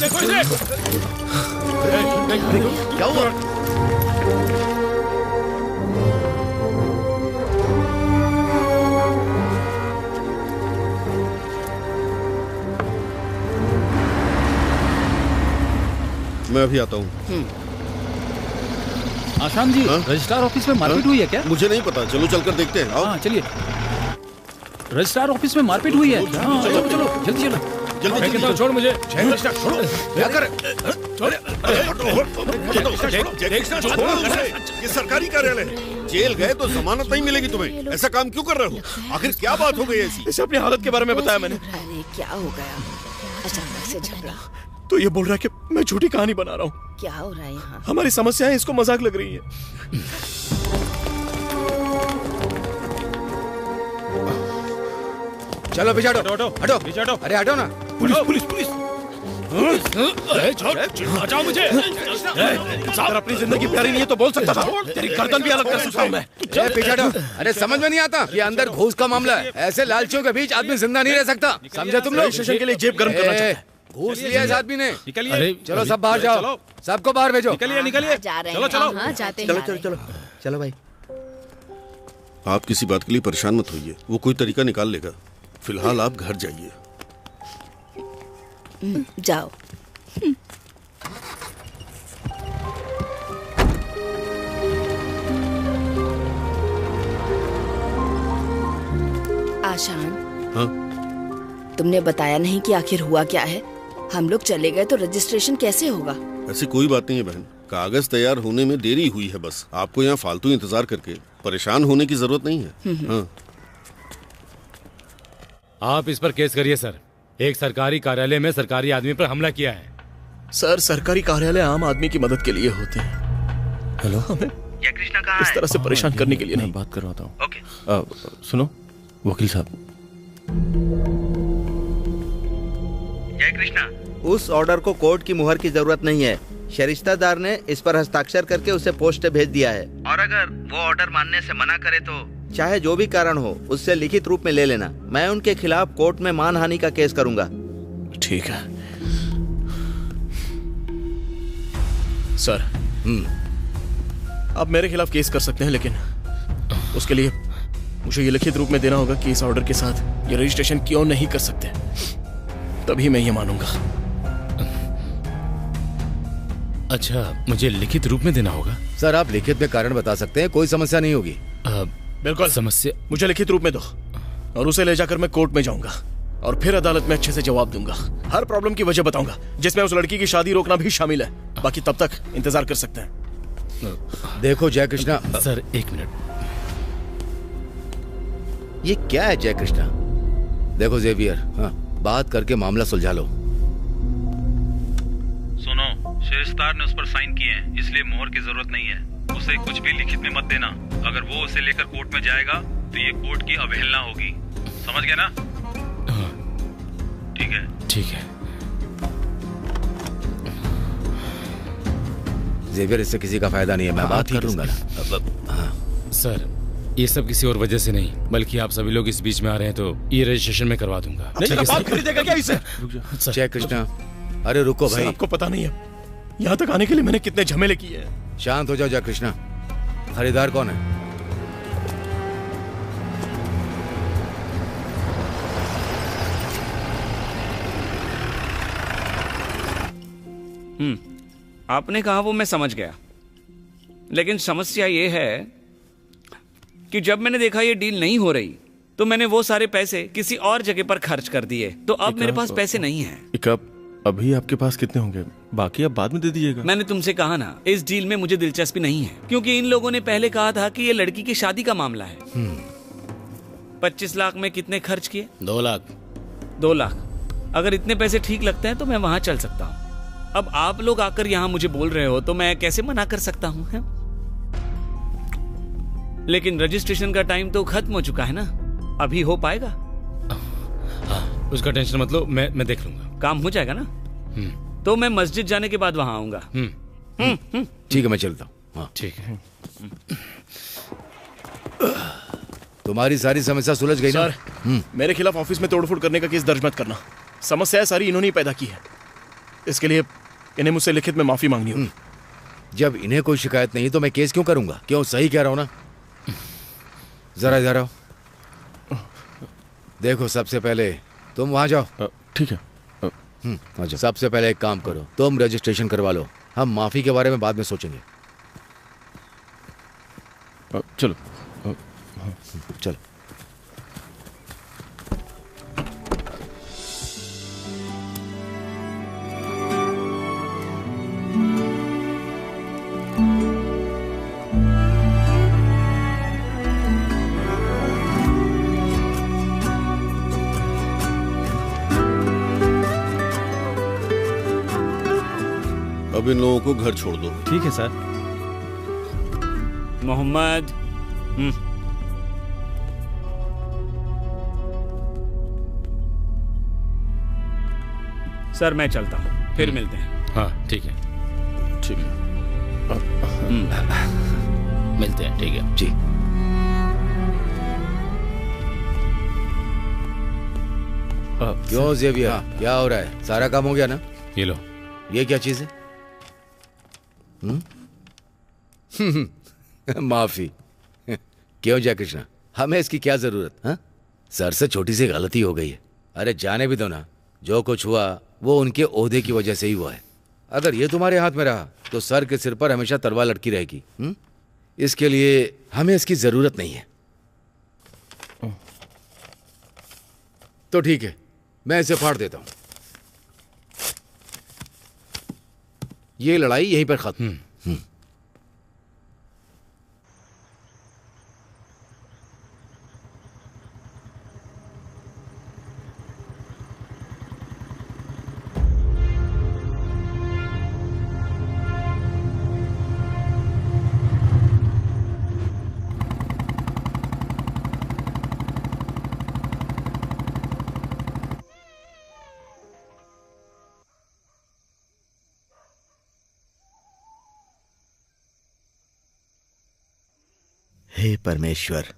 देखो इसे। क्या हुआ? मैं अभी आता हूँ। आशान जी, रजिस्ट्रार ऑफिस में मारपीट हुई है क्या? मुझे नहीं पता, चलो चलकर देखते हैं। आओ। हाँ चलिए। रजिस्ट्रार ऑफिस में मारपीट हुई है। हाँ, चलो चलो जल्दी चलो। जल्दी छोड़ मुझे। छोड़ो। क्या कर? ये सरकारी कार्यालय है। जेल गए तो जमानत नहीं मिलेगी तुम्हें। ऐसा काम क्यों कर रहे हो? आखिर क्या बात हो गई ऐसी? इसे अपनी हालत के बारे में बताया मैंने। क्या हो गया? अचानक से झगड़ा। तो ये बोल रहा है कि मैं झूठी कहानी बना रहा हूँ। क्या हो रहा है यहाँ? हमारी समस्याएं इसको मजाक लग रही है। चलो पीछे हटो, हटो, पीछे हटो। अरे हटो ना। Police police police. बचाओ मुझे। अगर अपनी जिंदगी प्यारी नहीं है तो बोल सकता था। तेरी गर्दन भी अलग कर सकता हूँ मैं। पीछे हटो। अरे समझ में नहीं आता, ये अंदर घूस का मामला है। ऐसे लालचियों के बीच आदमी जिंदा नहीं रह सकता, समझे तुम लोग? स्टेशन के लिए जेब गर्म करना चाहता है। घूस लिया इस आदमी ने। निकलिए। चलो सब बाहर जाओ, सबको बाहर भेजो। निकलिए। जा रहे चलो हैं। चलो। हाँ, जाते चलो हैं। चलो चलो चलो भाई। आप किसी बात के लिए परेशान मत होइए, वो कोई तरीका निकाल लेगा। फिलहाल आप घर जाइए। जाओ। आशान, हाँ? तुमने बताया नहीं कि आखिर हुआ क्या है? हम लोग चले गए तो रजिस्ट्रेशन कैसे होगा? ऐसी कोई बात नहीं है बहन, कागज तैयार होने में देरी हुई है बस। आपको यहाँ फालतू इंतजार करके परेशान होने की जरूरत नहीं है। हाँ। आप इस पर केस करिए सर। एक सरकारी कार्यालय में सरकारी आदमी पर हमला किया है। सर, सरकारी कार्यालय आम आदमी की मदद के लिए होते हैं। हेलो, हमें कृष्णा कहाँ इस तरह से परेशान करने के लिए नहीं। बात करवाता हूँ। ओके। सुनो वकील साहब, जय कृष्णा। उस ऑर्डर को कोर्ट की मुहर की जरूरत नहीं है। शरिस्तादार ने इस पर हस्ताक्षर करके उसे पोस्ट भेज दिया है। और अगर वो ऑर्डर मानने से मना करे तो? चाहे जो भी कारण हो, उससे लिखित रूप में ले लेना। मैं उनके खिलाफ कोर्ट में मानहानि का केस करूंगा। ठीक है सर। आप मेरे खिलाफ केस कर सकते हैं, लेकिन उसके लिए मुझे ये लिखित रूप में देना होगा कि इस ऑर्डर के साथ ये रजिस्ट्रेशन क्यों नहीं कर सकते, तभी मैं ये मानूंगा। अच्छा, मुझे लिखित रूप में देना होगा? सर, आप लिखित में कारण बता सकते हैं, कोई समस्या नहीं होगी। बिल्कुल। समस्या? मुझे लिखित रूप में दो और उसे ले जाकर मैं कोर्ट में जाऊंगा और फिर अदालत में अच्छे से जवाब दूंगा। हर प्रॉब्लम की वजह बताऊंगा, जिसमें उस लड़की की शादी रोकना भी शामिल है। बाकी तब तक इंतजार कर सकते हैं। देखो जय कृष्णा। सर एक मिनट। ये क्या है जय कृष्णा? देखो जेवियर, हाँ, बात करके मामला सुलझा लो। सुनो, शरिस्तार ने उस पर साइन किए हैं, इसलिए मोहर की जरूरत नहीं है। उसे कुछ भी लिखित में मत देना। अगर वो उसे लेकर कोर्ट में जाएगा तो ये कोर्ट की अवहेलना होगी। समझ गए ना? ठीक है। ठीक है जेवियर, इससे किसी का फायदा नहीं है, मैं बात कर लूंगा ना। सर, ये सब किसी और वजह से नहीं, बल्कि आप सभी लोग इस बीच में आ रहे हैं तो ये रजिस्ट्रेशन में करवा दूंगा। बात खरीदेगा क्या इसे? जय कृष्णा, अरे रुको भाई। आपको पता नहीं है यहाँ तक आने के लिए मैंने कितने झमेले किए हैं। शांत हो जाओ जय कृष्णा। खरीदार कौन है? आपने कहा वो मैं समझ गया, लेकिन समस्या ये है कि जब मैंने देखा ये डील नहीं हो रही तो मैंने वो सारे पैसे किसी और जगह पर खर्च कर दिए। तो अब मेरे पास पैसे नहीं हैं। अभी आपके पास कितने होंगे? बाकी आप बाद में दे दीजिएगा। मैंने तुमसे कहा ना, इस डील में मुझे दिलचस्पी नहीं है, क्योंकि इन लोगों ने पहले कहा था कि ये लड़की की शादी का मामला है। 25 लाख में कितने खर्च किए? 2 लाख। 2 लाख। अगर इतने पैसे ठीक लगते हैं तो मैं वहां चल सकता हूँ। अब आप लोग आकर यहाँ मुझे बोल रहे हो तो मैं कैसे मना कर सकता हूँ? लेकिन रजिस्ट्रेशन का टाइम तो खत्म हो चुका है ना, अभी हो पाएगा? हाँ, उसका टेंशन मत लो, मैं देख लूंगा। काम हो जाएगा ना? तो मैं मस्जिद जाने के बाद वहां आऊंगा। ठीक है, मैं चलता हूँ। हाँ ठीक है। तुम्हारी सारी समस्या सुलझ गई ना? सर, मेरे खिलाफ ऑफिस में तोड़फोड़ करने का केस दर्ज मत करना। समस्या सारी इन्होंने ही पैदा की है। इसके लिए इन्हें मुझसे लिखित में माफी मांगनी होगी। जब इन्हें कोई शिकायत नहीं तो मैं केस क्यों करूंगा? क्यों, सही कह रहा हूं ना? जरा इधर आओ। देखो, सबसे पहले तुम वहां जाओ। ठीक है। आ जाओ। सबसे पहले एक काम करो, तुम रजिस्ट्रेशन करवा लो, हम माफी के बारे में बाद में सोचेंगे। चलो। चलो। अब इन लोगों को घर छोड़ दो। ठीक है सर। मोहम्मद, सर मैं चलता हूँ, फिर मिलते हैं। हाँ ठीक है। ठीक है। मिलते हैं। ठीक है जी। क्यों ज़ेवियर, क्या हो रहा है? सारा काम हो गया ना? ये लो। ये क्या चीज है? माफी। क्यों जय कृष्णा, हमें इसकी क्या जरूरत? हाँ, सर से छोटी सी गलती हो गई है। अरे जाने भी दो ना, जो कुछ हुआ वो उनके ओहदे की वजह से ही हुआ है। अगर ये तुम्हारे हाथ में रहा तो सर के सिर पर हमेशा तलवार लटकी रहेगी। इसके लिए हमें इसकी जरूरत नहीं है। तो ठीक है, मैं इसे फाड़ देता हूं। ये लड़ाई यहीं पर खत्म। हे परमेश्वर,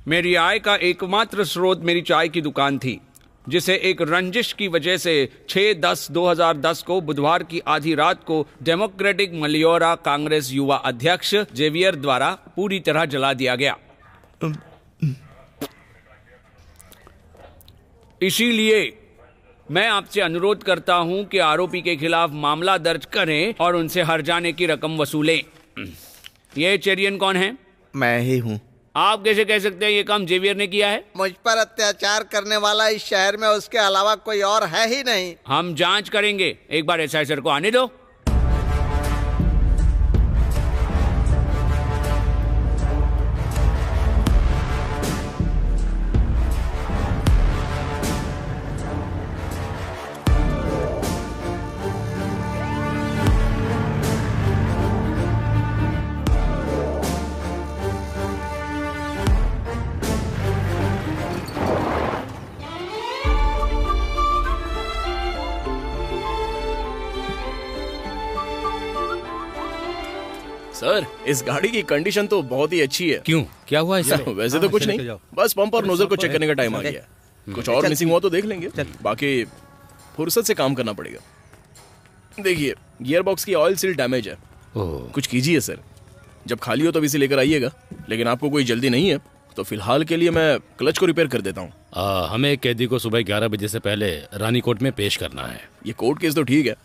मेरी आय का एकमात्र स्रोत मेरी चाय की दुकान थी, जिसे एक रंजिश की वजह से 6/10/2010 को बुधवार की आधी रात को डेमोक्रेटिक मलियोरा कांग्रेस युवा अध्यक्ष जेवियर द्वारा पूरी तरह जला दिया गया। इसीलिए मैं आपसे अनुरोध करता हूं कि आरोपी के खिलाफ मामला दर्ज करें और उनसे हर जाने की रकम वसूलें। ये चेरियन कौन है? मैं ही हूँ। आप कैसे कह सकते हैं ये काम जेवियर ने किया है? मुझ पर अत्याचार करने वाला इस शहर में उसके अलावा कोई और है ही नहीं। हम जांच करेंगे, एक बार एसआई सर को आने दो। सर, इस गाड़ी की कंडीशन तो बहुत ही अच्छी है। क्यों, क्या हुआ इसमें? वैसे तो कुछ नहीं, बस पंप और नोजल को चेक करने का टाइम आ गया। कुछ और मिसिंग हुआ तो देख लेंगे, बाकी फुर्सत से काम करना पड़ेगा। देखिए, गियर बॉक्स की ऑयल सील डैमेज है। कुछ कीजिए सर, जब खाली हो तब इसे लेकर आइएगा। लेकिन आपको कोई जल्दी नहीं है तो फिलहाल के लिए मैं क्लच को रिपेयर कर देता हूँ। हमें एक कैदी को सुबह 11 बजे से पहले रानी कोर्ट में पेश करना है। ये कोर्ट केस तो ठीक है,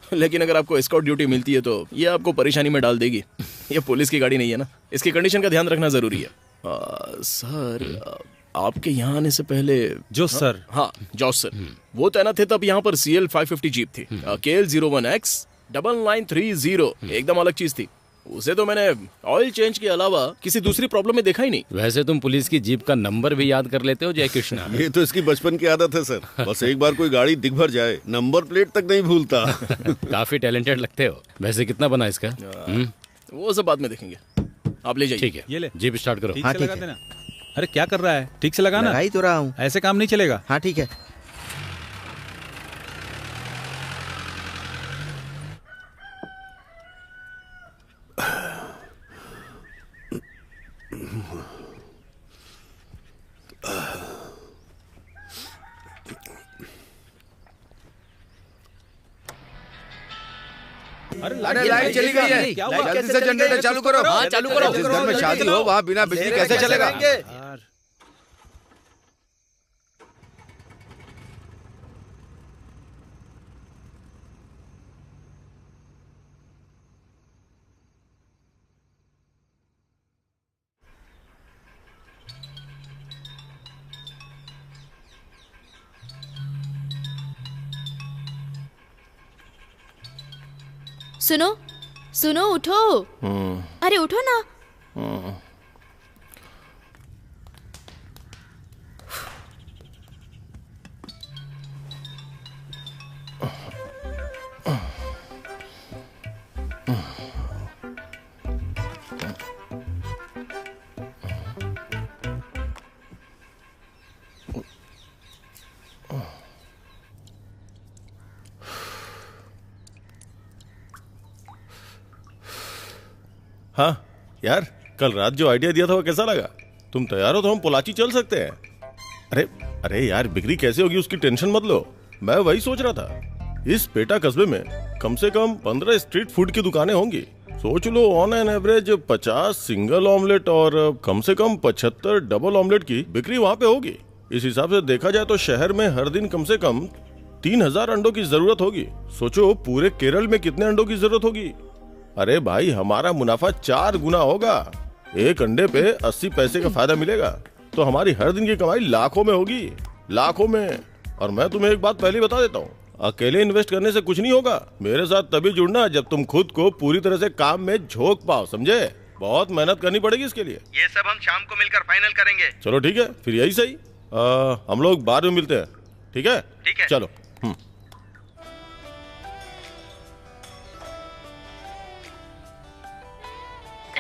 लेकिन अगर आपको एस्कॉर्ट ड्यूटी मिलती है तो ये आपको परेशानी में डाल देगी। ये पुलिस की गाड़ी नहीं है ना, इसकी कंडीशन का ध्यान रखना जरूरी है। सर, आपके यहाँ आने से पहले जोस सर, हाँ जॉस सर, वो तैनात थे तब यहाँ पर CL 550 जीप थी। KL 01X 9930 एकदम अलग चीज थी। उसे तो मैंने ऑयल चेंज के अलावा किसी दूसरी प्रॉब्लम में देखा ही नहीं। वैसे तुम पुलिस की जीप का नंबर भी याद कर लेते हो जय कृष्णा। ये तो इसकी बचपन की आदत है सर, बस एक बार कोई गाड़ी दिख भर जाए नंबर प्लेट तक नहीं भूलता। काफी टैलेंटेड लगते हो। वैसे कितना बना इसका? वो सब बाद में देखेंगे, आप ले जाइए। ठीक है, ये ले, जीप स्टार्ट करो। ठीक से लगा देना। अरे क्या कर रहा है? ठीक से लगाना। लगा ही तो रहा हूँ। ऐसे काम नहीं चलेगा। हाँ ठीक है। अरे लाइट चली गई है, जल्दी से जनरेटर चालू करो। हाँ चालू करो। जिस घर में शादी हो वहाँ बिना बिजली कैसे चलेगा? सुनो सुनो, उठो। अरे उठो ना। हाँ यार, कल रात जो आइडिया दिया था वो कैसा लगा? तुम तैयार हो तो हम पोलाची चल सकते हैं। अरे अरे यार, बिक्री कैसे होगी उसकी टेंशन मत लो। मैं वही सोच रहा था, इस पेटा कस्बे में कम से कम 15 स्ट्रीट फूड की दुकानें होंगी। सोच लो, on an average 50 single omelette और कम से कम 75 डबल ऑमलेट की बिक्री वहाँ पे होगी। इस हिसाब से देखा जाए तो शहर में हर दिन कम से कम 3000 अंडों की जरूरत होगी। सोचो पूरे केरल में कितने अंडों की जरूरत होगी। अरे भाई, हमारा मुनाफा 4 गुना होगा। एक अंडे पे 80 पैसे का फायदा मिलेगा तो हमारी हर दिन की कमाई लाखों में होगी, लाखों में। और मैं तुम्हें एक बात पहले बता देता हूँ, अकेले इन्वेस्ट करने से कुछ नहीं होगा। मेरे साथ तभी जुड़ना जब तुम खुद को पूरी तरह से काम में झोंक पाओ, समझे? बहुत मेहनत करनी पड़ेगी इसके लिए। ये सब हम शाम को मिलकर फाइनल करेंगे। चलो ठीक है, फिर यही सही। हम लोग बाद में मिलते हैं, ठीक है? ठीक है, चलो।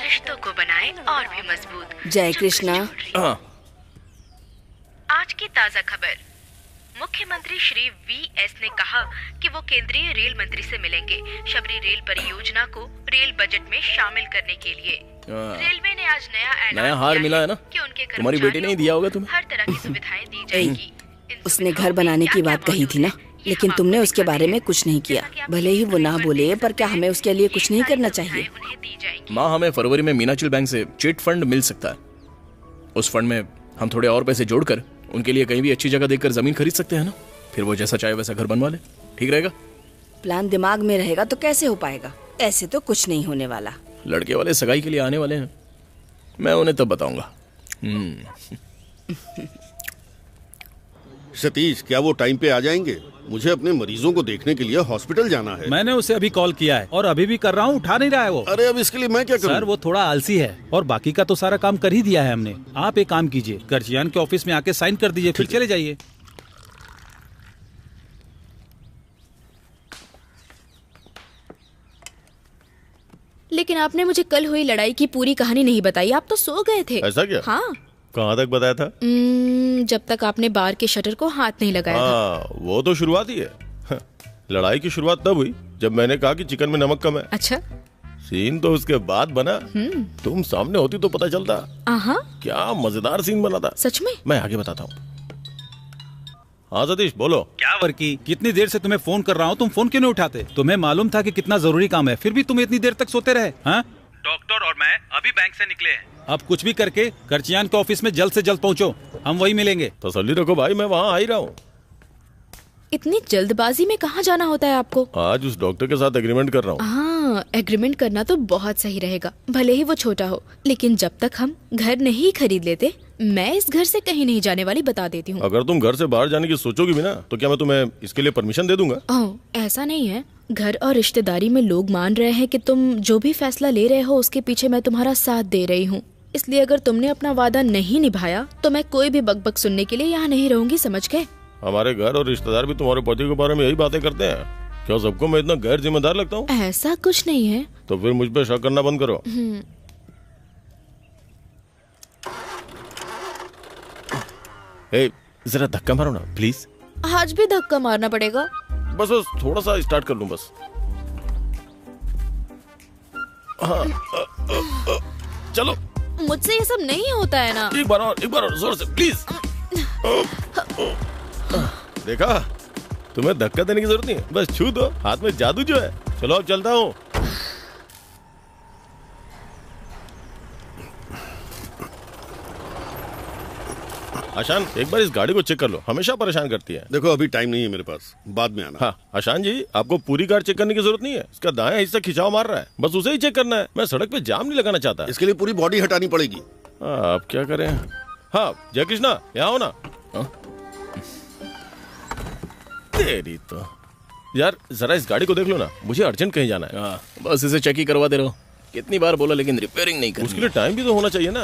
रिश्तों को बनाए और भी मजबूत। जय कृष्णा। आज की ताजा खबर, मुख्यमंत्री श्री VS ने कहा कि वो केंद्रीय रेल मंत्री से मिलेंगे शबरी रेल परियोजना को रेल बजट में शामिल करने के लिए। रेलवे ने आज नया हार मिला है ना, कि उनके तुम्हारी बेटी ने दिया होगा तुम्हें। हर तरह की सुविधाएं दी जाएगी। उसने घर बनाने की बात कही थी ना, लेकिन तुमने उसके बारे में कुछ नहीं किया। भले ही वो ना बोले, पर क्या हमें उसके लिए कुछ नहीं करना चाहिए? माँ, हमें फरवरी में मीनाचिल बैंक से चिट फंड मिल सकता है। उस फंड में हम थोड़े और पैसे जोड़कर उनके लिए कहीं भी अच्छी जगह देखकर जमीन खरीद सकते हैं ना। फिर वो जैसा चाहे वैसा घर बनवा ले, ठीक रहेगा? प्लान दिमाग में रहेगा तो कैसे हो पाएगा? ऐसे तो कुछ नहीं होने वाला। लड़के वाले सगाई के लिए आने वाले हैं, मैं उन्हें तब बताऊंगा। सतीश, क्या वो टाइम पे आ जाएंगे? मुझे अपने मरीजों को देखने के लिए हॉस्पिटल जाना है। मैंने उसे अभी कॉल किया है और अभी भी कर रहा हूँ, उठा नहीं रहा है वो। अरे अब इसके लिए मैं क्या करूं? सर वो थोड़ा आलसी है और बाकी का तो सारा काम कर ही दिया है हमने। आप एक काम कीजिए, गर्जियान के ऑफिस में आके साइन कर दीजिए, फिर चले जाइए। लेकिन आपने मुझे कल हुई लड़ाई की पूरी कहानी नहीं बताई, आप तो सो गए थे। ऐसा क्या? हाँ। कहाँ तक बताया था? जब तक आपने बार के शटर को हाथ नहीं लगाया था। वो तो शुरुआत ही है। लड़ाई की शुरुआत तब हुई जब मैंने कहा कि चिकन में नमक कम है। अच्छा। सीन तो उसके बाद बना। तुम सामने होती तो पता चलता। क्या मजेदार सीन बना था। सच में? मैं आगे बताता हूँ। हाँ सतीश बोलो। क्या वर्की, कितनी देर से तुम्हें फोन कर रहा हूँ, तुम फोन क्यों नहीं उठाते? तुम्हें मालूम था कि कितना जरूरी काम है, फिर भी तुम इतनी देर तक सोते रहे। हाँ? डॉक्टर और मैं अभी बैंक से निकले हैं। अब कुछ भी करके गर्जियान के ऑफिस में जल्द से जल्द पहुँचो, हम वही मिलेंगे। तसल्ली रखो भाई, मैं वहाँ आ ही रहा हूँ। इतनी जल्दबाजी में कहाँ जाना होता है आपको? आज उस डॉक्टर के साथ एग्रीमेंट कर रहा हूँ। हाँ, एग्रीमेंट करना तो बहुत सही रहेगा, भले ही वो छोटा हो, लेकिन जब तक हम घर नहीं खरीद लेते, मैं इस घर से कहीं नहीं जाने वाली, बता देती हूँ। अगर तुम घर से बाहर जाने की सोचोगी भी ना, तो क्या मैं तुम्हें इसके लिए परमिशन दे दूंगा? ओह, ऐसा नहीं है। घर और रिश्तेदारी में लोग मान रहे हैं कि तुम जो भी फैसला ले रहे हो उसके पीछे मैं तुम्हारा साथ दे रही हूँ, इसलिए अगर तुमने अपना वादा नहीं निभाया तो मैं कोई भी बकबक सुनने के लिए यहाँ नहीं रहूंगी, समझ गए? हमारे घर और रिश्तेदार भी तुम्हारे पति के बारे में यही बातें करते हैं। क्या सबको मैं इतना गैर जिम्मेदार लगता हूँ? ऐसा कुछ नहीं है। तो फिर मुझ पे शक करना बंद करो। जरा धक्का मारो ना प्लीज। आज भी धक्का मारना पड़ेगा? बस थोड़ा सा स्टार्ट कर लूं बस। हाँ, चलो। मुझसे ये सब नहीं होता है ना। एक बार और जोर से प्लीज। देखा, तुम्हें धक्का देने की जरूरत नहीं है, बस छू दो, हाथ में जादू जो है। चलो अब चलता हूँ। आशान, एक बार इस गाड़ी को चेक कर लो, हमेशा परेशान करती है। देखो अभी टाइम नहीं है मेरे पास, बाद में आना। हाँ आशान जी, आपको पूरी कार चेक करने की जरूरत नहीं है, इसका दायां हिस्सा खिंचाव मार रहा है, बस उसे ही चेक करना है। मैं सड़क पे जाम नहीं लगाना चाहता। इसके लिए पूरी बॉडी हटानी पड़ेगी। अब क्या करें? हाँ जय कृष्णा, यहाँ हो ना। तेरी तो यार, जरा इस गाड़ी को देख लो ना, मुझे अर्जेंट कहीं जाना है। बस इसे चेक ही करवा दे रहा हूँ। कितनी बार बोला, लेकिन रिपेयरिंग नहीं करनी। उसके लिए टाइम भी तो होना चाहिए ना।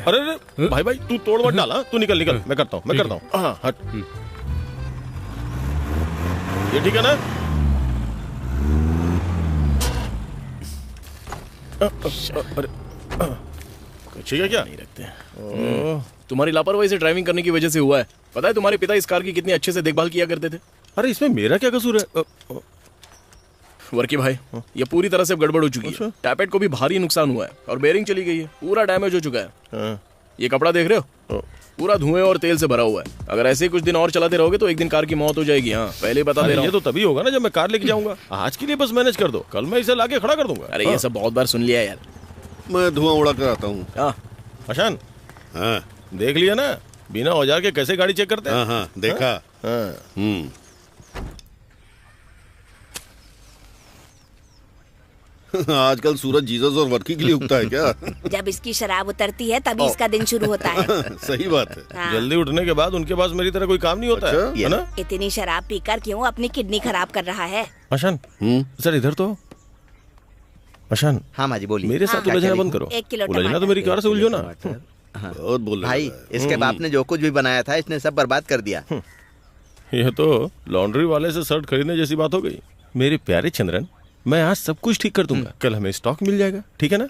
अरे भाई भाई, तू तोड़ मत डाला, तू निकल निकल, मैं करता हूँ। हाँ हट। ये ठीक है ना? अरे ठीक है क्या? नहीं रखते। तुम्हारी लापरवाही से ड्राइविंग करने की वजह से हुआ है। पता है तुम्हारे पिता इस कार की कितनी अच्छे से देखभाल किया करते थे। अरे इसमें मेरा क्या कसूर है? वर्की भाई, ये पूरी तरह से गड़बड़ हो चुकी है। टैपेट को भी भारी नुकसान हुआ है और बेरिंग चली गई है, पूरा डैमेज हो चुका है। ये कपड़ा देख रहे हो, पूरा धुएं और तेल से भरा हुआ है। अगर ऐसे कुछ दिन और चलाते रहोगे तो एक दिन कार की मौत हो जाएगी। हाँ पहले बता दे रहा हूँ। ये तो तभी होगा ना जब मैं कार लेके जाऊंगा। आज के लिए बस मैनेज कर दो, कल मैं इसे लाके खड़ा कर दूंगा। अरे ये सब बहुत बार सुन लिया यार। मैं धुआं उड़ा कर आता हूँ। हाँ आशान, हाँ देख लिया ना बिना औजार के कैसे गाड़ी चेक करते हैं? हाँ देखा। आजकल सूरज जीसस और वर्की के लिए उगता है क्या? जब इसकी शराब उतरती है तभी इसका दिन शुरू होता है। सही बात है। हाँ। जल्दी उठने के बाद उनके पास मेरी तरह कोई काम नहीं होता है ना? इतनी शराब पीकर क्यों अपनी किडनी खराब कर रहा है? आशान सर इधर तो। आशान। हाँ माँ जी बोलिए। मेरे साथ उलझना बंद करो। 1 किलो उलझना तो मेरी कार से उलझो ना। बहुत बोल भाई, इसके बाप ने जो कुछ भी बनाया था इसने सब बर्बाद कर दिया। ये तो लॉन्ड्री वाले से शर्ट खरीदने जैसी बात हो गई। मेरे प्यारे चंद्रन, मैं आज सब कुछ ठीक कर दूंगा, कल हमें स्टॉक मिल जाएगा, ठीक है ना?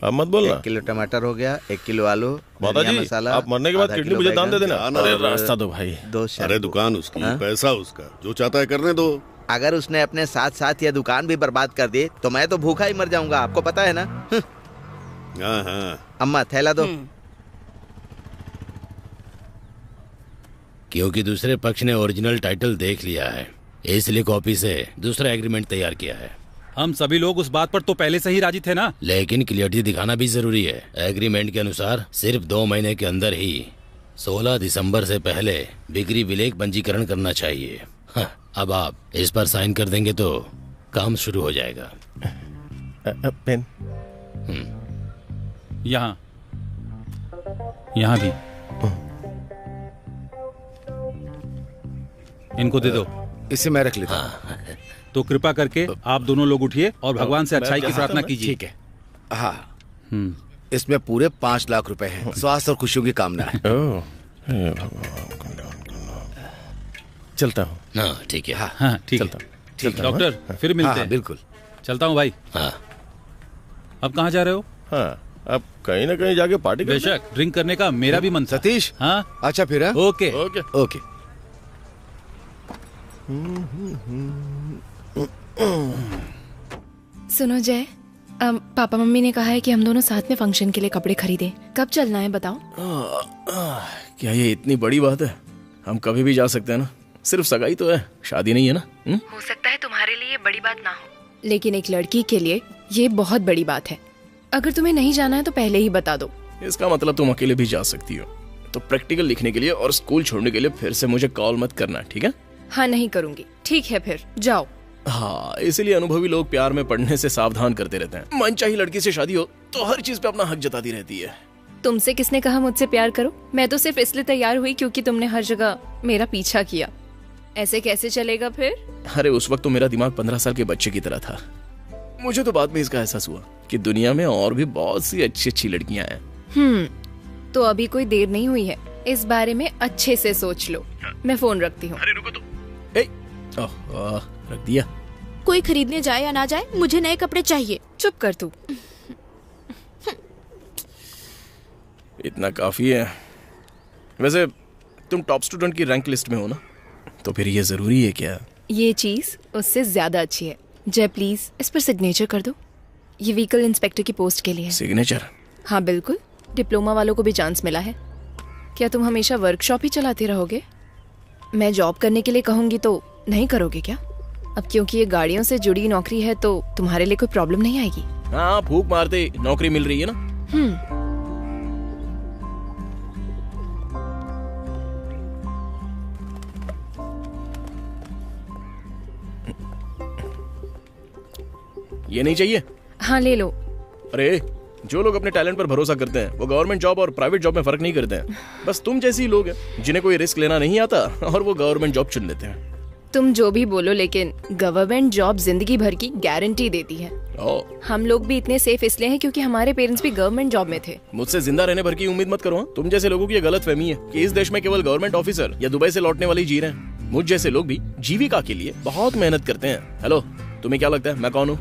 अब मत बोलना। 1 किलो टमाटर हो गया, 1 किलो आलू, माताजी मसाला। आप मरने के बाद किडनी मुझे दान दे देना। अरे रास्ता दो भाई। 2 अरे दुकान उसकी, पैसा उसका, जो चाहता है करने दो। अगर उसने अपने साथ साथ ये दुकान भी बर्बाद कर दी तो मैं तो भूखा ही मर जाऊंगा, आपको पता है ना? हाँ। अम्मा थैला दो। क्योंकि दूसरे पक्ष ने ओरिजिनल टाइटल देख लिया है, इसलिए कॉपी से दूसरा एग्रीमेंट तैयार किया है। हम सभी लोग उस बात पर तो पहले से ही राजी थे ना। लेकिन क्लियरिटी दिखाना भी जरूरी है। एग्रीमेंट के अनुसार सिर्फ 2 महीने के अंदर ही 16 दिसंबर से पहले बिक्री विलेख पंजीकरण करना चाहिए। हाँ, अब आप इस पर साइन कर देंगे तो काम शुरू हो जाएगा। पेन यहाँ भी इनको दे दो। इसे मैं रख लेता हूँ। तो कृपा करके आप दोनों लोग उठिए और भगवान से अच्छाई की प्रार्थना कीजिए। ठीक है। हाँ, इसमें पूरे 5 लाख रुपए हैं। स्वास्थ्य और खुशियों की कामना है। चलता हूँ। हाँ ठीक है। हाँ ठीक है। ठीक है डॉक्टर फिर मिलते हैं। बिल्कुल। चलता हूँ भाई। हाँ। अब कहाँ जा रहे हो? हाँ, अब कहीं ना कहीं जाके पार्टी करते हैं। बेशक, ड्रिंक करने का मेरा भी मन था। सतीश। हाँ अच्छा फिर। Okay okay okay. सुनो जय, पापा मम्मी ने कहा है कि हम दोनों साथ में फंक्शन के लिए कपड़े खरीदें। कब चलना है बताओ? क्या ये इतनी बड़ी बात है? हम कभी भी जा सकते हैं ना। सिर्फ सगाई तो है, शादी नहीं है ना। हो सकता है तुम्हारे लिए बड़ी बात ना हो, लेकिन एक लड़की के लिए ये बहुत बड़ी बात है। अगर तुम्हें नहीं जाना है तो पहले ही बता दो। इसका मतलब तुम अकेले भी जा सकती हो। तो प्रैक्टिकल लिखने के लिए और स्कूल छोड़ने के लिए फिर से मुझे कॉल मत करना, ठीक है? हाँ नहीं करूंगी। ठीक है फिर जाओ। हाँ, इसलिए अनुभवी लोग प्यार में पड़ने से सावधान करते रहते हैं। मनचाही लड़की से शादी हो तो हर चीज पे अपना हक जताती रहती है। तुमसे किसने कहा मुझसे प्यार करो? मैं तो सिर्फ इसलिए तैयार हुई क्योंकि तुमने हर जगह मेरा पीछा किया। ऐसे कैसे चलेगा फिर? अरे उस वक्त तो मेरा दिमाग 15 साल के बच्चे की तरह था। मुझे तो बाद में इसका एहसास हुआ कि दुनिया में और भी बहुत सी अच्छी अच्छी लड़कियां हैं। तो अभी कोई देर नहीं हुई है, इस बारे में अच्छे से सोच लो। मैं फोन रखती हूँ। अरे रुको तो। रख दिया। कोई खरीदने जाए या ना जाए, मुझे नए कपड़े चाहिए। चुप कर तू। इतना काफी है। वैसे तुम टॉप स्टूडेंट की रैंक लिस्ट में हो ना, तो फिर ये जरूरी है क्या? ये चीज उससे ज्यादा अच्छी है। जय प्लीज इस पर सिग्नेचर कर दो। ये व्हीकल इंस्पेक्टर की पोस्ट के लिए है। सिग्नेचर? हाँ बिल्कुल, डिप्लोमा वालों को भी चांस मिला है। क्या तुम हमेशा वर्कशॉप ही चलाते रहोगे? मैं जॉब करने के लिए कहूंगी तो नहीं करोगे क्या? अब क्योंकि ये गाड़ियों से जुड़ी नौकरी है तो तुम्हारे लिए कोई प्रॉब्लम नहीं आएगी। हाँ, फूंक मारते नौकरी मिल रही है ना। ये नहीं चाहिए? हाँ ले लो। अरे जो लोग अपने टैलेंट पर भरोसा करते हैं वो गवर्नमेंट जॉब और प्राइवेट जॉब में फर्क नहीं करते हैं। बस तुम जैसे ही लोग हैं जिन्हें कोई रिस्क लेना नहीं आता और वो गवर्नमेंट जॉब चुन लेते हैं। तुम जो भी बोलो, लेकिन गवर्नमेंट जॉब जिंदगी भर की गारंटी देती है। हम लोग भी इतने सेफ इसलिए हैं क्योंकि हमारे पेरेंट्स भी गवर्नमेंट जॉब में थे। मुझसे जिंदा रहने भर की उम्मीद मत करो। तुम जैसे लोगों की ये गलत फहमी है कि इस देश में केवल गवर्नमेंट ऑफिसर या दुबई से लौटने वाले जी रहे हैं। मुझ जैसे लोग भी जीविका के लिए बहुत मेहनत करते हैं। हेलो, तुम्हें क्या लगता है मैं कौन हूँ?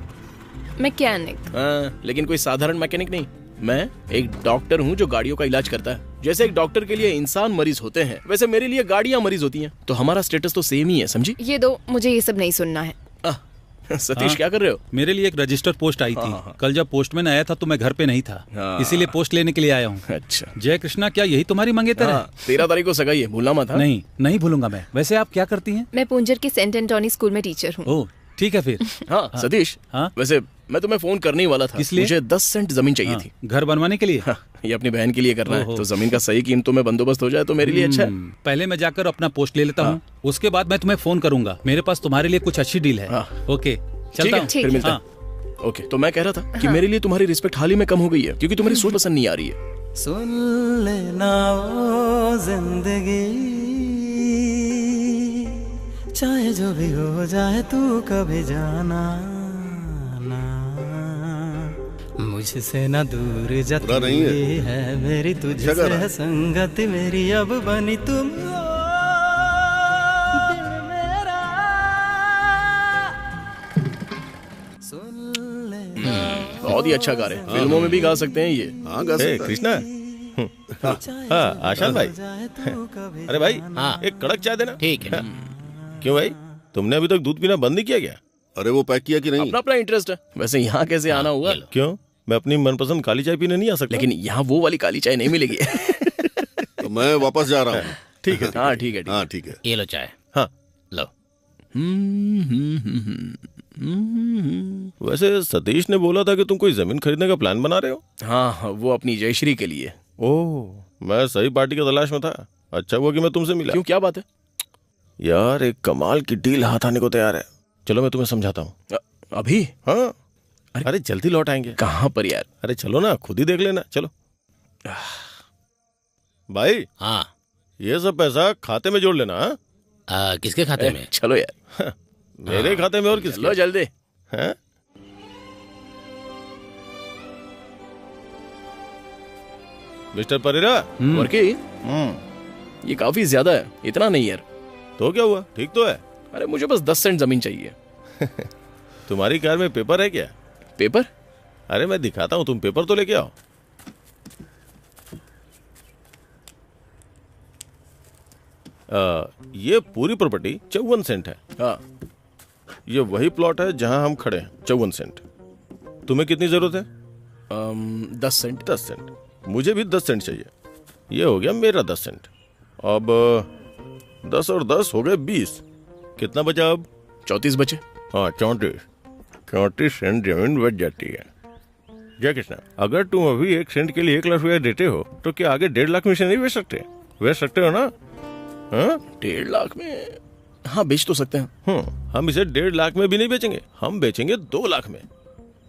मैकेनिक। हाँ, लेकिन कोई साधारण मैकेनिक नहीं। मैं एक डॉक्टर हूँ जो गाड़ियों का इलाज करता है। जैसे एक डॉक्टर के लिए इंसान मरीज होते हैं, वैसे मेरे लिए गाड़ियाँ मरीज होती हैं। तो हमारा स्टेटस तो सेम ही है, समझी? ये दो, मुझे ये सब नहीं सुनना है। सतीश क्या कर रहे हो? मेरे लिए एक रजिस्टर पोस्ट आई थी। कल जब पोस्टमैन आया था तो मैं घर पे नहीं था, इसीलिए पोस्ट लेने के लिए आया हूँ। अच्छा जय कृष्णा, क्या यही तुम्हारी मंगेतर है? 13 तारीख को सगाई है, भूलना मत। नहीं नहीं भूलूंगा मैं। वैसे आप क्या करती हैं? मैं पूंजर के सेंट एंटोनी स्कूल में टीचर हूँ। ओह ठीक है फिर। हाँ सतीश, वैसे मैं तुम्हें फोन करने ही वाला था। किस लिए? मुझे 10 सेंट जमीन चाहिए थी। घर बनवाने के लिए? ये अपनी बहन के लिए करना है, तो जमीन का सही कीमतों में बंदोबस्त हो जाए तो मेरे लिए अच्छा है। पहले मैं जाकर अपना पोस्ट ले लेता हूँ, उसके बाद मैं तुम्हें फोन करूंगा। मेरे पास तुम्हारे लिए कुछ अच्छी डील है। ओके चलता हूँ, फिर मिलता है। ओके, तो मैं कह रहा था कि मेरे लिए तुम्हारी रिस्पेक्ट हाल ही में कम हो गई है क्योंकि तुम्हारी सोच पसंद नहीं आ रही है। सुन लेना ओ जिंदगी, चाहे जो भी हो जाए तू कभी जाना ना, मुझसे ना दूर जाती है मेरी तुझसे है संगत मेरी, अब बनी तुम बहुत ही अच्छा गा रहे हैं, फिल्मों में भी गा सकते हैं ये। हाँ गा सकते हैं। कृष्णा। हाँ आशान भाई। अरे भाई, एक कड़क चाय देना। ठीक है। क्यों भाई, तुमने अभी तक दूध पीना बंद नहीं किया क्या? अरे वो पैक किया कि नहीं? अपना अपना इंटरेस्ट है। वैसे यहाँ कैसे आना हुआ? क्यों, मैं अपनी मनपसंद काली चाय पीने नहीं आ सकता? लेकिन यहाँ वो वाली काली चाय नहीं मिलेगी। तो मैं वापस जा रहा हूँ। ठीक है। हाँ ठीक है। हाँ ठीक है। ये लो चाय। हाँ लो। वैसे सतीश ने बोला था कि तुम कोई जमीन खरीदने का प्लान बना रहे हो। हाँ, वो अपनी जयश्री के लिए। ओह, मैं सही पार्टी की तलाश में था। अच्छा हुआ कि मैं तुमसे मिला। क्यों, क्या बात है? यार एक कमाल की डील हाथ आने को तैयार है। चलो मैं तुम्हें समझाता हूँ। अभी? हाँ, अरे जल्दी लौट आएंगे। कहाँ पर यार? अरे चलो ना, खुद ही देख लेना। चलो भाई। हाँ, ये सब पैसा खाते में जोड़ लेना। किसके खाते में? चलो यार। मेरे खाते में और किसके? लो जल्दी। हैं? मिस्टर परेरा। वर्की, ये काफी ज्यादा है, इतना नहीं यार। तो क्या हुआ, ठीक तो है? अरे मुझे बस 10 सेंट जमीन चाहिए। तुम्हारी कार में पेपर है क्या? पेपर? अरे मैं दिखाता हूँ, तुम पेपर तो लेके आओ। ये पूरी प्रॉपर्टी 54 सेंट है। हाँ। ये वही प्लॉट है जहां हम खड़े हैं, 54 सेंट। तुम्हें कितनी जरूरत है? 10 सेंट। 10 सेंट। मुझे भी 10 सेंट चाहिए। ये हो गया मेरा 10 सेंट। अब 10 और 10 हो गए 20। कितना बचा अब? 34 बचे। हाँ, 34 सेंट जमीन बच जाती है। जय कृष्णा, अगर तुम अभी 1 सेंट के लिए 1 लाख रुपया देते हो तो क्या आगे 1.5 लाख में से नहीं बेच सकते? बेच सकते हो ना? हाँ, 1.5 लाख में? हाँ, बेच तो सकते हैं। हम इसे 1.5 लाख में भी नहीं बेचेंगे, हम बेचेंगे 2 लाख में।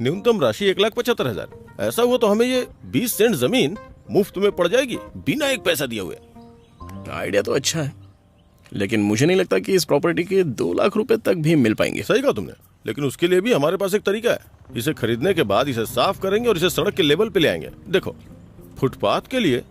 न्यूनतम राशि 1,75,000। ऐसा हुआ तो हमें ये 20 सेंट जमीन मुफ्त में पड़ जाएगी, बिना एक पैसा दिए हुए। आइडिया तो अच्छा है, लेकिन मुझे नहीं लगता कि इस प्रॉपर्टी के 2 लाख रुपए तक भी मिल पाएंगे। सही कहा तुमने, लेकिन उसके लिए भी हमारे पास एक तरीका है। इसे खरीदने के बाद इसे साफ करेंगे और इसे सड़क के लेवल पे ले आएंगे। देखो, फुटपाथ के लिए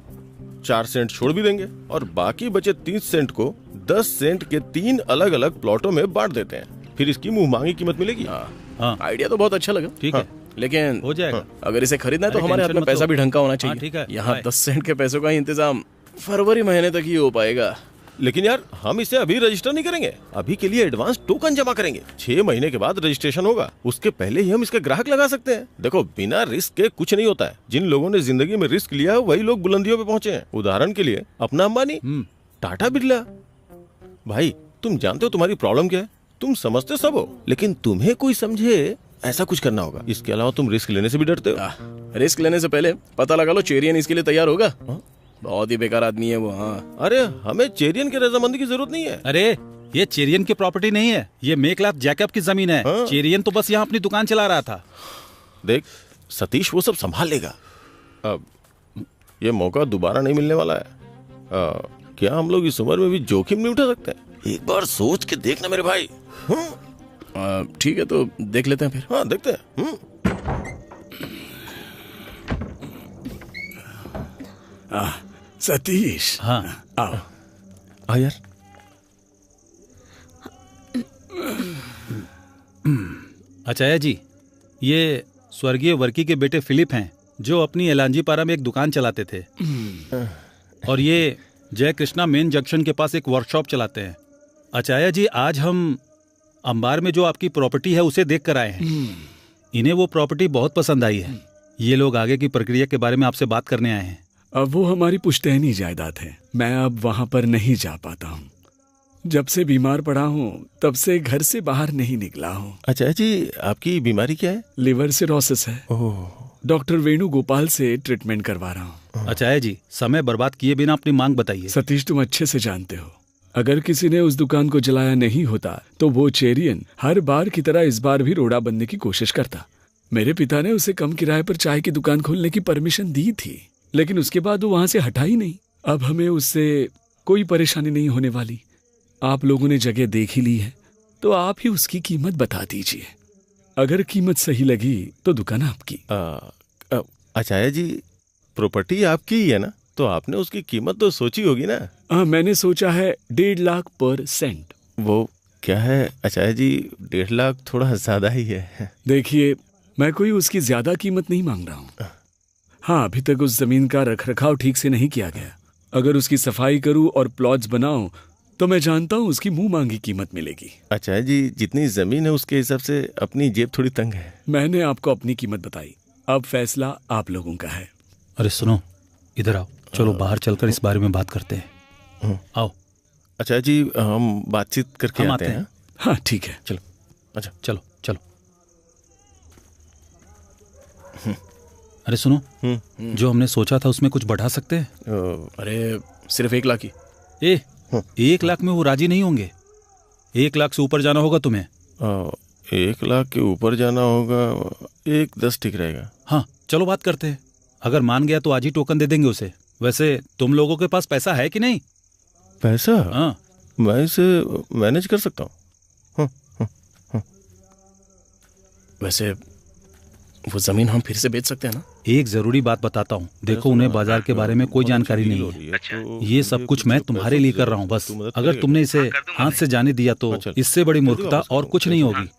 4 सेंट छोड़ भी देंगे और बाकी बचे 30 सेंट को 10 सेंट के 3 अलग अलग प्लॉटों में बांट देते हैं। फिर इसकी मुंह मांगी कीमत मिलेगी। हाँ, आइडिया तो बहुत अच्छा लगा। ठीक है, लेकिन हो जाएगा। अगर इसे खरीदना है तो हमारे हाथ में पैसा भी ढंग का होना चाहिए। ठीक है, यहाँ 10 सेंट के पैसों का ही इंतजाम फरवरी महीने तक ही हो पाएगा। लेकिन यार, हम इसे अभी रजिस्टर नहीं करेंगे। अभी के लिए एडवांस टोकन जमा करेंगे। 6 महीने के बाद रजिस्ट्रेशन होगा, उसके पहले ही हम इसके ग्राहक लगा सकते हैं। देखो, बिना रिस्क के कुछ नहीं होता है। जिन लोगों ने जिंदगी में रिस्क लिया है वही लोग बुलंदियों पे पहुंचे हैं। उदाहरण के लिए अपना अंबानी, टाटा बिरला। भाई, तुम जानते हो तुम्हारी प्रॉब्लम क्या है? तुम समझते सब हो, लेकिन तुम्हें कोई समझे ऐसा कुछ करना होगा। इसके अलावा तुम रिस्क लेने से भी डरते हो। रिस्क लेने से पहले पता लगा लो चेरियन इसके लिए तैयार होगा। बहुत ही बेकार आदमी है वो। हाँ, अरे हमें चेरियन की रजामंदी की जरूरत नहीं है। अरे ये चेरियन की प्रॉपर्टी नहीं है, ये मेकलाथ जैकब की जमीन है। चेरियन तो बस यहाँ अपनी दुकान चला रहा था। देख सतीश, वो सब संभाल लेगा। अब ये मौका दोबारा नहीं मिलने वाला है। क्या हम लोग इस उम्र में भी जोखिम नहीं उठा सकते? एक बार सोच के देखना मेरे भाई। ठीक है, तो देख लेते हैं फिर। हाँ, देखते हैं। सतीश। हाँ, आओ। आ यार। अचाया जी, ये स्वर्गीय वर्की के बेटे फिलिप हैं, जो अपनी एलांजीपारा में एक दुकान चलाते थे। और ये जय कृष्णा मेन जंक्शन के पास एक वर्कशॉप चलाते हैं। अचाया जी, आज हम अंबार में जो आपकी प्रॉपर्टी है उसे देख कर आए हैं। इन्हें वो प्रॉपर्टी बहुत पसंद आई है। ये लोग आगे की प्रक्रिया के बारे में आपसे बात करने आए हैं। अब वो हमारी पुश्तैनी जायदाद है। मैं अब वहाँ पर नहीं जा पाता हूँ। जब से बीमार पड़ा हूँ तब से घर से बाहर नहीं निकला हूँ। अच्छा जी, आपकी बीमारी क्या है? लिवर सिरोसिस है। डॉक्टर वेणुगोपाल से ट्रीटमेंट करवा रहा हूँ। अचाया जी, समय बर्बाद किए बिना अपनी मांग बताइए। सतीश, तुम अच्छे से जानते हो, अगर किसी ने उस दुकान को जलाया नहीं होता तो वो चेरियन हर बार की तरह इस बार भी रोड़ा बनने की कोशिश करता। मेरे पिता ने उसे कम किराए पर चाय की दुकान खोलने की परमिशन दी थी, लेकिन उसके बाद वो वहां से हटा ही नहीं। अब हमें उससे कोई परेशानी नहीं होने वाली। आप लोगों ने जगह देख ही ली है, तो आप ही उसकी कीमत बता दीजिए। अगर कीमत सही लगी तो दुकान आपकी। अचाया जी, प्रॉपर्टी आपकी ही है ना, तो आपने उसकी कीमत तो सोची होगी ना? मैंने सोचा है 1.5 लाख पर सेंट। वो क्या है अचाया जी, 1.5 लाख थोड़ा ज्यादा ही है। देखिए, मैं कोई उसकी ज्यादा कीमत नहीं मांग रहा हूँ। हाँ, अभी तक उस जमीन का रखरखाव ठीक से नहीं किया गया। अगर उसकी सफाई करूँ और प्लॉट्स बनाऊं तो मैं जानता हूँ उसकी मुंह मांगी कीमत मिलेगी। अच्छा जी, जितनी जमीन है उसके हिसाब से अपनी जेब थोड़ी तंग है। मैंने आपको अपनी कीमत बताई, अब फैसला आप लोगों का है। अरे सुनो, इधर आओ, चलो बाहर चलकर इस बारे में बात करते हैं। आओ। अच्छा जी, हम बातचीत करके आते हैं। हाँ ठीक है, चलो। अच्छा चलो चलो। अरे सुनो, जो हमने सोचा था उसमें कुछ बढ़ा सकते हैं? अरे सिर्फ 1 लाख ही। 1 लाख में वो राजी नहीं होंगे। 1 लाख से ऊपर जाना होगा तुम्हें। 1 लाख के ऊपर जाना होगा, 1.10 ठीक रहेगा। हाँ चलो बात करते हैं। अगर मान गया तो आज ही टोकन दे देंगे उसे। वैसे तुम लोगों के पास पैसा है कि नहीं? पैसा? हाँ, मैं इसे मैनेज कर सकता हूँ। वैसे वो जमीन हम फिर से बेच सकते हैं ना? एक जरूरी बात बताता हूँ। देखो, उन्हें बाजार के बारे में कोई जानकारी नहीं है। ये सब कुछ मैं तुम्हारे लिए कर रहा हूँ बस। अगर तुमने इसे हाथ से जाने दिया तो इससे बड़ी मूर्खता और कुछ नहीं होगी।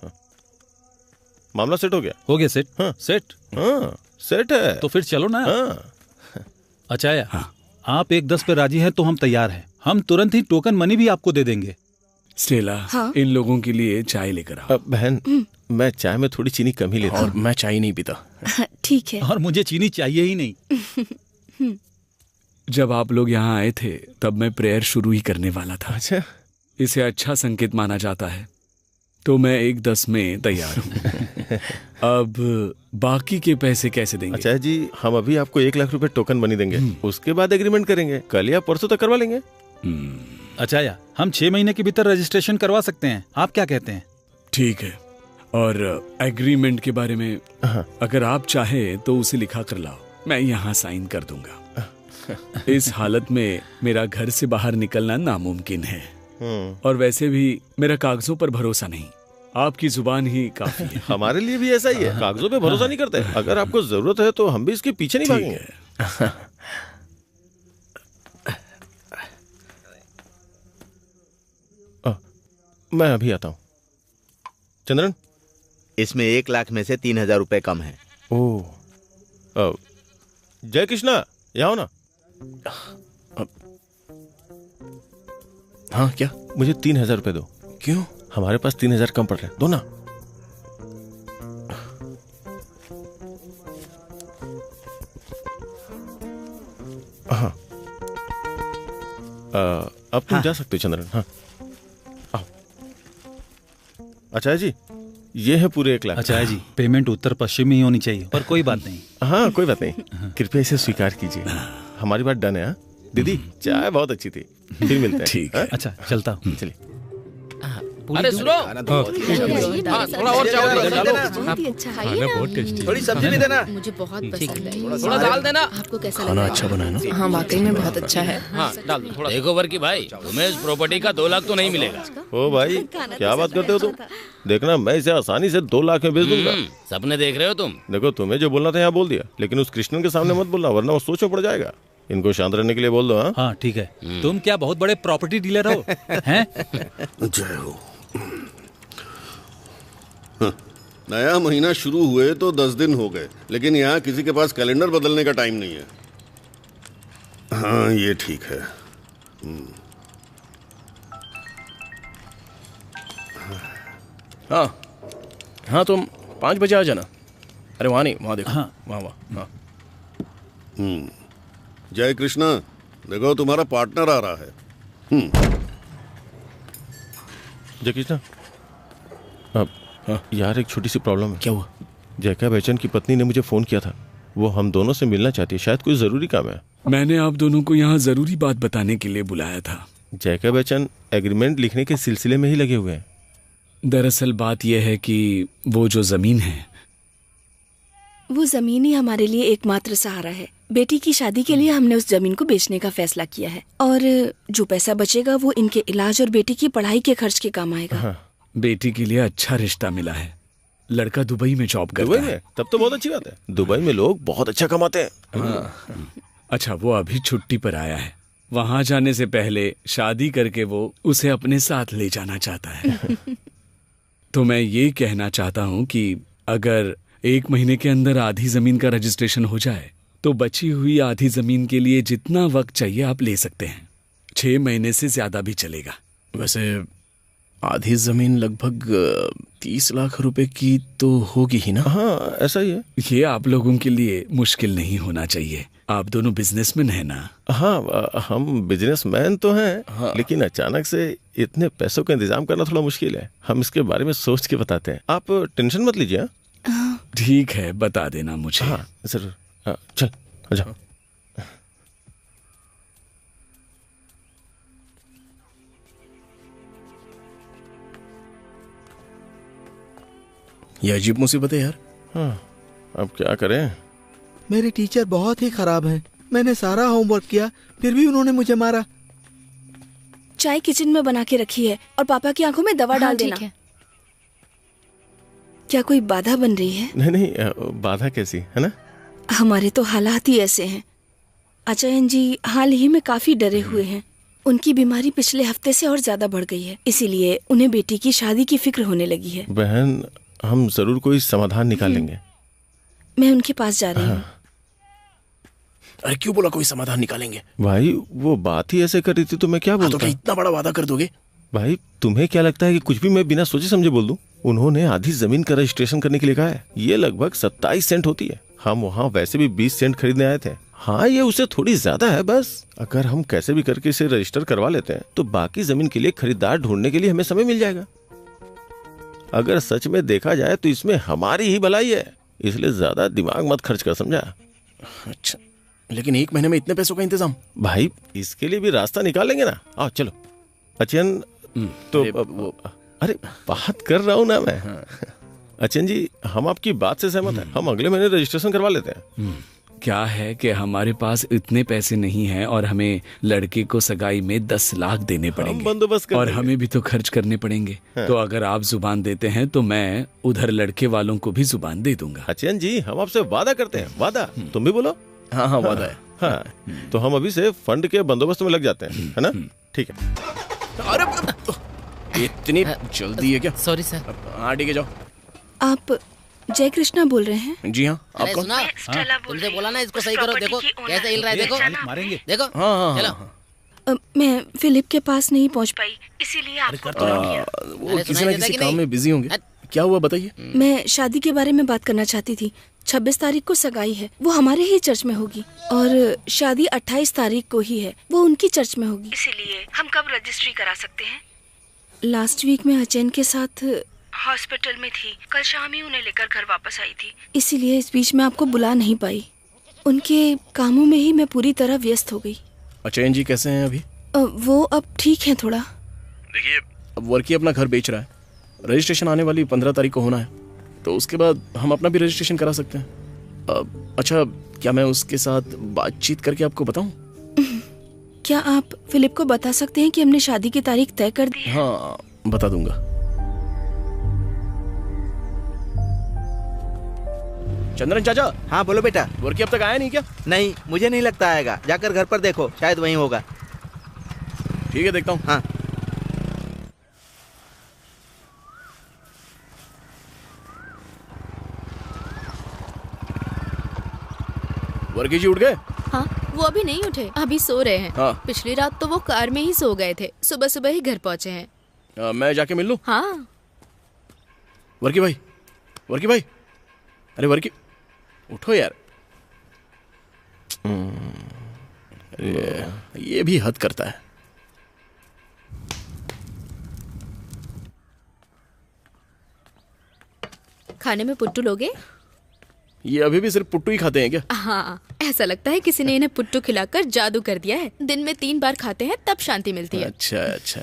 मामला सेट हो गया? हो गया सेट। हाँ सेट। हाँ सेट है। तो फिर चलो ना। हाँ। अच्छा हाँ। आप 1.10 पे राजी हैं तो हम तैयार हैं। हम तुरंत ही टोकन मनी भी आपको दे देंगे। स्टेला, हाँ? इन लोगों के लिए चाय लेकर आओ। बहन, मैं चाय में थोड़ी चीनी कम ही लेता हूँ। और मैं चाय नहीं पीता। ठीक है। और मुझे चीनी चाहिए ही नहीं। जब आप लोग यहाँ आए थे तब मैं प्रेयर शुरू ही करने वाला था। अच्छा। इसे अच्छा संकेत माना जाता है, तो मैं 1.10 में तैयार हूँ। अब बाकी के पैसे कैसे देंगे? अच्छा जी, हम अभी आपको 1 लाख रुपए टोकन मनी देंगे। उसके बाद एग्रीमेंट करेंगे। कल या परसों तक करवा लेंगे। अच्छा या हम 6 महीने के भीतर रजिस्ट्रेशन करवा सकते हैं। आप क्या कहते हैं? ठीक है। और एग्रीमेंट के बारे में अगर आप चाहे तो उसे लिखा कर लाओ, मैं यहाँ साइन कर दूंगा। इस हालत में मेरा घर से बाहर निकलना नामुमकिन है, और वैसे भी मेरा कागजों पर भरोसा नहीं, आपकी जुबान ही काफी है। हमारे लिए भी ऐसा ही है। कागजों पे भरोसा नहीं करते। अगर आपको जरूरत है तो हम भी इसके पीछे नहीं भागेंगे। मैं अभी आता हूँ। चंद्रन, इसमें 1 लाख में से 3,000 रुपए कम है। ओह, जय कृष्णा, यहाँ हो ना। हाँ क्या? मुझे 3,000 रुपए दो। क्यों? हमारे पास 3,000 कम पड़ रहे हैं, दो ना। हाँ, अब तुम जा सकते हो चंद्रन। हाँ आओ। आचार्य जी, ये है पूरे 1 लाख। आचार्य जी, पेमेंट उत्तर पश्चिम में ही होनी चाहिए, पर कोई बात नहीं। हाँ कोई बात नहीं, कृपया इसे स्वीकार कीजिए। हमारी बात डन है। हाँ दीदी, चाय बहुत अच्छी थी। फिर मिलते हैं। ठीक है। अच्छा चलता हूँ। चलिए। अरे सुनो, थोड़ा और चावल डालो। बहुत टेस्टी। थोड़ी सब्जी भी देना। मुझे बहुत पसंद है। थोड़ा दाल देना। आपको कैसा खाना लगा? अच्छा बना है ना? हाँ वाकई में बहुत अच्छा है। हाँ डाल दो थोड़ा। देखो वर्की भाई, तुम्हें इस प्रॉपर्टी का 2 लाख तो नहीं मिलेगा। ओ भाई, क्या बात करते हो तुम? देखना, मैं इसे आसानी से 2 लाख में बेच दूंगा। सपने देख रहे हो तुम? देखो, तुम्हें जो बोलना था यहाँ बोल दिया, लेकिन उस कृष्णन के सामने मत बोलना, वरना वो सोच में पड़ जाएगा। इनको शांत रहने के लिए बोल दो। हाँ ठीक है। तुम क्या बहुत बड़े प्रॉपर्टी डीलर हो? हैं? जय हो। नया महीना शुरू हुए तो 10 दिन हो गए, लेकिन यहाँ किसी के पास कैलेंडर बदलने का टाइम नहीं है। हाँ ये ठीक है। हाँ हाँ, तुम 5 बजे आ जाना। अरे वहाँ नहीं, वहाँ देखो। हाँ वहाँ। जय कृष्णा, देखो तुम्हारा पार्टनर आ रहा है। जय कृष्णा, अब यार एक छोटी सी प्रॉब्लम है। क्या हुआ? जयका बच्चन की पत्नी ने मुझे फोन किया था। वो हम दोनों से मिलना चाहती है, शायद कोई जरूरी काम है। मैंने आप दोनों को यहाँ जरूरी बात बताने के लिए बुलाया था। जयका बच्चन एग्रीमेंट लिखने के सिलसिले में ही लगे हुए हैं। दरअसल बात यह है कि वो जो जमीन है, वो जमीन ही हमारे लिए एकमात्र सहारा है। बेटी की शादी के लिए हमने उस जमीन को बेचने का फैसला किया है, और जो पैसा बचेगा वो इनके इलाज और बेटी की पढ़ाई के खर्च के काम आएगा। हाँ। बेटी के लिए अच्छा रिश्ता मिला है। लड़का दुबई में जॉब करता है। दुबई में? तब तो बहुत अच्छी बात है। दुबई में लोग बहुत अच्छा कमाते हैं। हाँ। अच्छा, वो अभी छुट्टी पर आया है। वहां जाने से पहले शादी करके वो उसे अपने साथ ले जाना चाहता है। तो मैं ये कहना चाहता हूँ कि अगर 1 महीने के अंदर आधी जमीन का रजिस्ट्रेशन हो जाए तो बची हुई आधी जमीन के लिए जितना वक्त चाहिए आप ले सकते हैं। 6 महीने से ज्यादा भी चलेगा। वैसे आधी जमीन लगभग 30 लाख रुपए की तो होगी ही ना? हाँ ऐसा ही है। ये आप लोगों के लिए मुश्किल नहीं होना चाहिए। आप दोनों बिजनेसमैन हैं ना? हाँ हम बिजनेसमैन तो हैं। हाँ। लेकिन अचानक से इतने पैसों का इंतजाम करना थोड़ा मुश्किल है। हम इसके बारे में सोच के बताते हैं, आप टेंशन मत लीजिए। ठीक है, बता देना मुझे। हाँ जरूर। हाँ, चल आजा। ये अजीब मुसीबत है यार। हाँ, अब क्या करें। मेरे टीचर बहुत ही खराब हैं। मैंने सारा होमवर्क किया, फिर भी उन्होंने मुझे मारा। चाय किचन में बना के रखी है और पापा की आंखों में दवा डाल देना। ठीक है। क्या कोई बाधा बन रही है? नहीं नहीं, बाधा कैसी है ना। हमारे तो हालात ही ऐसे हैं। अचयन जी हाल ही में काफी डरे हुए हैं। उनकी बीमारी पिछले हफ्ते से और ज्यादा बढ़ गई है, इसीलिए उन्हें बेटी की शादी की फिक्र होने लगी है। बहन, हम जरूर कोई समाधान निकालेंगे। मैं उनके पास जा रही हूँ। अरे क्यों बोला कोई समाधान निकालेंगे? भाई वो बात ही ऐसे कर रही थी तो मैं क्या बोलता। तो क्या इतना बड़ा वादा कर दोगे? भाई तुम्हें क्या लगता है कि कुछ भी मैं बिना सोचे समझे बोल दूं? उन्होंने आधी जमीन का रजिस्ट्रेशन करने के लिए कहा है। ये लगभग 27 सेंट होती है। हम वहाँ वैसे भी 20 सेंट खरीदने आए थे। हाँ, ये उससे थोड़ी ज्यादा है बस। अगर हम कैसे भी करके इसे रजिस्टर करवा लेते हैं तो बाकी जमीन के लिए खरीदार ढूंढने के लिए हमें समय मिल जाएगा। अगर सच में देखा जाए तो इसमें हमारी ही भलाई है, इसलिए ज्यादा दिमाग मत खर्च कर, समझा। अच्छा, लेकिन 1 महीने में इतने पैसों का इंतजाम? भाई इसके लिए भी रास्ता निकालेंगे ना। आओ चलो। अचयन तो अरे बात कर रहा हूँ ना मैं। अचयन जी, हम आपकी बात से सहमत हैं। हम अगले महीने रजिस्ट्रेशन करवा लेते हैं। क्या है कि हमारे पास इतने पैसे नहीं हैं और हमें लड़के को सगाई में 10 लाख देने पड़ेंगे। बंदोबस्त और हमें भी तो खर्च करने पड़ेंगे। तो अगर आप जुबान देते हैं तो मैं उधर लड़के वालों को भी जुबान दे दूंगा। अचयन जी, हम आपसे वादा करते हैं। वादा। तुम भी बोलो। हाँ हाँ, वादा है। हाँ, तो हम अभी से फंड के बंदोबस्त में लग जाते हैं, है ना। ठीक है। अरे इतनी जल्दी है क्या? Sorry sir. हाँ ठीक है, जाओ। आप जय कृष्णा बोल रहे हैं? जी हाँ। आप कौन? तुमसे बोला ना इसको सही करो। देखो कैसे हिल रहा है, देखो मारेंगे। देखो। हाँ चलो। मैं फिलिप के पास नहीं पहुंच पाई, इसीलिए आपको कॉल किया। वो किसी न किसी काम में बिजी होंगे। क्या हुआ बताइए। मैं शादी के बारे में बात करना चाहती थी। 26 तारीख को सगाई है, वो हमारे ही चर्च में होगी। और शादी 28 तारीख को ही है, वो उनकी चर्च में होगी। इसीलिए हम कब रजिस्ट्री करा सकते हैं? लास्ट वीक में अचयन के साथ हॉस्पिटल में थी, कल शाम ही उन्हें लेकर घर वापस आई थी। इसीलिए इस बीच में आपको बुला नहीं पाई। उनके कामों में ही मैं पूरी तरह व्यस्त हो गई। अचयन जी कैसे हैं अभी? वो अब ठीक है थोड़ा। देखिए, अब वर्की अपना घर बेच रहा है। रजिस्ट्रेशन आने वाली 15 तारीख को होना है, तो उसके बाद हम अपना भी रजिस्ट्रेशन करा सकते हैं। अच्छा, क्या मैं उसके साथ बातचीत करके आपको बताऊं? क्या आप फिलिप को बता सकते हैं कि हमने शादी की तारीख तय कर दी है? हाँ, बता दूंगा। चंद्रन चाचा। हाँ बोलो बेटा। वर्की अब तक आया नहीं क्या? नहीं, मुझे नहीं लगता आएगा। जाकर घर पर देखो, शायद वहीं होगा। ठीक है, देखता हूँ। हाँ। वर्की जी उठ गए? हाँ, वो अभी नहीं उठे, अभी सो रहे हैं। हाँ। पिछली रात तो वो कार में ही सो गए थे, सुबह सुबह ही घर पहुँचे हैं। मैं जाके मिल लूं? हाँ। वर्की भाई, वर्की भाई, अरे वर्की उठो यार। ये भी हद करता है। खाने में पुट्टू लोगे? ये अभी भी सिर्फ पुट्टू ही खाते हैं क्या? हाँ, ऐसा लगता है किसी ने इन्हें पुट्टू खिलाकर जादू कर दिया है। दिन में 3 बार खाते हैं तब शांति मिलती है। अच्छा अच्छा।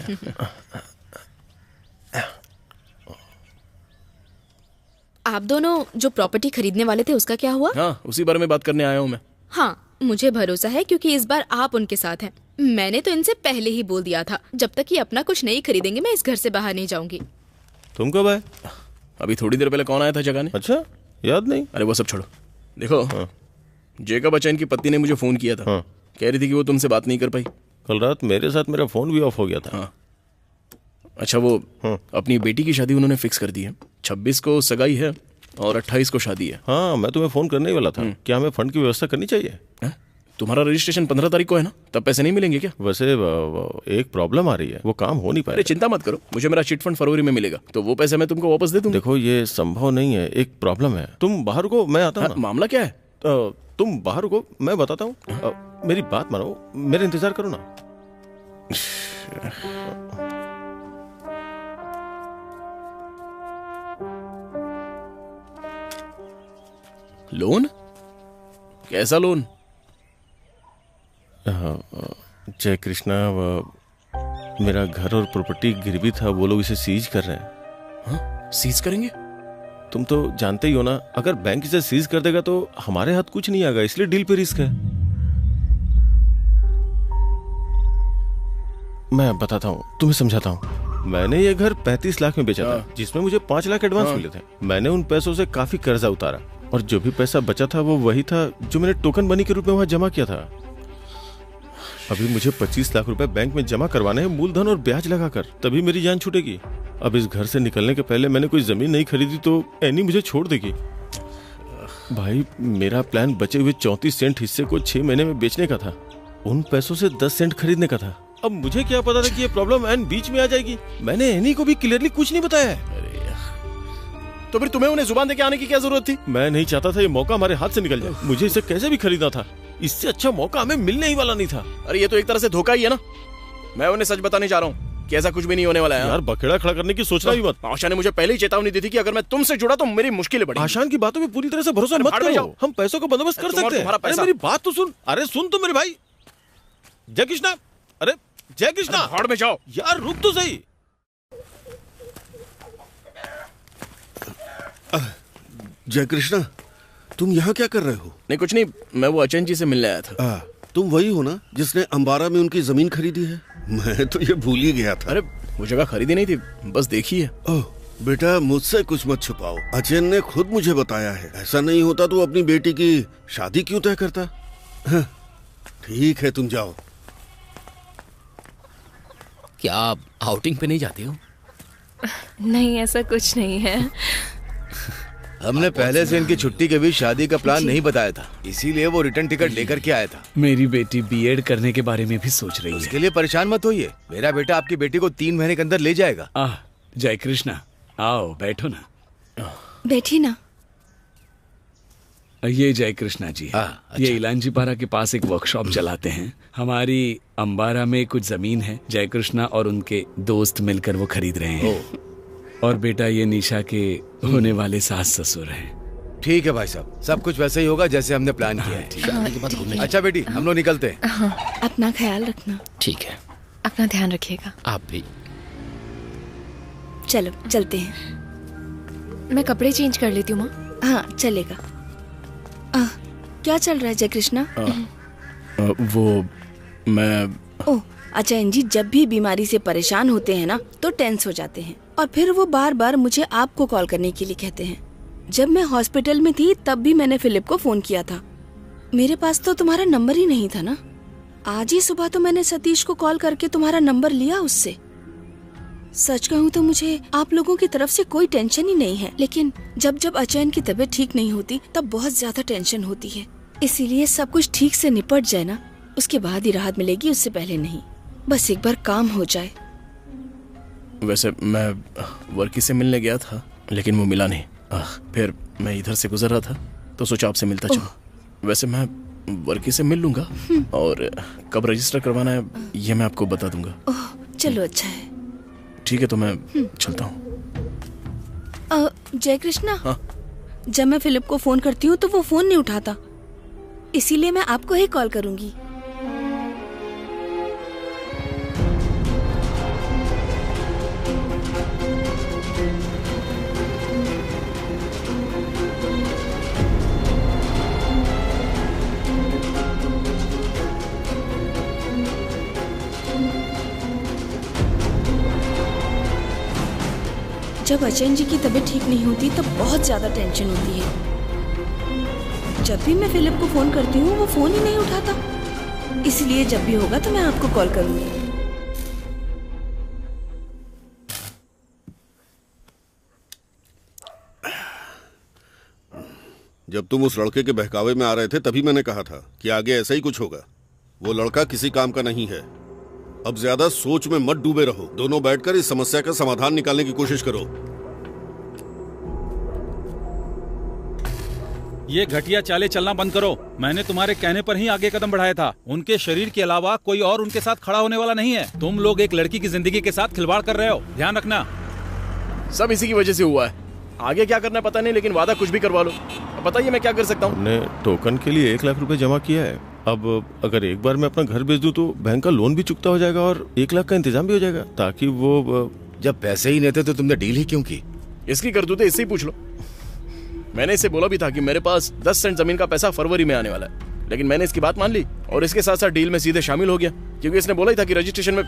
आप दोनों जो प्रॉपर्टी खरीदने वाले थे उसका क्या हुआ? हाँ, उसी बारे में बात करने आया हूँ मैं। हाँ, मुझे भरोसा है क्योंकि इस बार आप उनके साथ हैं। मैंने तो इनसे पहले ही बोल दिया था, जब तक ये अपना कुछ नहीं खरीदेंगे मैं इस घर से बाहर नहीं जाऊंगी। तुम कब आए? अभी थोड़ी देर पहले कौन आया था जगाने? अच्छा, याद नहीं? अरे वो सब छोड़ो। देखो, जेकब अचयन की पत्नी ने मुझे फोन किया था। कह रही थी कि वो तुमसे बात नहीं कर पाई। कल रात मेरे साथ मेरा फोन भी ऑफ हो गया था। अच्छा, वो अपनी बेटी की शादी उन्होंने फिक्स कर दी है। 26 को सगाई है और 28 को शादी है। हाँ, मैं तुम्हें फोन करने ही वाला था। क्या हमें फंड की व्यवस्था करनी चाहिए? तुम्हारा रजिस्ट्रेशन 15 तारीख को है ना, तब पैसे नहीं मिलेंगे क्या? वैसे एक प्रॉब्लम आ रही है, वो काम हो नहीं पाएगा। अरे चिंता मत करो, मुझे मेरा चिट फंड फरवरी में मिलेगा, तो वो पैसे मैं तुमको वापस दे दूंगा। देखो, ये संभव नहीं है, एक प्रॉब्लम है। तुम बाहर रुको, मैं आता हूँ। मामला क्या है? तुम बाहर रुको, मैं बताता हूँ। मेरी बात मानो, मेरा इंतजार करो ना। लोन? कैसा लोन? जय कृष्णा, मेरा घर और प्रॉपर्टी गिरवी था, वो लोग इसे सीज कर रहे हैं। हाँ? सीज करेंगे? तुम तो जानते ही हो ना, अगर बैंक इसे सीज कर देगा तो हमारे हाथ कुछ नहीं आएगा, इसलिए डील पे रिस्क है। मैं बताता हूँ, तुम्हें समझाता हूँ। मैंने ये घर 35 लाख में बेचा था, जिसमें मुझे 5 लाख एडवांस मिले थे। मैंने उन पैसों से काफी कर्जा उतारा और जो भी पैसा बचा था वो वही था जो मैंने टोकन मनी के रूप में वहां जमा किया था। अभी मुझे 25 लाख रुपए बैंक में जमा करवाने हैं, मूलधन और ब्याज लगाकर, तभी मेरी जान छूटेगी। अब इस घर से निकलने के पहले मैंने कोई जमीन नहीं खरीदी तो एनी मुझे छोड़ देगी। भाई, मेरा प्लान बचे हुए 34 सेंट हिस्से को 6 महीने में बेचने का था। उन पैसों से 10 सेंट खरीदने का था। अब मुझे क्या पता था कि ये प्रॉब्लम एन बीच में आ जाएगी। मैंने एनी को भी क्लियरली कुछ नहीं बताया है। तो फिर तुम्हें उन्हें जुबान देके आने की क्या जरूरत थी? मैं नहीं चाहता था ये मौका हमारे हाथ से निकल जाए। मुझे इसे कैसे भी खरीदना था। इससे अच्छा मौका हमें मिलने ही वाला नहीं था। अरे ये तो एक तरह से धोखा ही है ना। मैं उन्हें सच बताने जा रहा हूँ कि ऐसा कुछ भी नहीं होने वाला है। यार, बखेड़ा खड़ा करने की सोचना भी मत। आशा ने मुझे पहले ही चेतावनी दी थी कि अगर मैं तुमसे जुड़ा तो मेरी मुश्किलें बढ़ेंगी। आशान की बातों में पूरी तरह से भरोसा मत करो। हम पैसों का बंदोबस्त कर सकते हैं। अरे मेरी बात तो सुन। अरे सुन तो मेरे भाई। जय कृष्णा, अरे जय कृष्णा, भाड़ में जाओ। यार रुक तो सही। जय कृष्णा, तुम यहाँ क्या कर रहे हो? नहीं कुछ नहीं, मैं वो अचन जी से मिलने आया था। तुम वही हो ना जिसने अंबारा में उनकी जमीन खरीदी है? मैं तो ये भूल ही गया था। अरे वो जगह खरीदी नहीं थी, बस देखी है। ओह बेटा, मुझसे कुछ मत छुपाओ। अचन ने खुद मुझे बताया है। ऐसा नहीं होता तो अपनी बेटी की शादी क्यों तय करता? ठीक है, तुम जाओ। क्या आप आउटिंग पे नहीं जाते हो? नहीं, ऐसा कुछ नहीं है। हमने पहले से इनकी छुट्टी के बीच शादी का प्लान नहीं बताया था, इसीलिए वो रिटर्न टिकट लेकर के आया था। मेरी बेटी बीएड करने के बारे में भी सोच रही है। उसके लिए परेशान मत होइए, मेरा बेटा आपकी बेटी को 3 महीने के अंदर ले जाएगा। जय कृष्णा, आओ बैठो ना। बैठी ना। ये जय कृष्णा जी है। अच्छा। ये इलांजीपारा के पास एक वर्कशॉप चलाते हैं। हमारी अंबारा में कुछ जमीन है, जय कृष्णा और उनके दोस्त मिलकर वो खरीद रहे हैं। और बेटा, ये निशा के होने वाले सास ससुर हैं। ठीक है भाई साहब, सब कुछ वैसे ही होगा जैसे हमने प्लान किया है। अच्छा बेटी, हम लोग निकलते हैं। अपना ख्याल रखना। ठीक है, अपना ध्यान रखिएगा। आप भी। चलो चलते हैं। मैं कपड़े चेंज कर लेती हूँ माँ। हाँ चलेगा। क्या चल रहा है जय कृष्णा? वो मैं ओह अचयन जी जब भी बीमारी से परेशान होते हैं ना तो टेंस हो जाते हैं और फिर वो बार बार मुझे आपको कॉल करने के लिए कहते हैं। जब मैं हॉस्पिटल में थी तब भी मैंने फिलिप को फोन किया था। मेरे पास तो तुम्हारा नंबर ही नहीं था ना। आज ही सुबह तो मैंने सतीश को कॉल करके तुम्हारा नंबर लिया उससे। सच कहूँ तो मुझे आप लोगों की तरफ से कोई टेंशन ही नहीं है, लेकिन जब जब अचयन की तबीयत ठीक नहीं होती तब बहुत ज्यादा टेंशन होती है। इसीलिए सब कुछ ठीक से निपट जाए ना, उसके बाद ही राहत मिलेगी, उससे पहले नहीं। बस एक बार काम हो जाए। वैसे मैं वर्की से मिलने गया था लेकिन वो मिला नहीं। फिर मैं इधर से गुजर रहा था तो सोचा आपसे मिलता चलूं। वैसे मैं वर्की से मिल लूंगा और कब रजिस्टर करवाना है ये मैं आपको बता दूंगा। ओह चलो अच्छा है। ठीक है तो मैं चलता हूँ। जय कृष्णा, जब मैं फिलिप को फोन करती हूँ तो वो फोन नहीं उठाता, इसीलिए मैं आपको ही कॉल करूंगी। जब अचयन जी की तबीयत ठीक नहीं होती तब बहुत ज्यादा टेंशन होती है। जब भी मैं फिलिप को फोन करती हूँ वो फोन ही नहीं उठाता, इसलिए जब भी होगा तो मैं आपको कॉल करूंगी। जब तुम उस लड़के के बहकावे में आ रहे थे तभी मैंने कहा था कि आगे ऐसा ही कुछ होगा। वो लड़का किसी काम का नहीं है। अब ज्यादा सोच में मत डूबे रहो। दोनों बैठकर इस समस्या का समाधान निकालने की कोशिश करो। ये घटिया चालें चलना बंद करो। मैंने तुम्हारे कहने पर ही आगे कदम बढ़ाया था। उनके शरीर के अलावा कोई और उनके साथ खड़ा होने वाला नहीं है। तुम लोग एक लड़की की जिंदगी के साथ खिलवाड़ कर रहे हो, ध्यान रखना। सब इसी की वजह से हुआ है। आगे क्या करना है पता नहीं, लेकिन वादा कुछ भी करवा लो। अब बताइए मैं क्या कर सकता हूँ। हमने टोकन के लिए 1 लाख रुपए जमा किया है। अब अगर एक बार मैं अपना घर बेच दूं तो बैंक का लोन भी चुकता हो जाएगा और 1 लाख का इंतजाम भी हो जाएगा, ताकि वो जब पैसे ही नहीं थे तो तुमने डील ही क्यों की? इसकी करतूतें इससे ही पूछ लो। मैंने इसे बोला भी था कि मेरे पास 10 सेंट जमीन का पैसा फरवरी में आने वाला है, लेकिन मैंने इसकी बात मान ली और इसके साथ साथ डील में सीधे शामिल हो गया, क्योंकि इसने बोला ही था कि रजिस्ट्रेशन में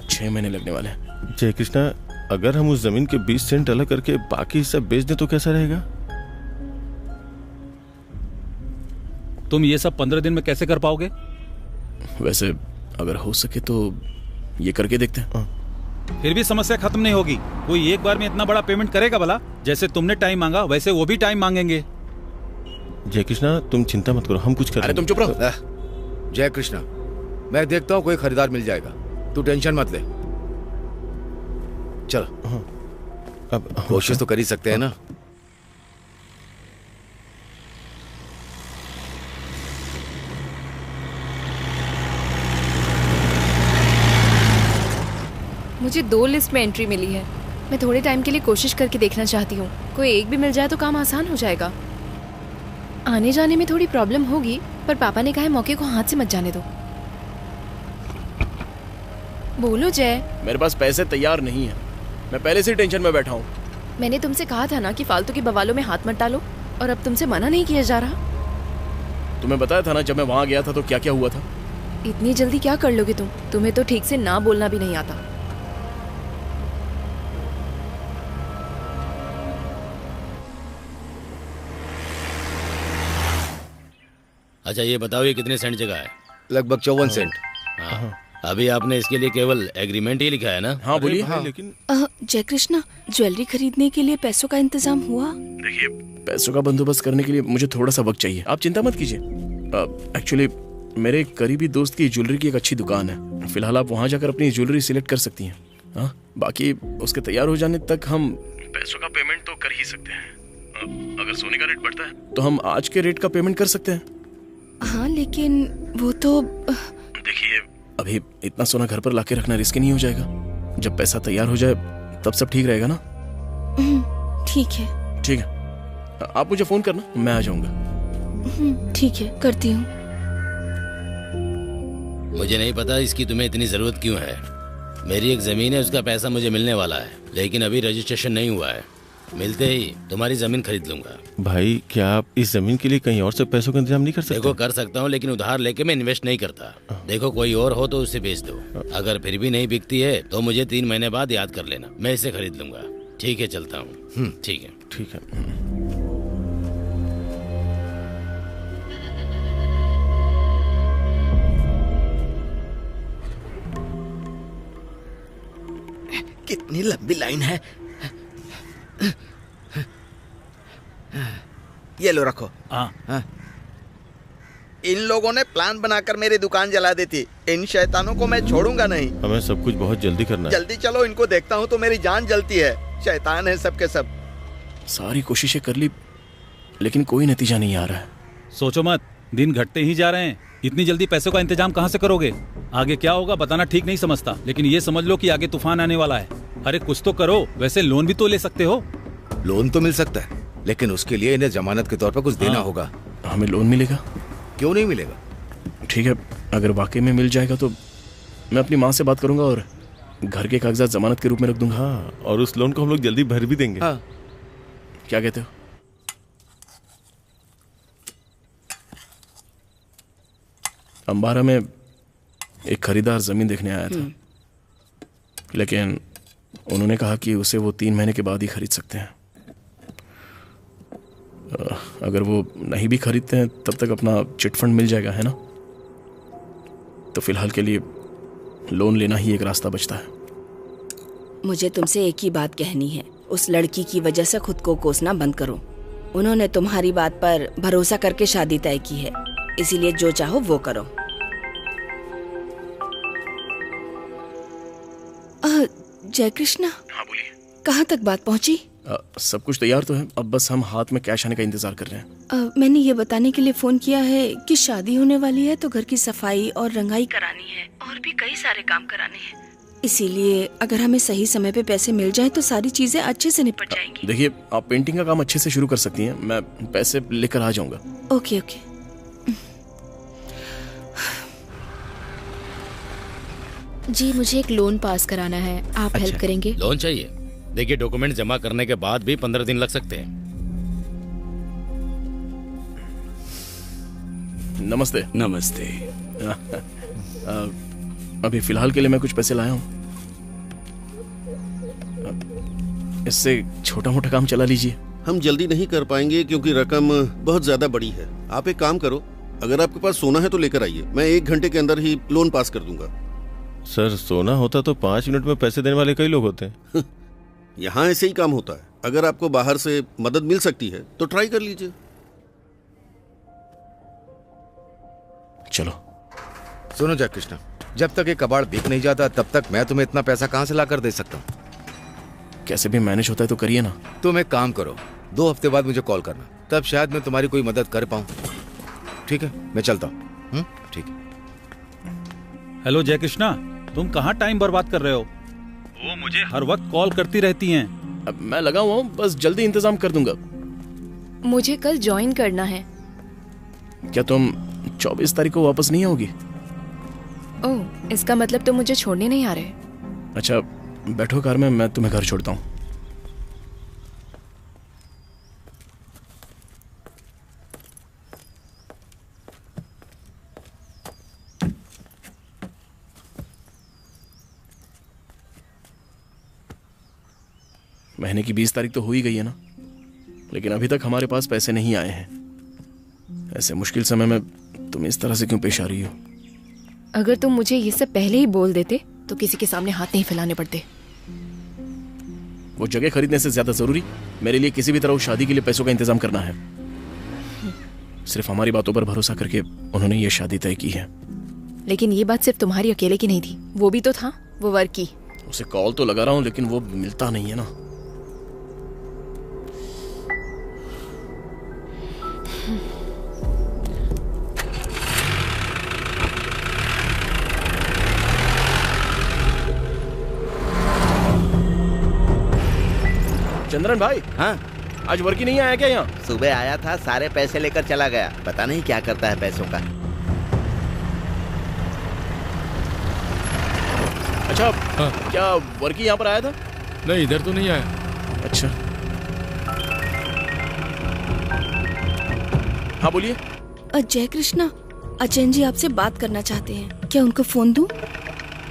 6 महीने लगने वाले हैं। जय कृष्णा, अगर हम उस जमीन के 20 सेंट अलग करके बाकी हिस्सा बेच दें तो कैसा रहेगा? तुम ये सब 15 दिन में कैसे कर पाओगे? वैसे अगर हो सके तो ये करके देखते हैं। फिर भी समस्या खत्म नहीं होगी। कोई एक बार में इतना बड़ा पेमेंट करेगा भला? जैसे तुमने टाइम मांगा वैसे वो भी टाइम मांगेंगे। जय कृष्णा, तुम चिंता मत करो, हम कुछ करेंगे। अरे तुम चुप रहो। जय कृष्णा, मैं देखता हूँ कोई खरीदार मिल जाएगा, तू टेंशन मत ले। चलो, अब कोशिश तो कर ही सकते हैं ना। मुझे 2 लिस्ट में एंट्री मिली है। मैं थोड़े टाइम के लिए कोशिश करके देखना चाहती हूँ। कोई एक भी मिल जाए तो काम आसान हो जाएगा। आने जाने में थोड़ी प्रॉब्लम होगी, पर पापा ने कहा है मौके को हाथ से मत जाने दो। बोलो जय। मेरे पास पैसे तैयार नहीं है, मैं पहले से टेंशन में बैठा हूँ। मैंने तुमसे कहा था ना कि फालतू के बवालों में हाथ मत डालो, और अब तुमसे मना नहीं किया जा रहा। तुम्हें बताया था ना जब मैं वहाँ गया था तो क्या क्या हुआ था। इतनी जल्दी क्या कर लोगे तुम? तुम्हें तो ठीक से ना बोलना भी नहीं आता। अच्छा ये बताओ, ये कितने सेंट जगह है? लगभग 54 सेंट। हाँ। अभी आपने इसके लिए केवल एग्रीमेंट ही लिखा है ना? हाँ बोलिए। हाँ, लेकिन जय कृष्णा, ज्वेलरी खरीदने के लिए पैसों का इंतजाम हुआ? देखिए, पैसों का बंदोबस्त करने के लिए मुझे थोड़ा सा वक्त चाहिए, आप चिंता मत कीजिए। एक्चुअली मेरे एक करीबी दोस्त की ज्वेलरी की एक अच्छी दुकान है, फिलहाल आप वहाँ जाकर अपनी ज्वेलरी सिलेक्ट कर सकती हैं। हाँ, बाकी उसके तैयार हो जाने तक हम पैसों का पेमेंट तो कर ही सकते हैं। अगर सोने का रेट बढ़ता है तो हम आज के रेट का पेमेंट कर सकते हैं। हाँ, लेकिन वो तो देखिए, अभी इतना सोना घर पर लाके रखना रिस्की नहीं हो जाएगा? जब पैसा तैयार हो जाए तब सब ठीक रहेगा ना? ठीक है। ठीक है, आप मुझे फोन करना, मैं आ जाऊंगा। ठीक है, करती हूँ। मुझे नहीं पता इसकी तुम्हें इतनी जरूरत क्यों है। मेरी एक जमीन है, उसका पैसा मुझे मिलने वाला है, लेकिन अभी रजिस्ट्रेशन नहीं हुआ है। मिलते ही तुम्हारी जमीन खरीद लूंगा। भाई, क्या आप इस जमीन के लिए कहीं और से पैसों का इंतजाम नहीं कर सकते? देखो, कर सकता हूँ, लेकिन उधार लेके मैं इन्वेस्ट नहीं करता। देखो, कोई और हो तो उसे बेच दो। अगर फिर भी नहीं बिकती है तो मुझे 3 महीने बाद याद कर लेना, मैं इसे खरीद लूंगा। ठीक है, चलता हूँ। ठीक है। ठीक है। कितनी लंबी लाइन है। ये लो, रखो। हाँ। इन लोगों ने प्लान बनाकर मेरी दुकान जला दी थी। इन शैतानों को मैं छोड़ूंगा नहीं। हमें सब कुछ बहुत जल्दी करना है। जल्दी चलो, इनको देखता हूँ तो मेरी जान जलती है। शैतान है सबके सब। सारी कोशिशें कर ली, लेकिन कोई नतीजा नहीं आ रहा है। सोचो मत, दिन घटते ही जा रहे हैं। इतनी जल्दी पैसों का इंतजाम कहाँ से करोगे? आगे क्या होगा बताना ठीक नहीं समझता, लेकिन ये समझ लो कि आगे तूफान आने वाला है। अरे कुछ तो करो। वैसे लोन भी तो ले सकते हो। लोन तो मिल सकता है, लेकिन उसके लिए इन्हें जमानत के तौर पर कुछ देना होगा। हमें लोन मिलेगा? क्यों नहीं मिलेगा? ठीक है, अगर वाकई में मिल जाएगा तो मैं अपनी माँ से बात करूंगा और घर के कागजात जमानत के रूप में रख दूंगा। हाँ, और उस लोन को हम लोग जल्दी भर भी देंगे। हाँ। क्या कहते हो? अंबारा में एक खरीदार जमीन देखने आया था, लेकिन उन्होंने कहा कि उसे वो 3 महीने के बाद ही खरीद सकते हैं। अगर वो नहीं भी खरीदते हैं तब तक अपना चिट फंड मिल जाएगा, है ना? तो फिलहाल के लिए लोन लेना ही एक रास्ता बचता है। मुझे तुमसे एक ही बात कहनी है, उस लड़की की वजह से खुद को कोसना बंद करो। उन्होंने तुम्हारी बात पर भरोसा करके शादी तय की है, इसीलिए जो चाहो वो करो। जय कृष्णा। हाँ बोलिए। कहाँ तक बात पहुँची? सब कुछ तैयार तो है, अब बस हम हाथ में कैश आने का इंतजार कर रहे हैं। मैंने ये बताने के लिए फोन किया है कि शादी होने वाली है तो घर की सफाई और रंगाई करानी है और भी कई सारे काम कराने हैं। इसीलिए अगर हमें सही समय पे पैसे मिल जाएं तो सारी चीजें अच्छे से निपट जाएंगी। देखिए, आप पेंटिंग का काम अच्छे से शुरू कर सकती हैं, मैं पैसे लेकर आ जाऊंगा। Okay okay. जी मुझे एक लोन पास कराना है, आप हेल्प करेंगे? लोन चाहिए? देखिए, डॉक्यूमेंट जमा करने के बाद भी 15 दिन लग सकते हैं। नमस्ते। नमस्ते। अभी फिलहाल के लिए मैं कुछ पैसे लाया हूँ, इससे छोटा मोटा काम चला लीजिए। हम जल्दी नहीं कर पाएंगे क्योंकि रकम बहुत ज्यादा बड़ी है। आप एक काम करो, अगर आपके पास सोना है तो लेकर आइए, मैं 1 घंटे के अंदर ही लोन पास कर दूंगा। सर, सोना होता तो 5 मिनट में पैसे देने वाले कई लोग होते हैं। यहाँ ऐसे ही काम होता है। अगर आपको बाहर से मदद मिल सकती है तो ट्राई कर लीजिए। चलो। सुनो जयकृष्णा, जब तक ये कबाड़ बिक नहीं जाता तब तक मैं तुम्हें इतना पैसा कहाँ से ला कर दे सकता हूँ? कैसे भी मैनेज होता है तो करिए ना। तुम एक काम करो, 2 हफ्ते बाद मुझे कॉल करना, तब शायद मैं तुम्हारी कोई मदद कर पाऊँ। ठीक है, मैं चलता हूँ। ठीक है। हेलो जयकृष्णा, तुम कहाँ टाइम बर्बाद कर रहे हो? वो मुझे हर वक्त कॉल करती रहती हैं। अब मैं लगा हुआ हूँ, बस जल्दी इंतजाम कर दूंगा। मुझे कल ज्वाइन करना है। क्या तुम 24 तारीख को वापस नहीं आओगी? ओह, इसका मतलब तुम मुझे छोड़ने नहीं आ रहे? अच्छा, बैठो कार में, मैं तुम्हें घर छोड़ता हूँ। महीने की 20 तारीख तो हो ही गई है ना, लेकिन अभी तक हमारे पास पैसे नहीं आए हैं। ऐसे मुश्किल समय में तुम इस तरह से क्यों पेश आ रही हो? अगर तुम मुझे ये सब पहले ही बोल देते तो किसी के सामने हाथ नहीं फैलाने पड़ते। वो जगह खरीदने से ज्यादा जरूरी मेरे लिए किसी भी तरह उस शादी के लिए पैसों का इंतजाम करना है। सिर्फ हमारी बातों पर भरोसा करके उन्होंने ये शादी तय की है। लेकिन ये बात सिर्फ तुम्हारी अकेले की नहीं थी, वो भी तो था, वो वर्क की। उसे कॉल तो लगा रहा हूँ लेकिन वो मिलता नहीं है ना। चंद्रन भाई। हाँ, आज वर्की नहीं आया क्या यहाँ? सुबह आया था, सारे पैसे लेकर चला गया। पता नहीं क्या करता है पैसों का। अच्छा, क्या वर्की यहाँ पर आया था? नहीं, इधर तो नहीं आया। अच्छा, हाँ बोलिए। जय कृष्णा, अचैन जी आपसे बात करना चाहते हैं, क्या उनको फोन दूं?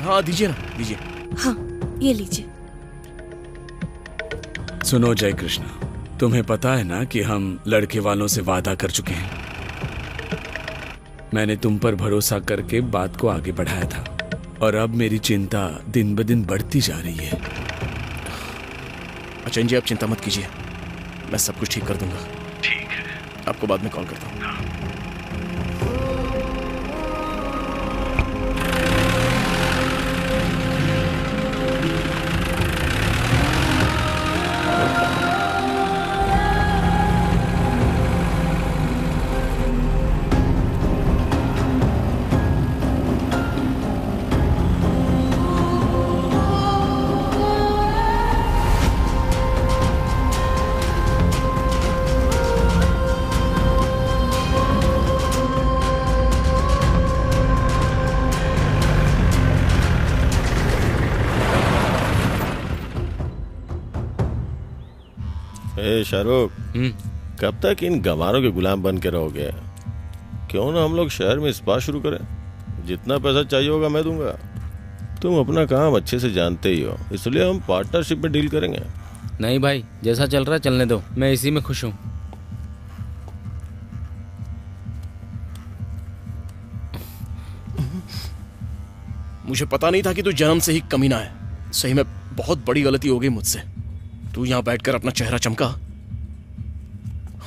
हाँ दीजिए ना, दीजिए। हाँ, ये लीजिए। सुनो जय कृष्णा, तुम्हें पता है ना कि हम लड़के वालों से वादा कर चुके हैं। मैंने तुम पर भरोसा करके बात को आगे बढ़ाया था और अब मेरी चिंता दिन ब दिन बढ़ती जा रही है। अचैन जी, आप चिंता मत कीजिए, मैं सब कुछ ठीक कर दूंगा। ठीक है, आपको बाद में कॉल करता हूँ। शाहरुख, कब तक इन गंवारों के गुलाम बन के रहोगे? क्यों ना हम लोग शहर में स्पा शुरू करें? जितना पैसा चाहिए होगा मैं दूंगा। तुम अपना काम अच्छे से जानते ही हो, इसलिए हम पार्टनरशिप में डील करेंगे। नहीं भाई, जैसा चल रहा है चलने दो, मैं इसी में खुश हूँ। मुझे पता नहीं था कि तू जन्म से ही कमीना है। सही में बहुत बड़ी गलती हो गई मुझसे। तू यहाँ बैठकर अपना चेहरा चमका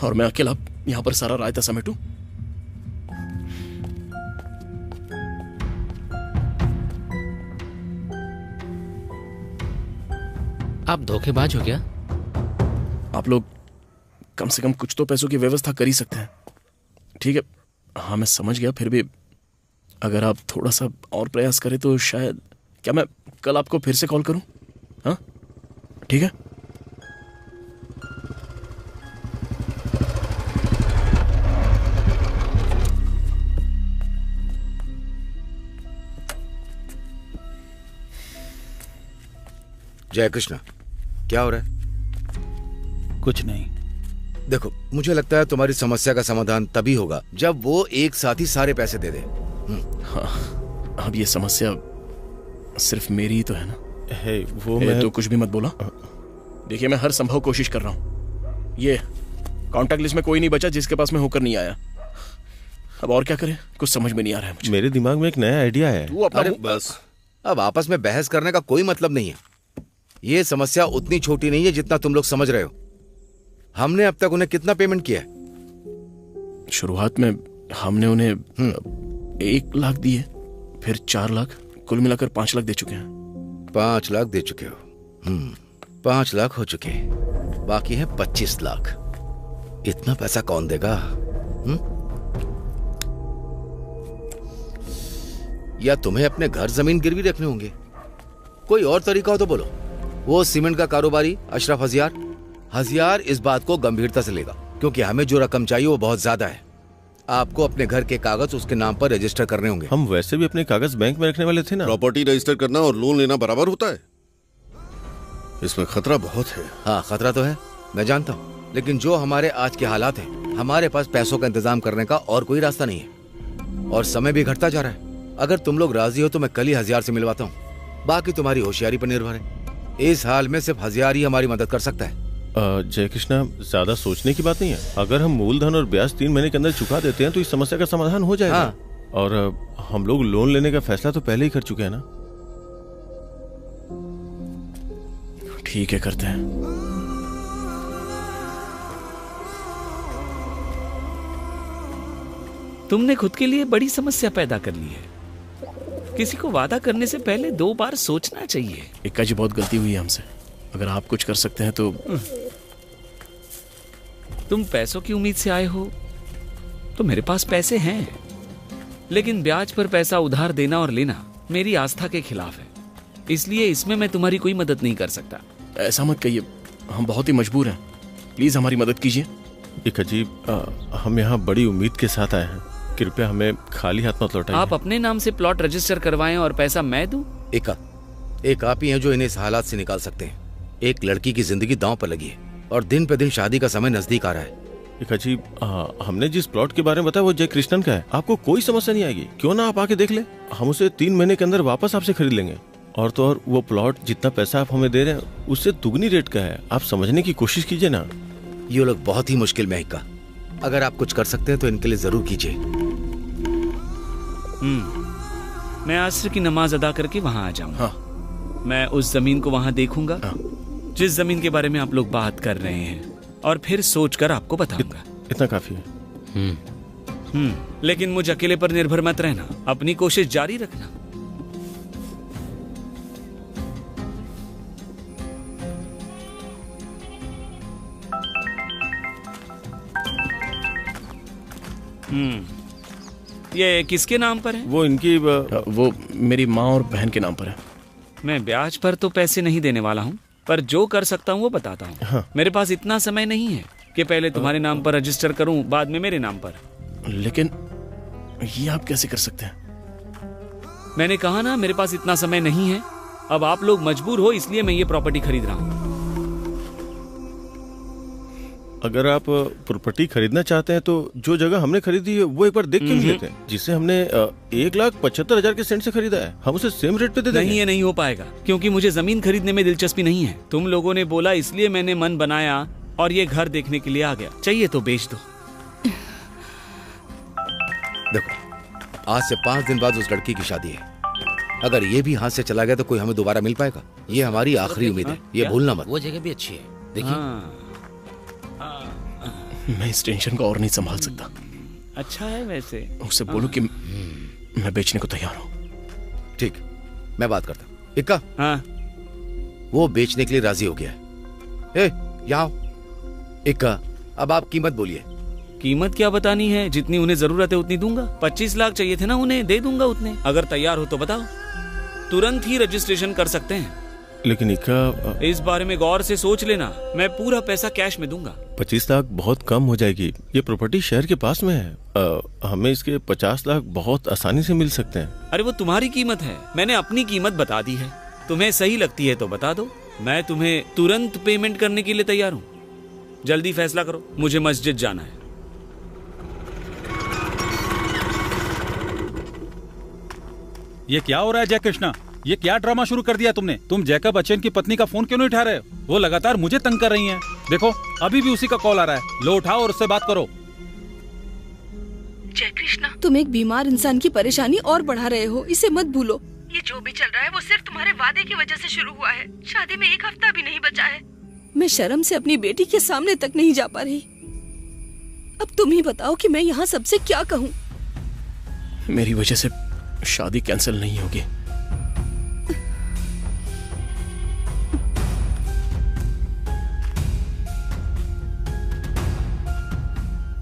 और मैं अकेला यहाँ पर सारा रायता समेटूं। आप धोखेबाज हो क्या? आप लोग कम से कम कुछ तो पैसों की व्यवस्था कर ही सकते हैं। ठीक है, हाँ मैं समझ गया, फिर भी अगर आप थोड़ा सा और प्रयास करें तो शायद। क्या मैं कल आपको फिर से कॉल करूं? हाँ, ठीक है। जय कृष्णा, क्या हो रहा है? कुछ नहीं। देखो, मुझे लगता है तुम्हारी समस्या का समाधान तभी होगा जब वो एक साथ ही सारे पैसे दे दे। हाँ, अब ये समस्या सिर्फ मेरी ही तो है ना? है वो मैं तो कुछ भी मत बोला। देखिए, मैं हर संभव कोशिश कर रहा हूँ। ये कॉन्टैक्ट लिस्ट में कोई नहीं बचा जिसके पास मैं होकर नहीं आया। अब और क्या करें, कुछ समझ में नहीं आ रहा है मुझे। मेरे दिमाग में एक नया आइडिया है। तू अपना बस अब आपस में बहस करने का कोई मतलब नहीं है। ये समस्या उतनी छोटी नहीं है जितना तुम लोग समझ रहे हो। हमने अब तक उन्हें कितना पेमेंट किया है? शुरुआत में हमने उन्हें 1 लाख दिए, फिर 4 लाख, कुल मिलाकर 5 लाख दे चुके हैं। 5 लाख दे चुके हो? 5 लाख हो चुके, बाकी है 25 लाख। इतना पैसा कौन देगा? या तुम्हें अपने घर जमीन गिरवी रखने होंगे? कोई और तरीका हो तो बोलो। वो सीमेंट का कारोबारी अशरफ हजियार इस बात को गंभीरता से लेगा, क्योंकि हमें जो रकम चाहिए वो बहुत ज्यादा है। आपको अपने घर के कागज उसके नाम पर रजिस्टर करने होंगे। हम वैसे भी अपने कागज बैंक में रखने वाले थे ना। प्रॉपर्टी रजिस्टर करना और लोन लेना बराबर होता है? इसमें खतरा बहुत है। हाँ, खतरा तो है, मैं जानता हूँ, लेकिन जो हमारे आज के हालात हैं, हमारे पास पैसों का इंतजाम करने का और कोई रास्ता नहीं है, और समय भी घटता जा रहा है। अगर तुम लोग राजी हो तो मैं कल ही हजियार से मिलवाता हूँ। बाकी तुम्हारी होशियारी पर निर्भर है। इस हाल में सिर्फ हजियार ही हमारी मदद कर सकता है। जय कृष्णा, ज्यादा सोचने की बात नहीं है। अगर हम मूलधन और ब्याज 3 महीने के अंदर चुका देते हैं तो इस समस्या का समाधान हो जाएगा। हाँ। और हम लोग लोन लेने का फैसला तो पहले ही कर चुके हैं ना। ठीक है, करते हैं। तुमने खुद के लिए बड़ी समस्या पैदा कर ली है। किसी को वादा करने से पहले 2 बार सोचना चाहिए। इक्का जी, बहुत गलती हुई है हमसे। अगर आप कुछ कर सकते हैं तो। तुम पैसों की उम्मीद से आए हो तो मेरे पास पैसे हैं, लेकिन ब्याज पर पैसा उधार देना और लेना मेरी आस्था के खिलाफ है। इसलिए इसमें मैं तुम्हारी कोई मदद नहीं कर सकता। ऐसा मत कहिए, हम बहुत ही मजबूर हैं। प्लीज हमारी मदद कीजिए। एक अजीब, हम यहाँ बड़ी उम्मीद के साथ आए हैं। कृपया हमें खाली हाथ मत लौटाइए। आप अपने नाम से प्लॉट रजिस्टर करवाएं और पैसा मैं दूं? एक आप ही हैं जो इन्हें इस हालात से निकाल सकते हैं। एक लड़की की जिंदगी दांव पर लगी है और दिन पे दिन शादी का समय नजदीक आ रहा है। एक अजीब, हमने जिस प्लॉट के बारे में बताया वो जय कृष्णन का है। आपको कोई समस्या नहीं आएगी। क्यों ना आप आके देख ले। हम उसे 3 महीने के अंदर वापस आपसे खरीद लेंगे। और तो और वो प्लॉट जितना पैसा आप हमें दे रहे हैं उससे दुगनी रेट का है। आप समझने की कोशिश कीजिए ना। ये लोग बहुत ही मुश्किल में है। अगर आप कुछ कर सकते हैं तो इनके लिए जरूर कीजिए। मैं असर की नमाज अदा करके वहां आ जाऊंगा। हाँ। मैं उस जमीन को वहां देखूंगा। हाँ। जिस जमीन के बारे में आप लोग बात कर रहे हैं, और फिर सोचकर आपको बताऊंगा। इतना काफी है। लेकिन मुझ अकेले पर निर्भर मत रहना। अपनी कोशिश जारी रखना। ये किसके नाम पर है? वो इनकी वो मेरी माँ और बहन के नाम पर है। मैं ब्याज पर तो पैसे नहीं देने वाला हूँ, पर जो कर सकता हूँ वो बताता हूँ। हाँ। मेरे पास इतना समय नहीं है कि पहले तुम्हारे नाम पर रजिस्टर करूँ, बाद में मेरे नाम पर। लेकिन ये आप कैसे कर सकते हैं? मैंने कहा ना, मेरे पास इतना समय नहीं है। अब आप लोग मजबूर हो, इसलिए मैं ये प्रॉपर्टी खरीद रहा हूँ। अगर आप प्रॉपर्टी खरीदना चाहते हैं तो जो जगह हमने खरीदी है वो एक बार देख के नहीं लेते हैं, जिसे हमने 1,75,000 के सेंट से खरीदा है। हम उसे सेम रेट पे दे देंगे। नहीं, ये नहीं हो पाएगा, क्योंकि मुझे जमीन खरीदने में दिलचस्पी नहीं है। तुम लोगों ने बोला, इसलिए मैंने मन बनाया और ये घर देखने के लिए आ गया। चाहिए तो बेच दो। देखो, आज से 5 दिन बाद उस लड़की की शादी है। अगर ये भी हाथ से चला गया तो कोई हमें दोबारा मिल पाएगा? ये हमारी आखिरी उम्मीद है, ये भूलना मत। वो जगह भी अच्छी है, देखिए। मैं इस टेंशन को और नहीं संभाल सकता। अच्छा है वैसे। उससे बोलो कि मैं बेचने को तैयार हूँ। ठीक, मैं बात करता हूँ। इक्का, हाँ? वो बेचने के लिए राजी हो गया है। यहाँ इक्का, अब आप कीमत बोलिए। कीमत क्या बतानी है? जितनी उन्हें जरूरत है उतनी दूंगा। 25 लाख चाहिए थे ना उन्हें, दे दूंगा उतने। अगर तैयार हो तो बताओ। तुरंत ही रजिस्ट्रेशन कर सकते हैं। लेकिन इक्का, इस बारे में गौर से सोच लेना, मैं पूरा पैसा कैश में दूंगा। 25 लाख बहुत कम हो जाएगी। ये प्रॉपर्टी शहर के पास में है। हमें इसके 50 लाख बहुत आसानी से मिल सकते हैं। अरे वो तुम्हारी कीमत है, मैंने अपनी कीमत बता दी है। तुम्हें सही लगती है तो बता दो, मैं तुम्हें तुरंत पेमेंट करने के लिए तैयार हूँ। जल्दी फैसला करो, मुझे मस्जिद जाना है। ये क्या हो रहा है जय कृष्णा? ये क्या ड्रामा शुरू कर दिया तुमने? तुम जैकब बच्चन की पत्नी का फोन क्यों नहीं उठा रहे? वो लगातार मुझे तंग कर रही हैं। देखो अभी भी उसी का कॉल आ रहा है। लो उठाओ और उससे बात करो। जय कृष्णा, तुम एक बीमार इंसान की परेशानी और बढ़ा रहे हो, इसे मत भूलो। ये जो भी चल रहा है वो सिर्फ तुम्हारे वादे की वजह से शुरू हुआ है। शादी में 1 हफ्ता भी नहीं बचा है। मैं शर्म से अपनी बेटी के सामने तक नहीं जा पा रही। अब तुम ही बताओ कि मैं यहाँ सबसे क्या कहूँ। मेरी वजह से शादी कैंसिल नहीं होगी।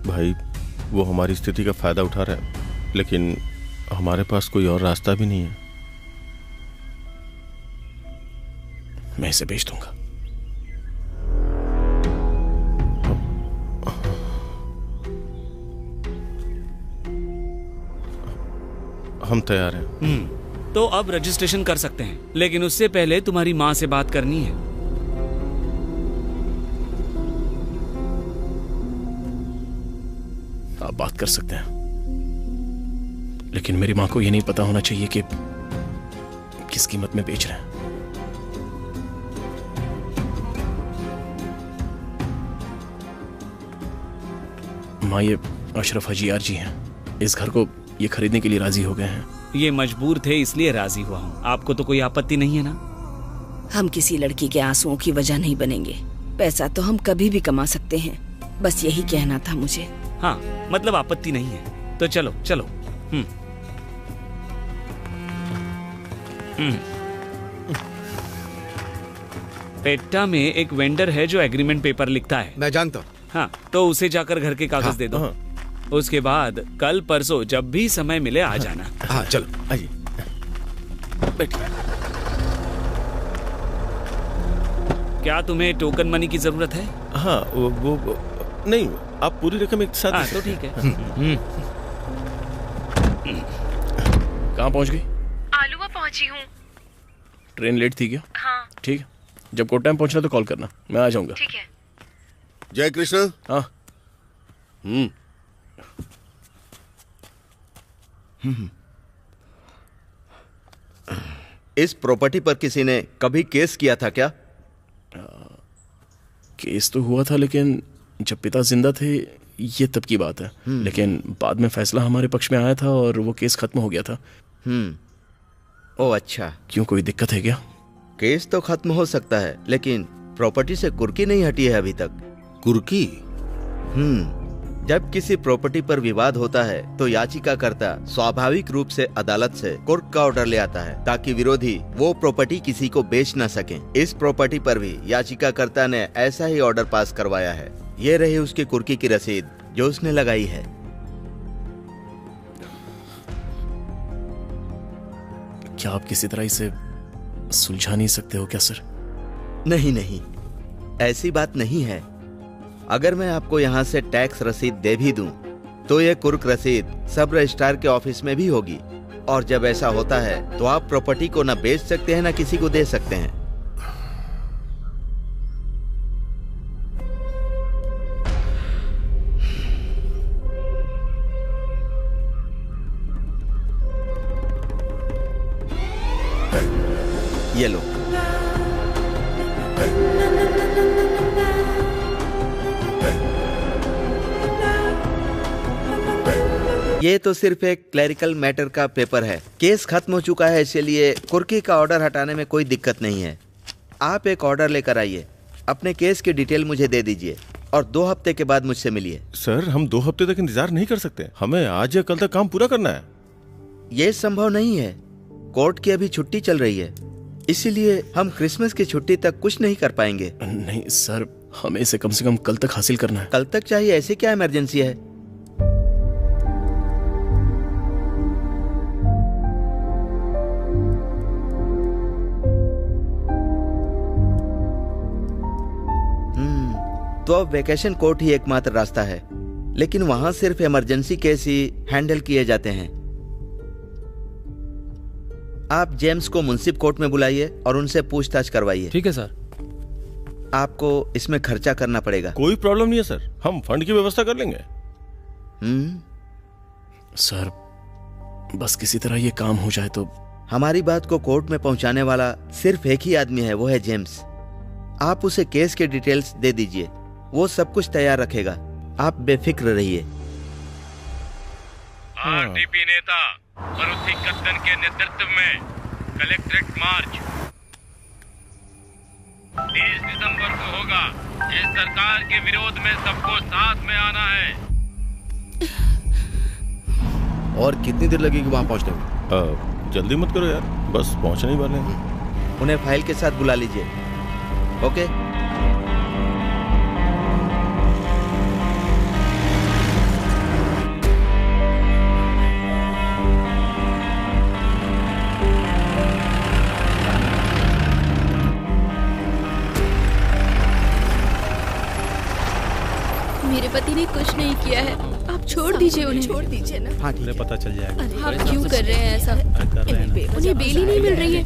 भाई वो हमारी स्थिति का फायदा उठा रहा है, लेकिन हमारे पास कोई और रास्ता भी नहीं है। मैं इसे बेच दूंगा। हम तैयार हैं। तो अब रजिस्ट्रेशन कर सकते हैं, लेकिन उससे पहले तुम्हारी माँ से बात करनी है। आप बात कर सकते हैं, लेकिन मेरी माँ को यह नहीं पता होना चाहिए कि किस कीमत में बेच रहे हैं। माँ, ये अशरफ हजियार जी हैं। इस घर को ये खरीदने के लिए राजी हो गए हैं। ये मजबूर थे इसलिए राजी हुआ हूँ। आपको तो कोई आपत्ति नहीं है ना? हम किसी लड़की के आंसुओं की वजह नहीं बनेंगे। पैसा तो हम कभी भी कमा सकते हैं, बस यही कहना था मुझे। हाँ, मतलब आपत्ति नहीं है तो चलो चलो। पेट्टा में एक वेंडर है जो एग्रीमेंट पेपर लिखता है। मैं जानता हूँ। हाँ, तो उसे जाकर घर के कागज दे दो। उसके बाद कल परसों जब भी समय मिले आ जाना। हाँ चलो आइए, बैठिए। क्या तुम्हें टोकन मनी की जरूरत है? हाँ वो नहीं, आप पूरी रकम एक साथ। हाँ, तो ठीक है। कहाँ पहुँच गई? आलूवा पहुंची हूँ। ट्रेन लेट थी क्या? हाँ। ठीक है, जब कोई टाइम पहुँचना तो कॉल करना, मैं आ जाऊंगा। ठीक है। जय कृष्ण। हाँ। इस प्रॉपर्टी पर किसी ने कभी केस किया था क्या? केस तो हुआ था, लेकिन जब पिता जिंदा थे, ये तब की बात है। लेकिन बाद में फैसला हमारे पक्ष में आया था और वो केस खत्म हो गया था। ओह अच्छा। क्यों, कोई दिक्कत है क्या? केस तो खत्म हो सकता है, लेकिन प्रॉपर्टी से कुर्की नहीं हटी है अभी तक। कुर्की? जब किसी प्रॉपर्टी पर विवाद होता है तो याचिकाकर्ता स्वाभाविक रूप से अदालत से कुर्क का ऑर्डर ले आता है, ताकि विरोधी वो प्रॉपर्टी किसी को बेच न सके। इस प्रॉपर्टी पर भी याचिकाकर्ता ने ऐसा ही ऑर्डर पास करवाया है। ये रही उसकी कुर्की की रसीद जो उसने लगाई है। क्या आप किसी तरह इसे सुलझा नहीं सकते हो क्या सर? नहीं, ऐसी बात नहीं है। अगर मैं आपको यहाँ से टैक्स रसीद दे भी दूं, तो ये कुर्क रसीद सब रजिस्ट्रार के ऑफिस में भी होगी, और जब ऐसा होता है तो आप प्रॉपर्टी को न बेच सकते हैं न किसी को दे सकते हैं। ये लो। ये तो सिर्फ एक क्लरिकल मैटर का पेपर है। केस खत्म हो चुका है, इसलिए कुर्की का ऑर्डर हटाने में कोई दिक्कत नहीं है। आप एक ऑर्डर लेकर आइए, अपने केस की डिटेल मुझे दे दीजिए और 2 हफ्ते के बाद मुझसे मिलिए। सर, हम 2 हफ्ते तक इंतजार नहीं कर सकते। हमें आज या कल तक काम पूरा करना है। ये संभव नहीं है। कोर्ट की अभी छुट्टी चल रही है, इसीलिए हम क्रिसमस की छुट्टी तक कुछ नहीं कर पाएंगे। नहीं सर, हमें इसे कम से कम कल तक हासिल करना है। कल तक चाहिए? ऐसी क्या इमरजेंसी है? तो अब वेकेशन कोर्ट ही एकमात्र रास्ता है, लेकिन वहां सिर्फ इमरजेंसी केस ही हैंडल किए जाते हैं। आप जेम्स को मुंसिफ कोर्ट में बुलाइए और उनसे पूछताछ करवाइए। ठीक है सर। आपको इसमें खर्चा करना पड़ेगा। कोई प्रॉब्लम नहीं है सर, हम फंड की व्यवस्था कर लेंगे। सर बस किसी तरह ये काम हो जाए तो। हमारी बात को कोर्ट में पहुंचाने वाला सिर्फ एक ही आदमी है, वो है जेम्स। आप उसे केस के डिटेल्स दे दीजिए, वो सब कुछ तैयार रखेगा, आप बेफिक्र रहिए। आरटीपी नेता मरुथी कद्दन के नेतृत्व में कलेक्ट्रेट मार्च 30 दिसंबर को होगा। इस सरकार के विरोध में सबको साथ में आना है। और कितनी देर लगेगी वहां पहुंचने में? जल्दी मत करो यार, बस पहुंचने ही वाले हैं। उन्हें फाइल के साथ बुला लीजिए। ओके। मेरे पति ने कुछ नहीं किया है, आप छोड़ दीजिए उन्हें। छोड़ दीजिए ना। हाँ ठीक है, पता चल जाएगा। आप क्यों कर रहे हैं ऐसा? उन्हें बेल ही नहीं मिल रही है।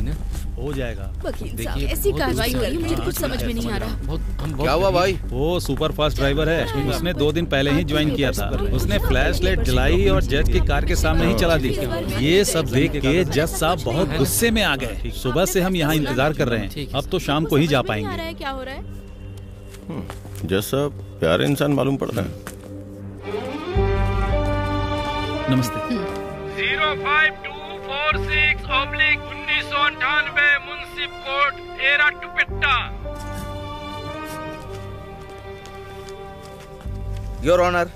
हो जाएगा। वकील साहब ऐसी कार्रवाई हो रही है, मुझे कुछ समझ में नहीं आ रहा। क्या हुआ भाई? वो सुपर फास्ट ड्राइवर है, उसने 2 दिन पहले ही ज्वाइन किया था। उसने फ्लैश लाइट जलाई और जज की कार के सामने ही चला दी। ये सब देख के जज साहब बहुत गुस्से में आ गए। सुबह से हम यहाँ इंतजार कर रहे हैं, अब तो शाम को ही जा पाएंगे। क्या हो रहा है? जज साहब प्यारे इंसान मालूम पड़ता है। नमस्ते। 05246/1998 मुंसिफ court Erattupetta. Your Honor,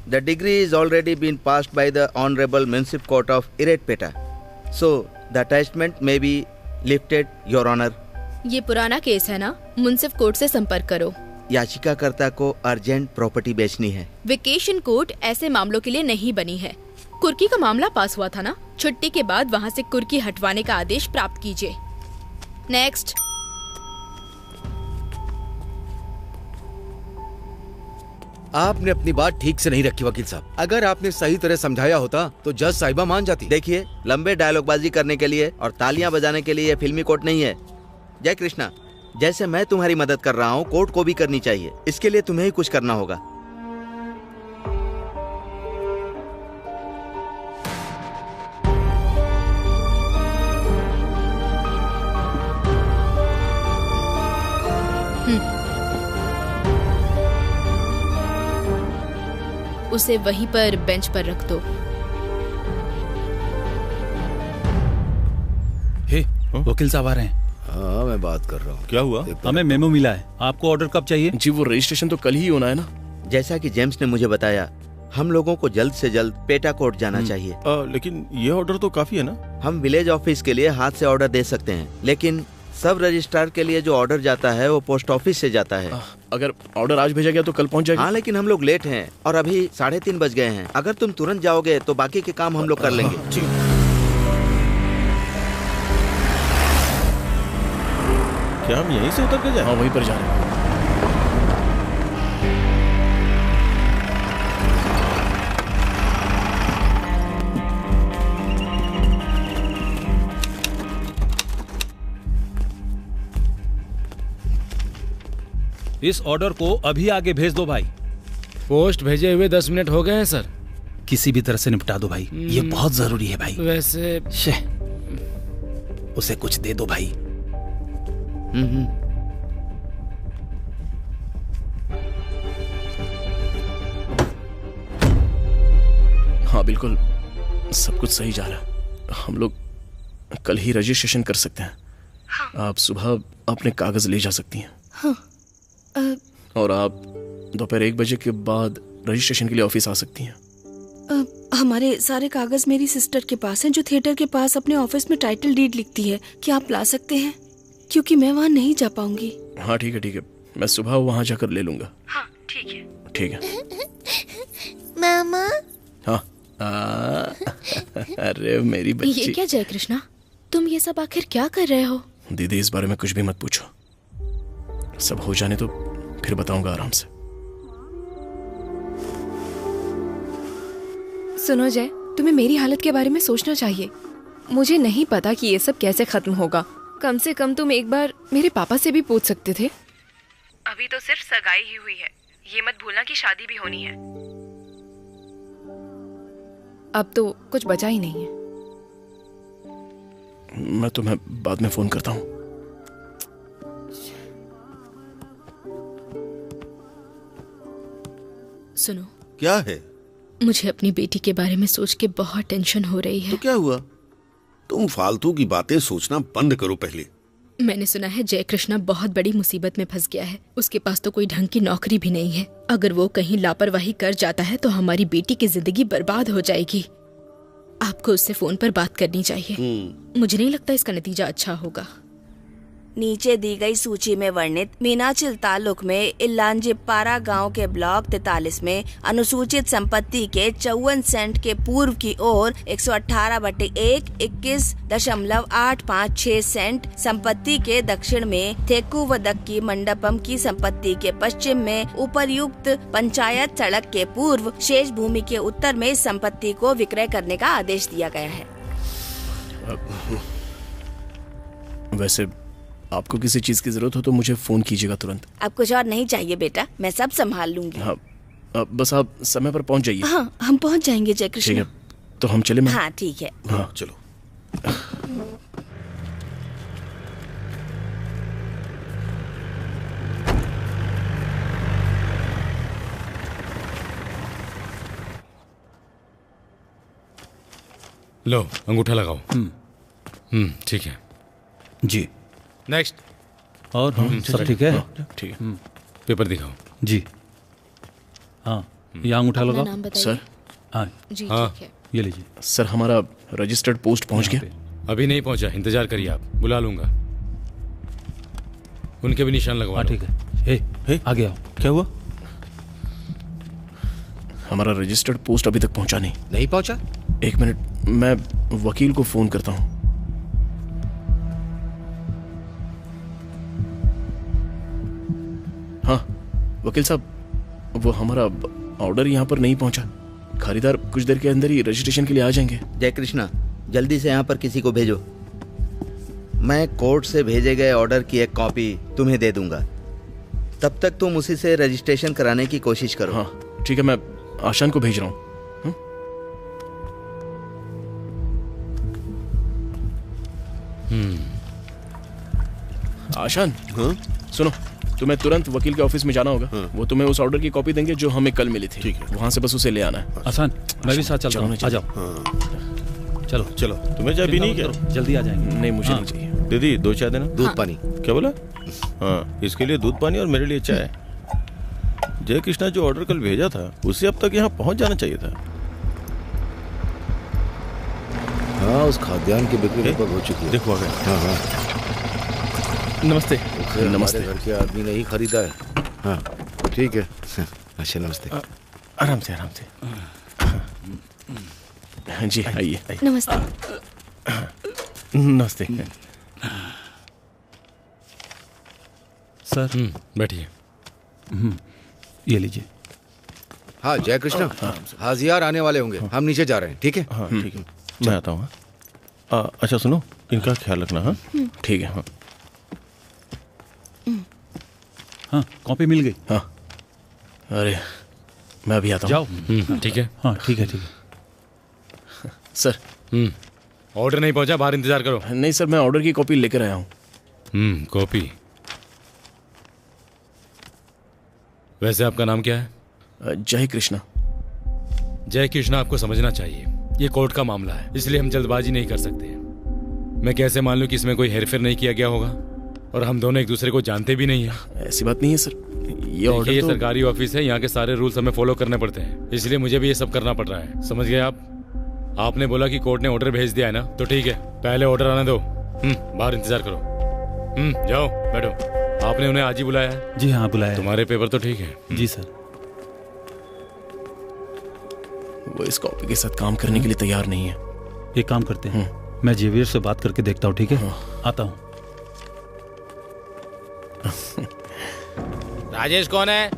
the degree is already been passed by the Honorable Municipal Court of Iretpeta. So, the attachment may be lifted, Your Honor. ये पुराना केस है ना, मुंसिफ कोर्ट से संपर्क करो। याचिकाकर्ता को अर्जेंट प्रॉपर्टी बेचनी है। वेकेशन कोर्ट ऐसे मामलों के लिए नहीं बनी है। कुर्की का मामला पास हुआ था ना, छुट्टी के बाद वहाँ से कुर्की हटवाने का आदेश प्राप्त कीजिए। नेक्स्ट। आपने अपनी बात ठीक से नहीं रखी वकील साहब। अगर आपने सही तरह समझाया होता तो जज साहिबा मान जाती। देखिए, लंबे डायलॉगबाजी करने के लिए और तालियां बजाने के लिए फिल्मी कोर्ट नहीं है। जय कृष्णा, जैसे मैं तुम्हारी मदद कर रहा हूँ, कोर्ट को भी करनी चाहिए। इसके लिए तुम्हें ही कुछ करना होगा। उसे वहीं पर बेंच पर रख दो। हे, वकील साहब आ रहे हैं। हाँ, मैं बात कर रहा हूँ। क्या हुआ? हमें मेमो मिला है। आपको ऑर्डर कब चाहिए? जी वो रजिस्ट्रेशन तो कल ही होना है ना। जैसा कि जेम्स ने मुझे बताया, हम लोगों को जल्द से जल्द पेटा कोर्ट जाना चाहिए। लेकिन ये ऑर्डर तो काफी है ना। हम विलेज ऑफिस के लिए हाथ से ऑर्डर दे सकते हैं, लेकिन सब रजिस्ट्रार के लिए जो ऑर्डर जाता है वो पोस्ट ऑफिस से जाता है। अगर ऑर्डर आज भेजा गया तो कल पहुंच जाएगा। हाँ, लेकिन हम लोग लेट हैं और अभी 3:30 बज गए हैं। अगर तुम तुरंत जाओगे तो बाकी के काम हम लोग कर लेंगे। क्या हम यहीं से उतर के जाए? हाँ, वहीं पर जा रहे हैं। इस ऑर्डर को अभी आगे भेज दो भाई। पोस्ट भेजे हुए 10 मिनट हो गए हैं सर। किसी भी तरह से निपटा दो भाई, ये बहुत जरूरी है भाई। वैसे उसे कुछ दे दो भाई। हाँ बिल्कुल, सब कुछ सही जा रहा है। हम लोग कल ही रजिस्ट्रेशन कर सकते हैं। आप सुबह अपने कागज ले जा सकती हैं। हाँ। और आप दोपहर 1 बजे के बाद रजिस्ट्रेशन के लिए ऑफिस आ सकती हैं। हमारे सारे कागज मेरी सिस्टर के पास हैं, जो थिएटर के पास अपने ऑफिस में टाइटल डीड लिखती है। क्या आप ला सकते हैं? क्योंकि मैं वहाँ नहीं जा पाऊंगी। हाँ ठीक है ठीक है, मैं सुबह वहाँ जाकर ले लूंगा। हाँ ठीक है। ठीक है। मामा। हाँ। अरे मेरी बच्ची। ये क्या जय कृष्णा, तुम ये सब आखिर क्या कर रहे हो? दीदी इस बारे में कुछ भी मत पूछो, सब हो जाने तो फिर बताऊंगा आराम से। सुनो जय, तुम्हें मेरी हालत के बारे में सोचना चाहिए। मुझे नहीं पता कि ये सब कैसे खत्म होगा। कम से कम तुम एक बार मेरे पापा से भी पूछ सकते थे। अभी तो सिर्फ सगाई ही हुई है, ये मत भूलना कि शादी भी होनी है। अब तो कुछ बचा ही नहीं है। मैं तुम्हें बाद में फोन करता हूँ। सुनो, क्या है? मुझे अपनी बेटी के बारे में सोच के बहुत टेंशन हो रही है। तो क्या हुआ? तुम फालतू की बातें सोचना बंद करो पहले। मैंने सुना है जय कृष्णा बहुत बड़ी मुसीबत में फंस गया है। उसके पास तो कोई ढंग की नौकरी भी नहीं है। अगर वो कहीं लापरवाही कर जाता है तो हमारी बेटी की जिंदगी बर्बाद हो जाएगी। आपको उससे फोन पर बात करनी चाहिए। मुझे नहीं लगता इसका नतीजा अच्छा होगा। नीचे दी गई सूची में वर्णित मीनाचिल तालुक में इलांजीपारा गांव के ब्लॉक 43 में अनुसूचित संपत्ति के 54 सेंट के पूर्व की ओर 118/1 21.856 सेंट संपत्ति के दक्षिण में थेकुवदक्की मंडपम की संपत्ति के पश्चिम में उपर्युक्त पंचायत सड़क के पूर्व शेष भूमि के उत्तर में इस संपत्ति को विक्रय करने का आदेश दिया गया है। वैसे आपको किसी चीज की जरूरत हो तो मुझे फोन कीजिएगा तुरंत। अब कुछ और नहीं चाहिए बेटा, मैं सब संभाल लूंगी। हाँ, बस आप समय पर पहुंच जाइए। हाँ, हम पहुंच जाएंगे जय कृष्ण। ठीक है, तो हम चले। हाँ ठीक है। हाँ चलो। लो अंगूठा लगाओ। ठीक है जी। नेक्स्ट। और सब ठीक है? ठीक है। पेपर दिखाओ। जी हाँ, ये अंगूठा लगाओ। सर। हाँ जी हाँ, ठीक है। ये लीजिए। सर हमारा रजिस्टर्ड पोस्ट पहुंच गया। अभी नहीं पहुंचा, इंतजार करिए, आप बुला लूंगा। उनके भी निशान लगवा। ठीक है। हे, आगे आओ। क्या हुआ? हमारा रजिस्टर्ड पोस्ट अभी तक पहुंचा नहीं पहुंचा? एक मिनट, मैं वकील को फोन करता हूं। हाँ वकील साहब, वो हमारा ऑर्डर यहाँ पर नहीं पहुंचा। खरीदार कुछ देर के अंदर ही रजिस्ट्रेशन के लिए आ जाएंगे। जय कृष्णा, जल्दी से यहाँ पर किसी को भेजो। मैं कोर्ट से भेजे गए ऑर्डर की एक कॉपी तुम्हें दे दूंगा। तब तक तुम उसी से रजिस्ट्रेशन कराने की कोशिश करो। हाँ ठीक है, मैं आशान को भेज रहा हूँ। आशान, हाँ? सुनो, तुम्हें तुरंत वकील के ऑफिस में जाना होगा। वो तुम्हें उस ऑर्डर की कॉपी देंगे जो हमें कल मिली थी। ठीक है। वहाँ से बस उसे ले आना है। आसान, मैं भी साथ चलता हूँ। आ जाओ। चलो चलो। तुम्हें चाय पीनी क्या? जल्दी आ जाएंगे। नहीं मुझे नहीं चाहिए। दीदी 2 चाय देना। दूध पानी। क्या बोला? हाँ, इसके लिए दूध पानी और मेरे लिए चाय। जय कृष्णा जो ऑर्डर कल भेजा था उसे अब तक यहाँ पहुँच जाना चाहिए था। हाँ, उस खाद्यान्न की बिक्री लगभग हो चुकी है। देखो आ गए। हाँ हाँ, नमस्ते। नमस्ते। घर के आदमी ने ही खरीदा है। हाँ ठीक है। अच्छा नमस्ते। आराम से आराम से। जी आइए। नमस्ते। नमस्ते। सर। बैठिए। ये लीजिए। हाँ जय कृष्णा, हाजियार आने वाले होंगे। हम नीचे जा रहे हैं। ठीक है? हाँ ठीक है, मैं आता हूँ। अच्छा सुनो, इनका ख्याल रखना। हाँ ठीक है। हाँ हाँ, कॉपी मिल गई। हाँ, अरे मैं अभी आता हूँ। जाओ। ठीक है। हाँ ठीक है ठीक है। सर। ऑर्डर नहीं पहुंचा, बाहर इंतजार करो। नहीं सर, मैं ऑर्डर की कॉपी लेकर आया हूँ। कॉपी। वैसे आपका नाम क्या है? जय कृष्णा। जय कृष्णा, आपको समझना चाहिए ये कोर्ट का मामला है, इसलिए हम जल्दबाजी नहीं कर सकते। मैं कैसे मान लूं कि इसमें कोई हेरफेर नहीं किया गया होगा? और हम दोनों एक दूसरे को जानते भी नहीं है। ऐसी बात नहीं है सर, ये ऑर्डर ये तो... सरकारी ऑफिस है, यहाँ के सारे रूल्स हमें फॉलो करने पड़ते हैं, इसलिए मुझे भी ये सब करना पड़ रहा है। समझ गए आप? आपने बोला कि कोर्ट ने ऑर्डर भेज दिया है ना, तो ठीक है, पहले ऑर्डर आने दो। बाहर इंतजार करो। जाओ बैठो। आपने उन्हें आज ही बुलाया है? जी हाँ बुलाया। तुम्हारे पेपर तो ठीक है? जी सर। वो इस कॉपी के साथ काम करने के लिए तैयार नहीं है। एक काम करते हैं, मैं जेवियर से बात करके देखता हूँ। ठीक है? आता हूँ। राजेश कौन है?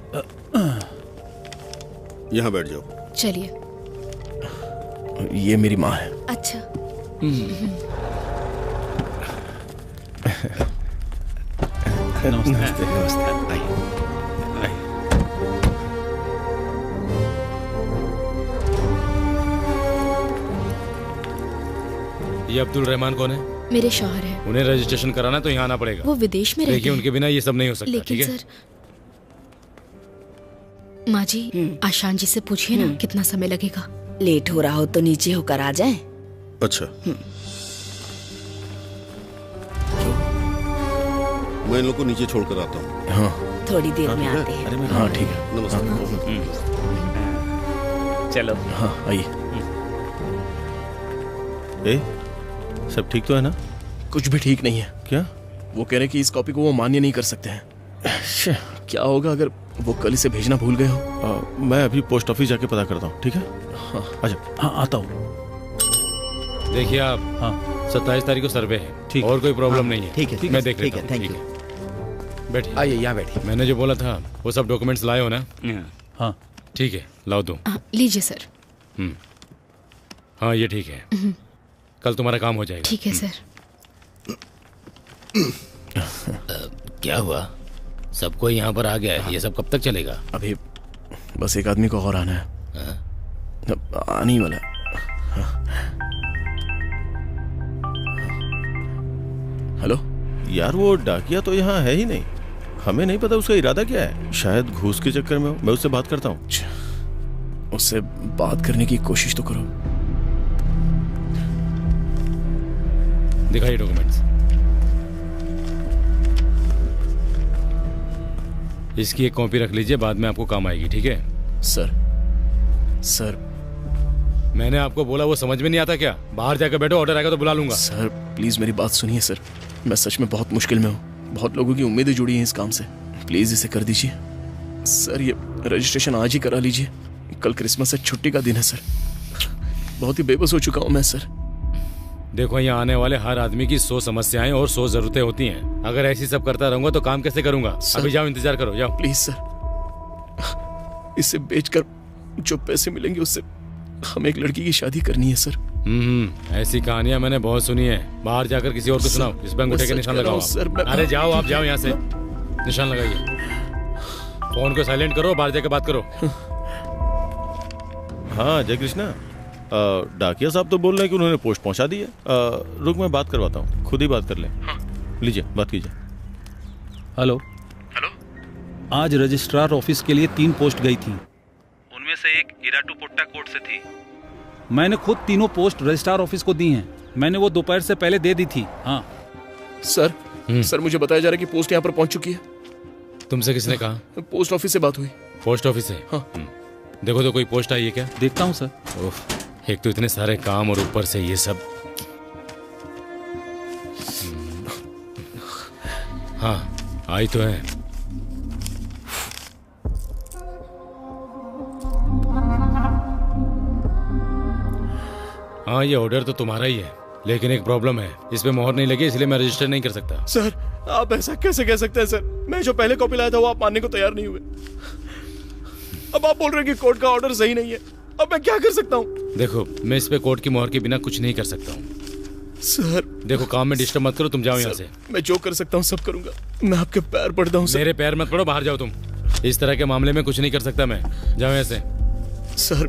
यहाँ बैठ जाओ। चलिए। ये मेरी माँ है। अच्छा। नमस्ते। ये अब्दुल रहमान कौन है? मेरे शौहर है। उन्हें रजिस्ट्रेशन कराना तो यहाँ आना पड़ेगा। वो विदेश में रहते देखिए हैं। उनके बिना ये सब नहीं हो सकता। लेकिन ठीक है? सर, माँ जी आशान जी से पूछिए ना कितना समय लगेगा। लेट हो रहा हो तो नीचे होकर आ जाए। अच्छा, मैं इन लोग को नीचे छोड़कर आता हूँ। हाँ थोड़ी देर में आते हैं। हाँ ठीक है। नमस्ते। चलो। हाँ आइए। सब ठीक तो है ना? कुछ भी ठीक नहीं है। क्या? वो कह रहे कि इस कॉपी को वो मान्य नहीं कर सकते हैं। क्या होगा अगर वो कल इसे भेजना भूल गए हो? मैं अभी पोस्ट ऑफिस जाके पता करता हूँ। ठीक है? हाँ अच्छा। हाँ आता हूँ। देखिए आप, हाँ 27 तारीख को सर्वे है। ठीक। और कोई प्रॉब्लम नहीं है। ठीक है, मैं देख लेता हूँ। Thank you. बैठिए। आइए यहाँ बैठिए। मैंने जो बोला था वो सब डॉक्यूमेंट्स लाए हो ना? हाँ ठीक है, लाओ दो। लीजिए सर। हाँ ये ठीक है। कल तुम्हारा काम हो जाएगा। ठीक है सर। क्या हुआ? सबको यहाँ पर आ गया है। ये सब कब तक चलेगा? अभी बस एक आदमी को और आना है। आने ही वाला। हेलो यार वो डाकिया तो यहाँ है ही नहीं। हमें नहीं पता उसका इरादा क्या है। शायद घूस के चक्कर में हो। मैं उससे बात करता हूँ। उससे बात करने की कोशिश तो करो। दिखाइए डॉक्यूमेंट्स। इसकी एक कॉपी रख लीजिए, बाद में आपको काम आएगी। ठीक है? सर मैंने आपको बोला, वो समझ में नहीं आता क्या? बाहर जाकर बैठो, ऑर्डर आएगा तो बुला लूंगा। सर प्लीज मेरी बात सुनिए सर। मैं सच में बहुत मुश्किल में हूँ। बहुत लोगों की उम्मीदें जुड़ी हैं इस काम से। प्लीज इसे कर दीजिए सर। ये रजिस्ट्रेशन आज ही करा लीजिए। कल क्रिसमस है, छुट्टी का दिन है सर। बहुत ही बेबस हो चुका हूँ मैं सर। देखो यहाँ आने वाले हर आदमी की 100 समस्याएं और 100 जरूरतें होती हैं। अगर ऐसी सब करता रहूंगा तो काम कैसे करूंगा? अभी जाओ, इंतजार करो, जाओ। प्लीज सर, इसे बेचकर जो पैसे मिलेंगे उससे हमें एक लड़की की शादी करनी है सर। ऐसी कहानियां मैंने बहुत सुनी है। बाहर जाकर किसी और को सुनाओ। इस पर अंगूठे के निशान लगाओ सर। अरे जाओ, आप जाओ यहाँ से, निशान लगाइए। फोन को साइलेंट करो, बाहर जाकर बात करो। हाँ जय कृष्णा, डाकिया साहब तो बोल रहे हैं कि उन्होंने पोस्ट पहुंचा दी है। रुक मैं बात करवाता हूँ, खुद ही बात कर लें। लीजिए बात कीजिए। हेलो। आज रजिस्ट्रार ऑफिस के लिए 3 पोस्ट गई थी। उनमें से एक इराटूपुट्टा कोर्ट से थी। मैंने खुद तीनों पोस्ट रजिस्ट्रार ऑफिस को दी हैं। मैंने वो दोपहर से पहले दे दी थी। हाँ सर। सर मुझे बताया जा रहा है कि पोस्ट यहाँ पर पहुंच चुकी है। तुमसे किसने कहा? पोस्ट ऑफिस से बात हुई। पोस्ट ऑफिस से? हाँ। देखो तो कोई पोस्ट आई है क्या? देखता हूँ सर। एक तो इतने सारे काम और ऊपर से ये सब। हाँ आई तो है। हाँ ये ऑर्डर तो तुम्हारा ही है, लेकिन एक प्रॉब्लम है, इस पे मोहर नहीं लगी, इसलिए मैं रजिस्टर नहीं कर सकता। सर आप ऐसा कैसे कह सकते हैं सर? मैं जो पहले कॉपी लाया था वो आप मानने को तैयार नहीं हुए। अब आप बोल रहे हैं कि कोर्ट का ऑर्डर सही नहीं है। अब मैं क्या कर सकता हूँ? देखो मैं इस पे कोर्ट की मोहर के बिना कुछ नहीं कर सकता हूँ। सर देखो काम में डिस्टर्ब मत करो, तुम जाओ यहाँ से। मैं जो कर सकता हूँ सब करूंगा। मैं आपके पैर पड़ता हूँ। मेरे पैर मत पड़ो, बाहर जाओ तुम। इस तरह के मामले में कुछ नहीं कर सकता मैं। जाओ यहाँ से। सर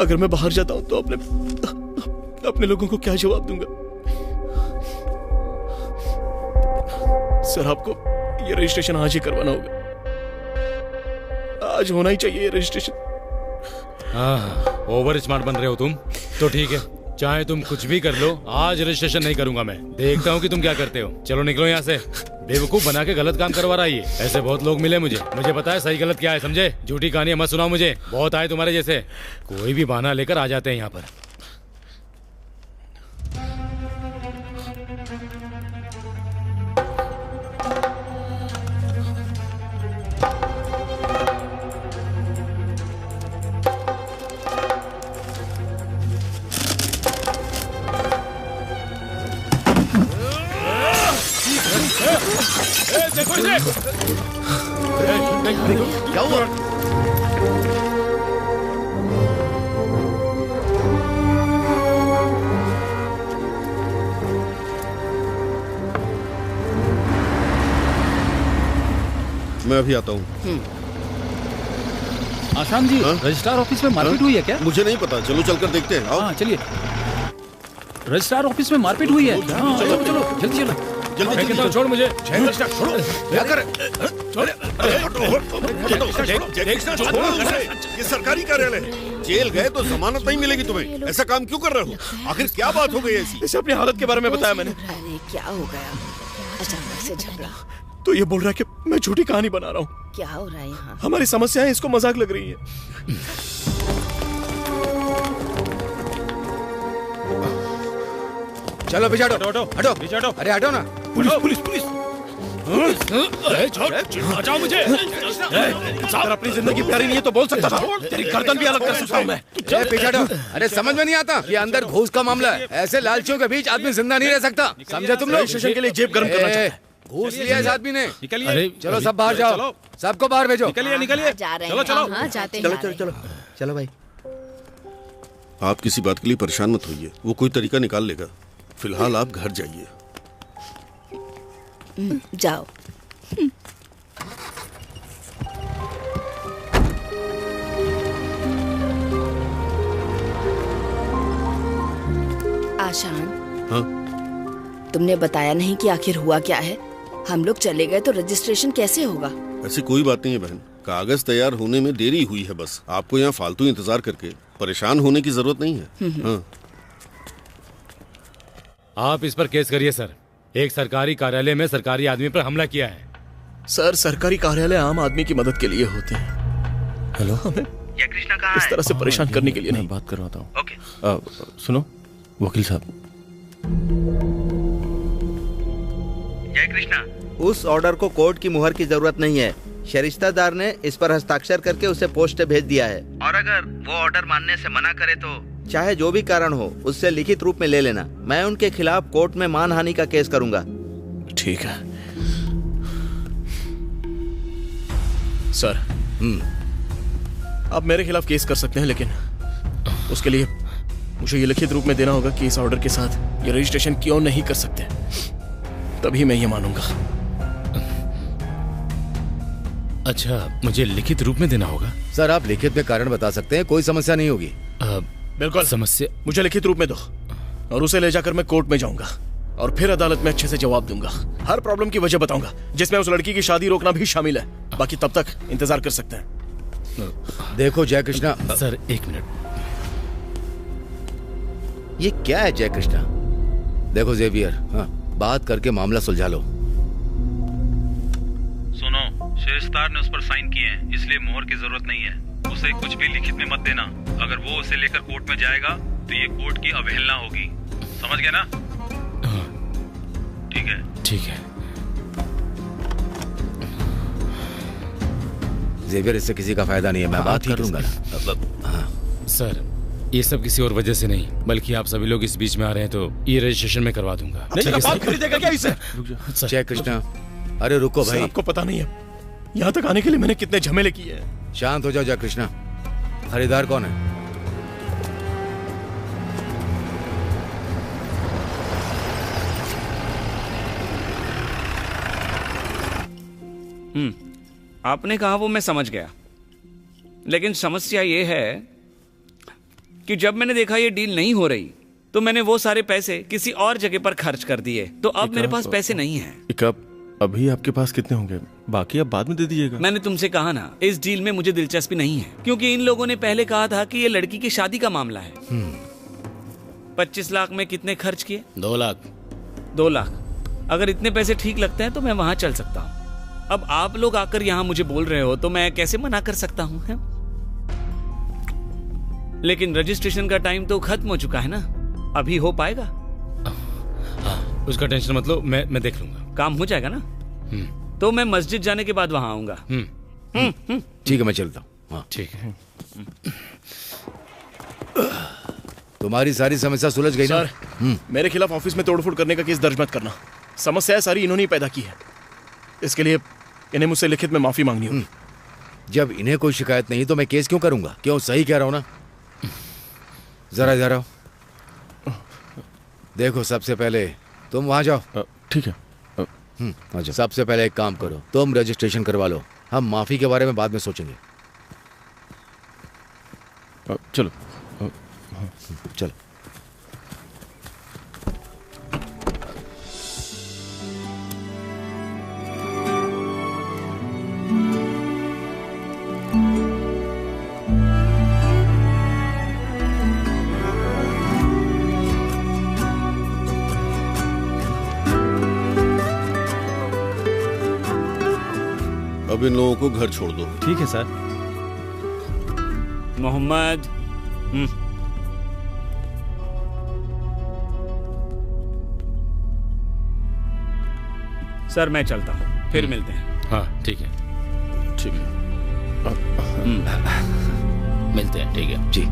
अगर मैं बाहर जाता हूँ तो अपने लोगों को क्या जवाब दूंगा? सर आपको ये रजिस्ट्रेशन आज ही करवाना होगा। आज होना ही चाहिए ये रजिस्ट्रेशन। ओवर स्मार्ट बन रहे हो तुम तो ठीक है, चाहे तुम कुछ भी कर लो, आज रजिस्ट्रेशन नहीं करूंगा मैं। देखता हूँ कि तुम क्या करते हो। चलो निकलो यहाँ से। बेवकूफ बना के गलत काम करवा रहा है ये। ऐसे बहुत लोग मिले मुझे पता है सही गलत क्या है, समझे? झूठी कहानियां मत सुनाओ मुझे, बहुत आए तुम्हारे जैसे। कोई भी बहाना लेकर आ जाते हैं यहाँ पर। देखो इसे। क्या हुआ? मैं भी आता हूँ। आशान जी, रजिस्ट्रार ऑफिस में मारपीट हुई है क्या? मुझे नहीं पता, चलो चलकर देखते हैं। आओ। हाँ चलिए। रजिस्ट्रार ऑफिस में मारपीट हुई है। हाँ, चलो चलो जल्दी चलो। जल्दी छोड़ मुझे। छोड़ो। क्या कर? ये सरकारी कार्यालय है। जेल गए तो जमानत नहीं मिलेगी तुम्हें। ऐसा काम क्यों कर रहे हो? आखिर क्या बात हो गई ऐसी? इसे अपनी हालत के बारे में बताया मैंने। अरे क्या हो गया? अचानक से झगड़ा। तो ये बोल रहा है कि मैं झूठी कहानी बना रहा हूँ। क्या हो रहा है यहाँ? हमारी समस्याएं इसको मजाक लग रही है। चलो पीछे हटो। हटो हटो। अरे हटो ना। Police police police. बचाओ मुझे। अगर अपनी जिंदगी प्यारी नहीं है तो बोल सकता था। तेरी गर्दन भी अलग कर सकता हूँ मैं। पीछे हटो। अरे समझ में नहीं आता ये अंदर घूस का मामला है। ऐसे लालचियों के बीच आदमी जिंदा नहीं रह सकता, समझे तुम लोग? स्टेशन के लिए जेब गर्म करना चाहता है। घूस लिया इस आदमी ने। निकलिए। चलो सब बाहर जाओ, सबको बाहर भेजो। निकलिए। चलो चलो। चलो चलो भाई। आप किसी बात के लिए परेशान मत होइए, वो कोई तरीका निकाल लेगा। फिलहाल आप घर जाइए। जाओ। आशान, हाँ? तुमने बताया नहीं कि आखिर हुआ क्या है। हम लोग चले गए तो रजिस्ट्रेशन कैसे होगा? ऐसी कोई बात नहीं है बहन, कागज तैयार होने में देरी हुई है बस। आपको यहाँ फालतू इंतजार करके परेशान होने की जरूरत नहीं है। हाँ। आप इस पर केस करिए सर। एक सरकारी कार्यालय में सरकारी आदमी पर हमला किया है। सर, सरकारी कार्यालय आम आदमी की मदद के लिए होते हैं। हेलो, हमें कृष्णा कहाँ इस तरह से परेशान करने के लिए नहीं। बात करवाता हूँ। ओके। सुनो वकील साहब, जय कृष्णा। उस ऑर्डर को कोर्ट की मुहर की जरूरत नहीं है। शरिस्तादार ने इस पर हस्ताक्षर करके उसे पोस्ट भेज दिया है। और अगर वो ऑर्डर मानने से मना करे तो? चाहे जो भी कारण हो उससे लिखित रूप में ले लेना। मैं उनके खिलाफ कोर्ट में मानहानि का केस करूंगा। ठीक है सर। आप मेरे खिलाफ केस कर सकते हैं, लेकिन उसके लिए मुझे ये लिखित रूप में देना होगा कि इस ऑर्डर के साथ ये रजिस्ट्रेशन क्यों नहीं कर सकते, तभी मैं ये मानूंगा। अच्छा, मुझे लिखित रूप में देना होगा? सर आप लिखित में कारण बता सकते हैं, कोई समस्या नहीं होगी। बिल्कुल। समस्या? मुझे लिखित रूप में दो और उसे ले जाकर मैं कोर्ट में जाऊंगा और फिर अदालत में अच्छे से जवाब दूंगा। हर प्रॉब्लम की वजह बताऊंगा, जिसमें उस लड़की की शादी रोकना भी शामिल है। बाकी तब तक इंतजार कर सकते हैं। देखो जय कृष्णा। सर एक मिनट। ये क्या है जय कृष्णा? देखो जेवियर, हाँ, बात करके मामला सुलझा लो। सुनो, शेरस्तार ने उस पर साइन किए हैं, इसलिए मोहर की जरूरत नहीं है। उसे कुछ भी लिखित में मत देना। अगर वो उसे लेकर कोर्ट में जाएगा तो ये कोर्ट की अवहेलना होगी। समझ गए ना? ठीक है। ठीक है। जेवियर, इससे किसी का फायदा नहीं है, मैं बात कर लूंगा ना। सर, ये सब किसी और वजह से नहीं, बल्कि आप सभी लोग इस बीच में आ रहे हैं तो ये रजिस्ट्रेशन में करवा दूंगा। बात खरीदेगा क्या इसे? जय कृष्णा, अरे रुको भाई। आपको पता नहीं है यहाँ तक आने के लिए मैंने कितने झमेले किए हैं। शांत हो जाओ जय कृष्णा। खरीदार कौन है? आपने कहा वो मैं समझ गया, लेकिन समस्या ये है कि जब मैंने देखा ये डील नहीं हो रही तो मैंने वो सारे पैसे किसी और जगह पर खर्च कर दिए। तो अब मेरे पास पैसे नहीं हैं। अभी आपके पास कितने होंगे? बाकी आप बाद में दे दीजिएगा। मैंने तुमसे कहा ना, इस डील में मुझे दिलचस्पी नहीं है, क्योंकि इन लोगों ने पहले कहा था कि ये लड़की की शादी का मामला है। 25 लाख में कितने खर्च किए? 2 लाख। 2 लाख। अगर इतने पैसे ठीक लगते हैं तो मैं वहां चल सकता हूँ। अब आप लोग आकर यहाँ मुझे बोल रहे हो तो मैं कैसे मना कर सकता हूँ? लेकिन रजिस्ट्रेशन का टाइम तो खत्म हो चुका है ना, अभी हो पाएगा? हाँ, उसका टेंशन मत लो, मैं देख लूंगा। काम हो जाएगा ना? तो मैं मस्जिद जाने के बाद वहां आऊंगा। ठीक है, मैं चलता हूँ। हाँ ठीक है। तुम्हारी सारी समस्या सुलझ गई ना? मेरे खिलाफ ऑफिस में तोड़फोड़ करने का केस दर्ज मत करना। समस्या सारी इन्होंने ही पैदा की है, इसके लिए इन्हें मुझसे लिखित में माफी मांगनी होगी। जब इन्हें कोई शिकायत नहीं तो मैं केस क्यों करूंगा? क्यों, सही कह रहा हूं ना? जरा इधर आओ। देखो, सबसे पहले तुम वहां जाओ। ठीक है। अच्छा, सबसे पहले एक काम करो, तुम रजिस्ट्रेशन करवा लो। हम माफी के बारे में बाद में सोचेंगे। चलो चलो। अब इन लोगों को घर छोड़ दो। ठीक है सर। मोहम्मद, सर मैं चलता हूँ, फिर मिलते हैं। हाँ ठीक है। ठीक है, मिलते हैं। ठीक है जी।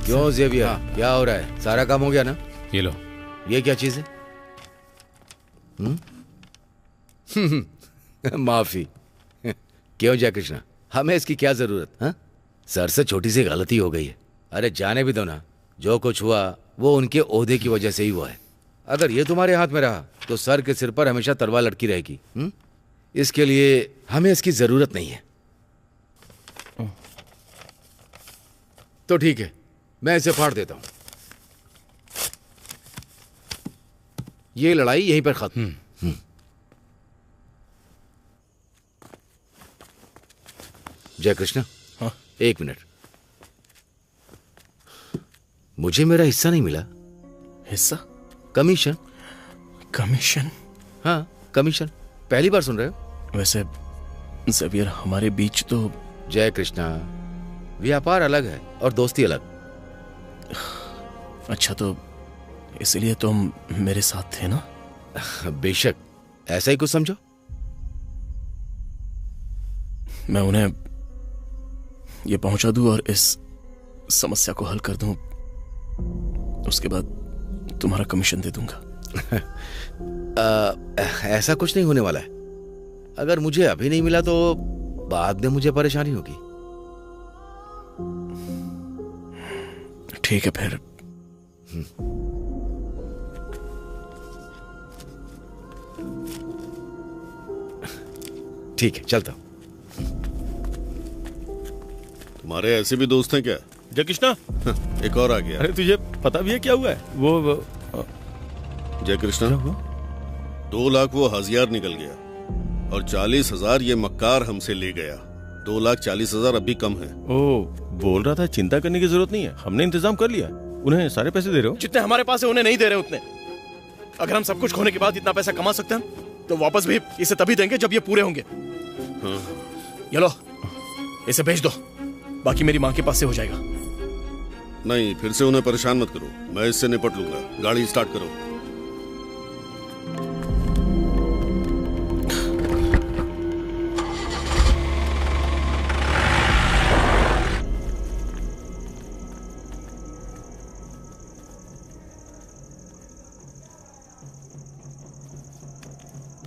क्यों ज़ेवियर, क्या हो रहा है? सारा काम हो गया ना? ये लो। ये क्या चीज है? माफी। क्यों जय कृष्णा, हमें इसकी क्या जरूरत? हाँ, सर से छोटी सी गलती हो गई है। अरे जाने भी दो ना, जो कुछ हुआ वो उनके ओहदे की वजह से ही हुआ है। अगर ये तुम्हारे हाथ में रहा तो सर के सिर पर हमेशा तलवार लटकी रहेगी। इसके लिए हमें इसकी जरूरत नहीं है। तो ठीक है, मैं इसे फाड़ देता हूं। ये लड़ाई यहीं पर खत्म। जय कृष्णा। हाँ? 1 मिनट, मुझे मेरा हिस्सा नहीं मिला। हिस्सा? कमीशन। कमीशन? हाँ कमीशन, पहली बार सुन रहे हो? वैसे ज़ेवियर, हमारे बीच तो। जय कृष्णा, व्यापार अलग है और दोस्ती अलग। अच्छा, तो इसलिए तुम मेरे साथ थे ना? बेशक, ऐसा ही कुछ समझो। मैं उन्हें ये पहुंचा दूं और इस समस्या को हल कर दूं, उसके बाद तुम्हारा कमीशन दे दूंगा। ऐसा कुछ नहीं होने वाला है। अगर मुझे अभी नहीं मिला तो बाद में मुझे परेशानी होगी। ठीक है फिर। ठीक है, चलता हूं। तुम्हारे ऐसे भी दोस्त हैं क्या? जय कृष्णा। एक और आ गया। अरे तुझे पता भी है क्या हुआ है? वो जय कृष्णा, 2 लाख वो हजियार निकल गया और 40,000 ये मक्कार हमसे ले गया। 2,40,000 अभी कम है। ओ, बोल रहा था चिंता करने की जरूरत नहीं है, हमने इंतजाम कर लिया। उन्हें सारे पैसे दे रहे हो? जितने हमारे पास है उन्हें नहीं दे रहे उतने। अगर हम सब कुछ खोने के बाद इतना पैसा कमा सकते हैं तो वापस भी इसे तभी देंगे जब ये पूरे होंगे। ये लो, इसे भेज दो, बाकी मेरी माँ के पास से हो जाएगा। नहीं, फिर से उन्हें परेशान मत करो, मैं इससे निपट लूंगा। गाड़ी स्टार्ट करो।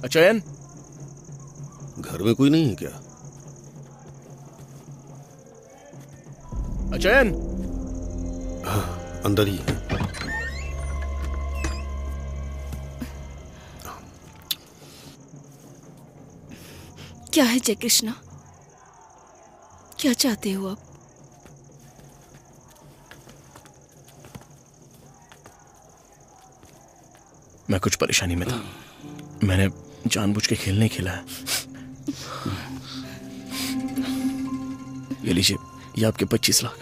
अचयन, घर में कोई नहीं है क्या? अचयन। अंदर ही है। क्या है जय कृष्णा, क्या चाहते हो आप? मैं कुछ परेशानी में था, मैंने जानबूझ के खेल नहीं खेला है। ये लीजिए, ये आपके 25 लाख।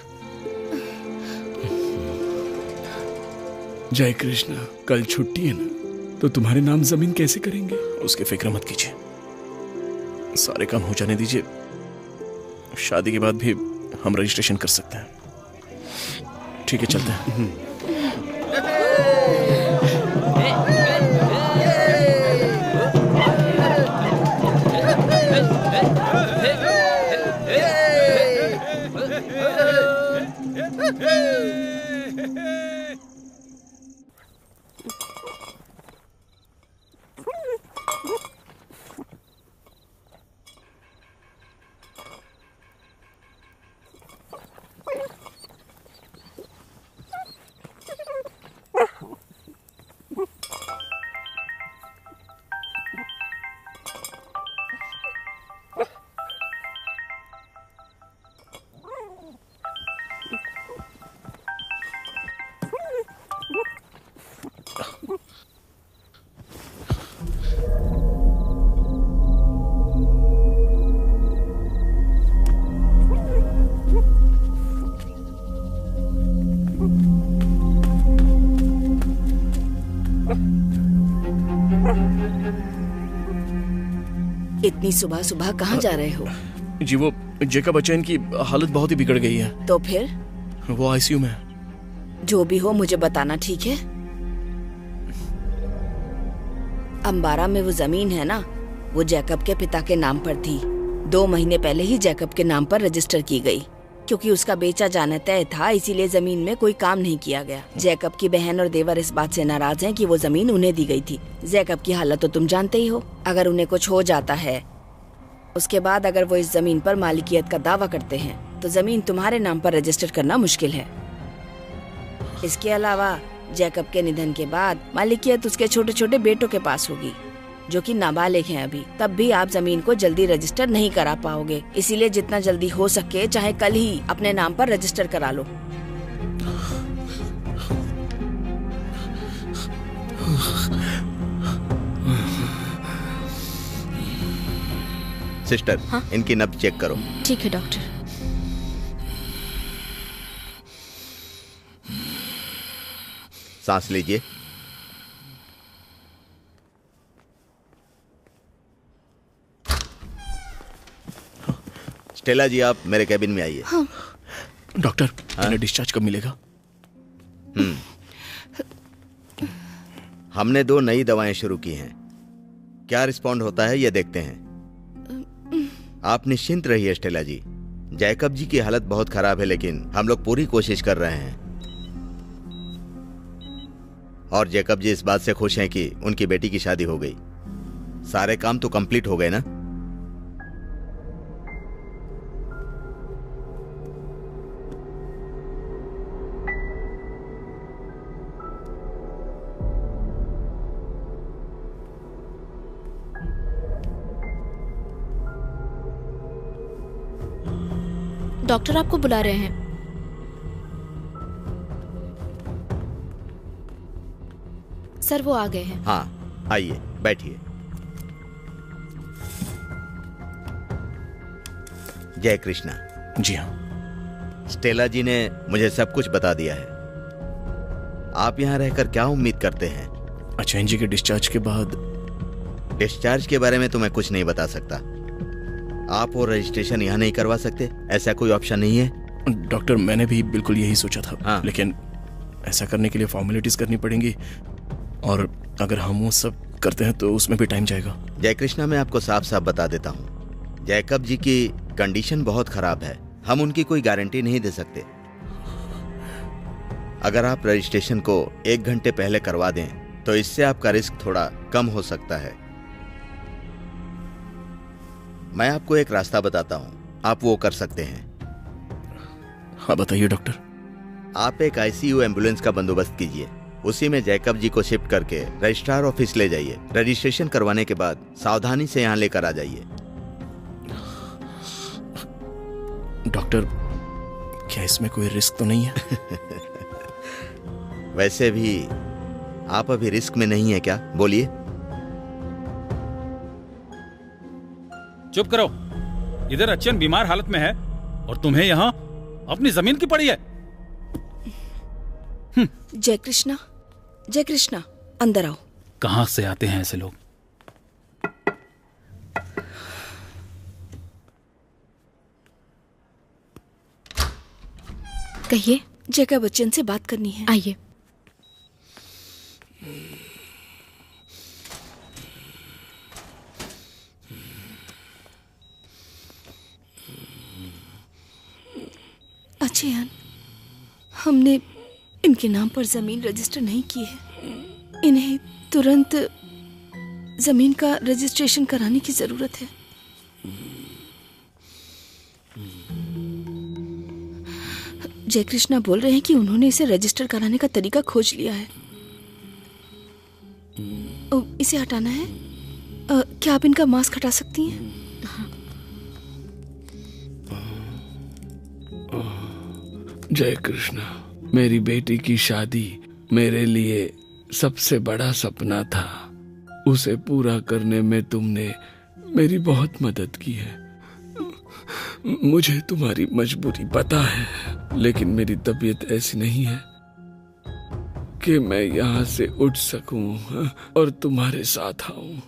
जय कृष्णा, कल छुट्टी है ना, तो तुम्हारे नाम जमीन कैसे करेंगे? उसकी फिक्र मत कीजिए, सारे काम हो जाने दीजिए। शादी के बाद भी हम रजिस्ट्रेशन कर सकते हैं। ठीक है, चलते हैं। इतनी सुबह सुबह कहाँ जा रहे हो? जी वो जेकब बच्चन की हालत बहुत ही बिगड़ गई है। तो फिर? वो आईसीयू में है। जो भी हो मुझे बताना, ठीक है? अंबारा में वो जमीन है ना, वो जैकब के पिता के नाम पर थी। 2 महीने पहले ही जैकब के नाम पर रजिस्टर की गई। क्योंकि उसका बेचा जाना तय था, इसीलिए जमीन में कोई काम नहीं किया गया। जैकब की बहन और देवर इस बात से नाराज हैं कि वो जमीन उन्हें दी गई थी। जैकब की हालत तो तुम जानते ही हो। अगर उन्हें कुछ हो जाता है, उसके बाद अगर वो इस जमीन पर मालिकियत का दावा करते हैं, तो जमीन तुम्हारे नाम पर रजिस्टर करना मुश्किल है। इसके अलावा जैकब के निधन के बाद मालिकियत उसके छोटे छोटे बेटों के पास होगी, जो कि नाबालिग हैं अभी। तब भी आप जमीन को जल्दी रजिस्टर नहीं करा पाओगे। इसीलिए जितना जल्दी हो सके, चाहे कल ही, अपने नाम पर रजिस्टर करा लो। सिस्टर, हाँ? इनकी नब्ज चेक करो। ठीक है डॉक्टर। सांस लीजिए। स्टेला जी, आप मेरे कैबिन में आइए। हाँ। डॉक्टर, इन्हें डिस्चार्ज कब मिलेगा? हमने 2 नई दवाएं शुरू की हैं। क्या रिस्पॉन्ड होता है ये देखते हैं। आप निश्चिंत रहिए स्टेला जी। जैकब जी की हालत बहुत खराब है, लेकिन हम लोग पूरी कोशिश कर रहे हैं। और जैकब जी इस बात से खुश हैं कि उनकी बेटी की शादी हो गई। सारे काम तो कंप्लीट हो गए ना। डॉक्टर आपको बुला रहे हैं। सर वो आ गए हैं। हाँ, आइए बैठिए। जय कृष्णा। जी हाँ। स्टेला जी ने मुझे सब कुछ बता दिया है। आप यहाँ रहकर क्या उम्मीद करते हैं? अचैन जी के डिस्चार्ज के बाद? डिस्चार्ज के बारे में तो मैं कुछ नहीं बता सकता। आप वो रजिस्ट्रेशन यहाँ नहीं करवा सकते? ऐसा कोई ऑप्शन नहीं है? डॉक्टर, मैंने भी बिल्कुल यही सोचा था। हाँ। लेकिन ऐसा करने के लिए फॉर्मेलिटीज करनी पड़ेंगी, और अगर हम वो सब करते हैं तो उसमें भी टाइम जाएगा। जय कृष्णा, मैं आपको साफ साफ बता देता हूँ, जैकब जी की कंडीशन बहुत खराब है। हम उनकी कोई गारंटी नहीं दे सकते। अगर आप रजिस्ट्रेशन को 1 घंटे पहले करवा दें तो इससे आपका रिस्क थोड़ा कम हो सकता है। मैं आपको एक रास्ता बताता हूं, आप वो कर सकते हैं। हाँ बताइए डॉक्टर। आप एक आईसीयू एम्बुलेंस का बंदोबस्त कीजिए। उसी में जैकब जी को शिफ्ट करके रजिस्ट्रार ऑफिस ले जाइए। रजिस्ट्रेशन करवाने के बाद सावधानी से यहाँ लेकर आ जाइए। डॉक्टर, क्या इसमें कोई रिस्क तो नहीं है? वैसे भी आप अभी रिस्क में नहीं है क्या? बोलिए। चुप करो। इधर अच्चन बीमार हालत में है और तुम्हें यहाँ अपनी जमीन की पड़ी है। जय कृष्णा, जय कृष्णा, अंदर आओ। कहाँ से आते हैं ऐसे लोग? कहिए। जैकब बच्चन से बात करनी है। आइए। अचयन, हमने इनके नाम पर जमीन रजिस्टर नहीं की है। इन्हें तुरंत जमीन का रजिस्ट्रेशन कराने की जरूरत है। जय कृष्णा बोल रहे हैं कि उन्होंने इसे रजिस्टर कराने का तरीका खोज लिया है। इसे हटाना है। क्या आप इनका मास्क हटा सकती हैं? जय कृष्णा, मेरी बेटी की शादी मेरे लिए सबसे बड़ा सपना था। उसे पूरा करने में तुमने मेरी बहुत मदद की है। मुझे तुम्हारी मजबूरी पता है, लेकिन मेरी तबीयत ऐसी नहीं है कि मैं यहाँ से उठ सकूं और तुम्हारे साथ आऊं।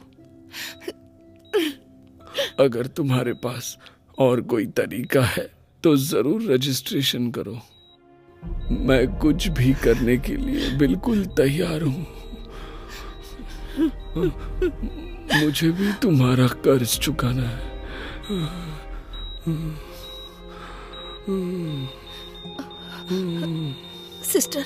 अगर तुम्हारे पास और कोई तरीका है तो जरूर रजिस्ट्रेशन करो। मैं कुछ भी करने के लिए बिल्कुल तैयार हूँ। मुझे भी तुम्हारा कर्ज चुकाना है। सिस्टर,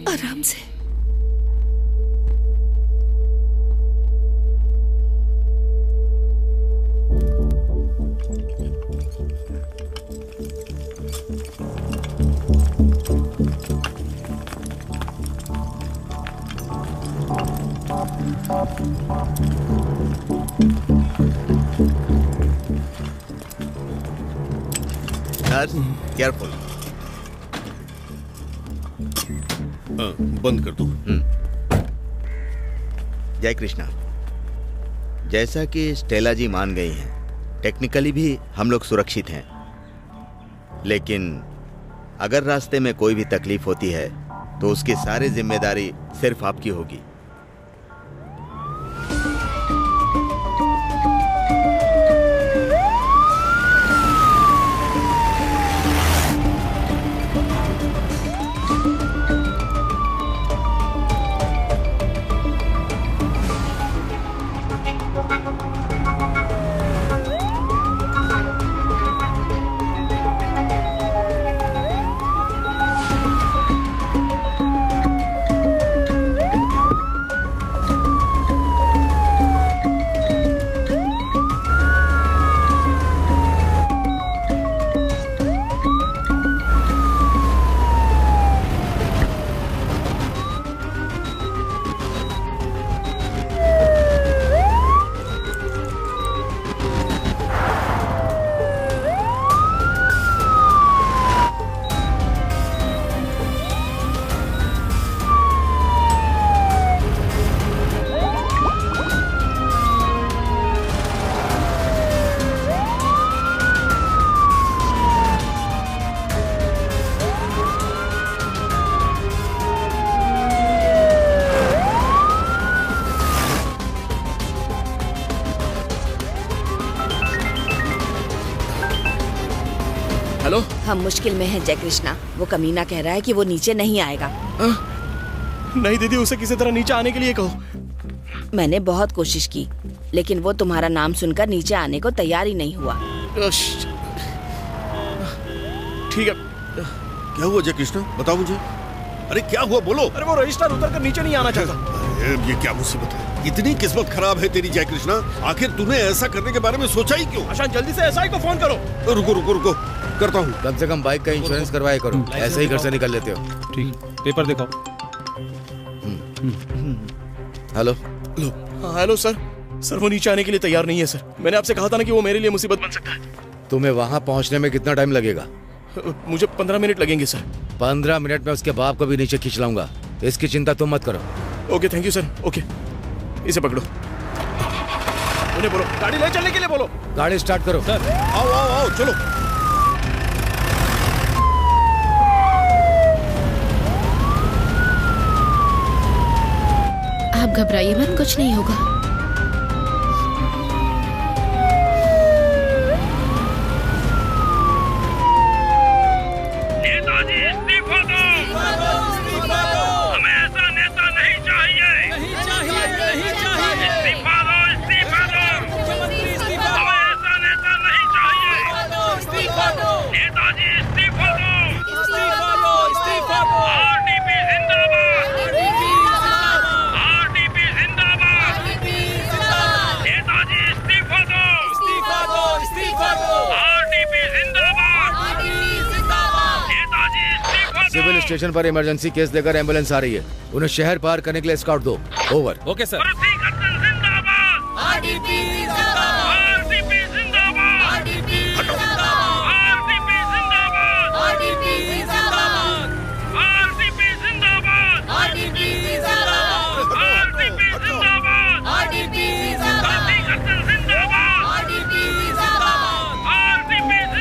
आराम से। केयरफुल। बंद कर दो। जय कृष्णा, जैसा कि स्टेला जी मान गई हैं, टेक्निकली भी हम लोग सुरक्षित हैं, लेकिन अगर रास्ते में कोई भी तकलीफ होती है तो उसकी सारी जिम्मेदारी सिर्फ आपकी होगी। हम मुश्किल में हैं जय कृष्णा। वो कमीना कह रहा है कि वो नीचे नहीं आएगा। नहीं दीदी, उसे किसी तरह नीचे आने के लिए कहो। मैंने बहुत कोशिश की, लेकिन वो तुम्हारा नाम सुनकर नीचे आने को तैयार ही नहीं हुआ। ठीक है। क्या हुआ जय कृष्णा, बताओ मुझे। अरे क्या हुआ, बोलो। अरे वो रजिस्टर उतर कर नीचे नहीं आना चाहता। अरे ये क्या मुसीबत है, इतनी किस्मत खराब है तेरी जय कृष्णा। आखिर तूने ऐसा करने के बारे में सोचा ही क्यों? आशान, जल्दी से एसआई को फोन करो। रुको रुको रुको, करता हूँ। कम से कम बाइक का इंश्योरेंस करवाया करो, ऐसे ही घर से निकल लेते हो। ठीक, पेपर देखो। हेलो। Hello sir. सर वो नीचे आने के लिए तैयार नहीं है सर। मैंने आपसे कहा था ना कि वो मेरे लिए मुसीबत बन सकता है। तुम्हें वहाँ पहुँचने में कितना टाइम लगेगा? मुझे 15 मिनट लगेगे सर। 15 मिनट में उसके बाप को भी नीचे खींच लाऊंगा, इसकी चिंता तुम मत करो। Okay, thank you sir. Okay, इसे पकड़ो। उन्हें बोलो गाड़ी ले चलने के लिए बोलो। गाड़ी स्टार्ट करो। सर आओ आओ आओ, चलो। आप घबराइए मत, कुछ नहीं होगा। नेताजी इस्तीफा दो। हमें ऐसा नेता नहीं चाहिए। इस्तीफा दो, इस्तीफा दो। हमें ऐसा नेता नहीं चाहिए। नेताजी इस्तीफा दो। आरडीपी जिंदाबाद। आरडीपी जिंदाबाद। नेताजी इस्तीफा दो। आरडीपी जिंदाबाद। नेताजी इस्तीफा दो। सिविल स्टेशन पर इमरजेंसी केस लेकर एम्बुलेंस आ रही है, उन्हें शहर पार करने के लिए स्काउट दो। ओवर। Okay sir. आरडीपी जिंदाबाद। आरडीपी जिंदाबाद। आरडीपी जिंदाबाद। आरडीपी जिंदाबाद। आरडीपी जिंदाबाद। आरडीपी जिंदाबाद। आरडीपी जिंदाबाद। आरडीपी जिंदाबाद। आरडीपी जिंदाबाद। आरडीपी जिंदाबाद। आरडीपी जिंदाबाद। आरडीपी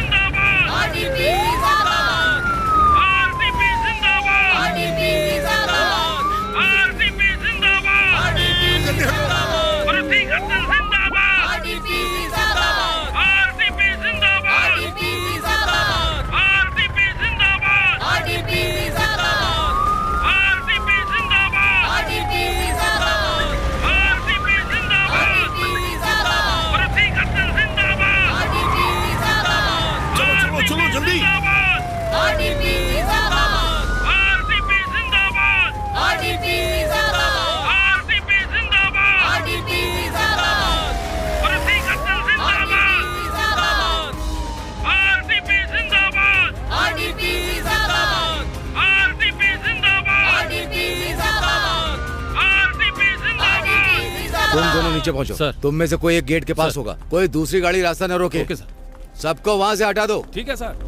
नीचे पहुंचो। सर। तुम में से कोई एक गेट के पास सर। होगा, कोई दूसरी गाड़ी रास्ता न रोके। Okay sir. सबको वहां से हटा दो। ठीक है सर।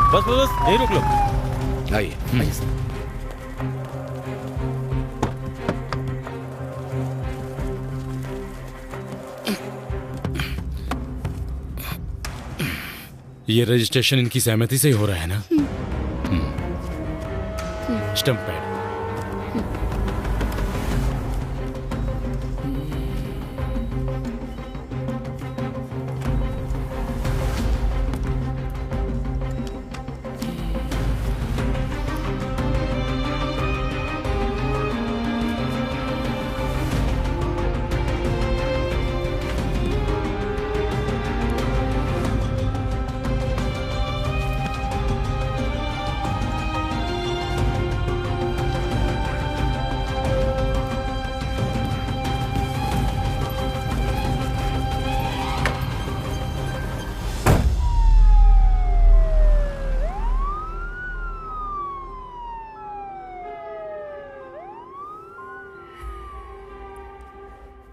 बस बस बस यही रोक लो। आइए आइए सर। ये रजिस्ट्रेशन इनकी सहमति से ही हो रहा है ना? Stump pad.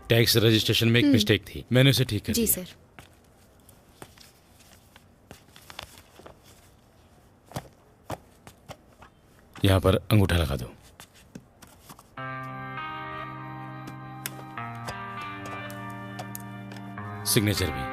टैक्स रजिस्ट्रेशन में एक मिस्टेक थी, मैंने उसे ठीक कर जी दिया। सर। यहाँ पर अंगूठा लगा दो। सिग्नेचर भी।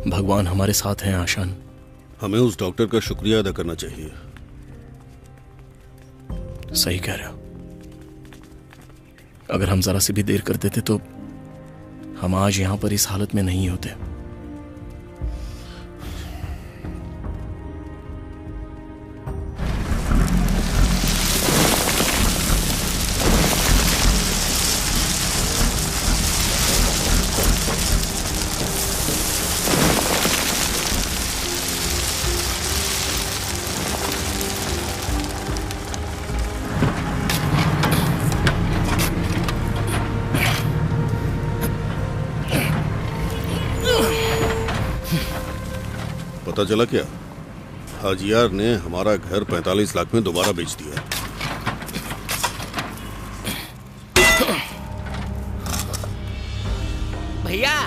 भगवान हमारे साथ हैं आशान। हमें उस डॉक्टर का शुक्रिया अदा करना चाहिए। सही कह रहे हो। अगर हम जरा सी भी देर कर देते तो हम आज यहां पर इस हालत में नहीं होते। पता चला क्या? हाजियार ने हमारा घर 45 लाख में दोबारा बेच दिया। भैया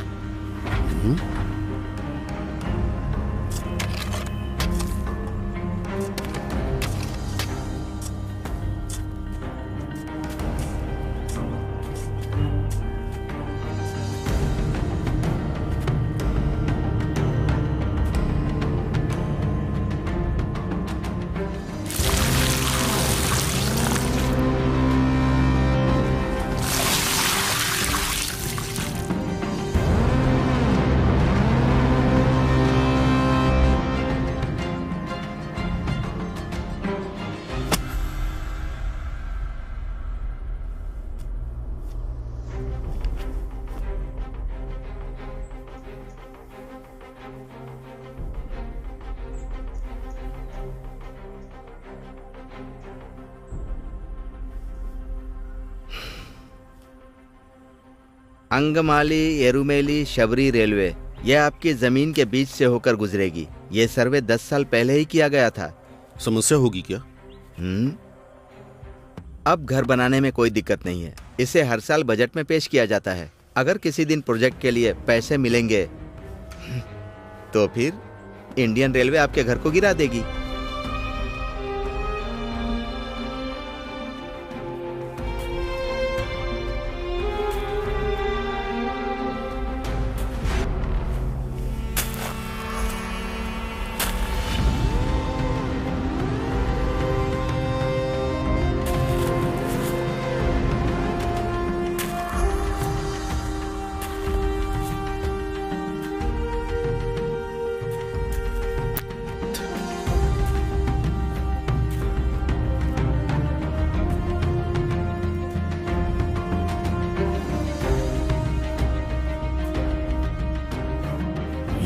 अंगमाली एरुमेली शबरी रेलवे यह आपकी जमीन के बीच से होकर गुजरेगी। ये सर्वे 10 साल पहले ही किया गया था। समस्या होगी क्या? अब घर बनाने में कोई दिक्कत नहीं है। इसे हर साल बजट में पेश किया जाता है। अगर किसी दिन प्रोजेक्ट के लिए पैसे मिलेंगे तो फिर इंडियन रेलवे आपके घर को गिरा देगी।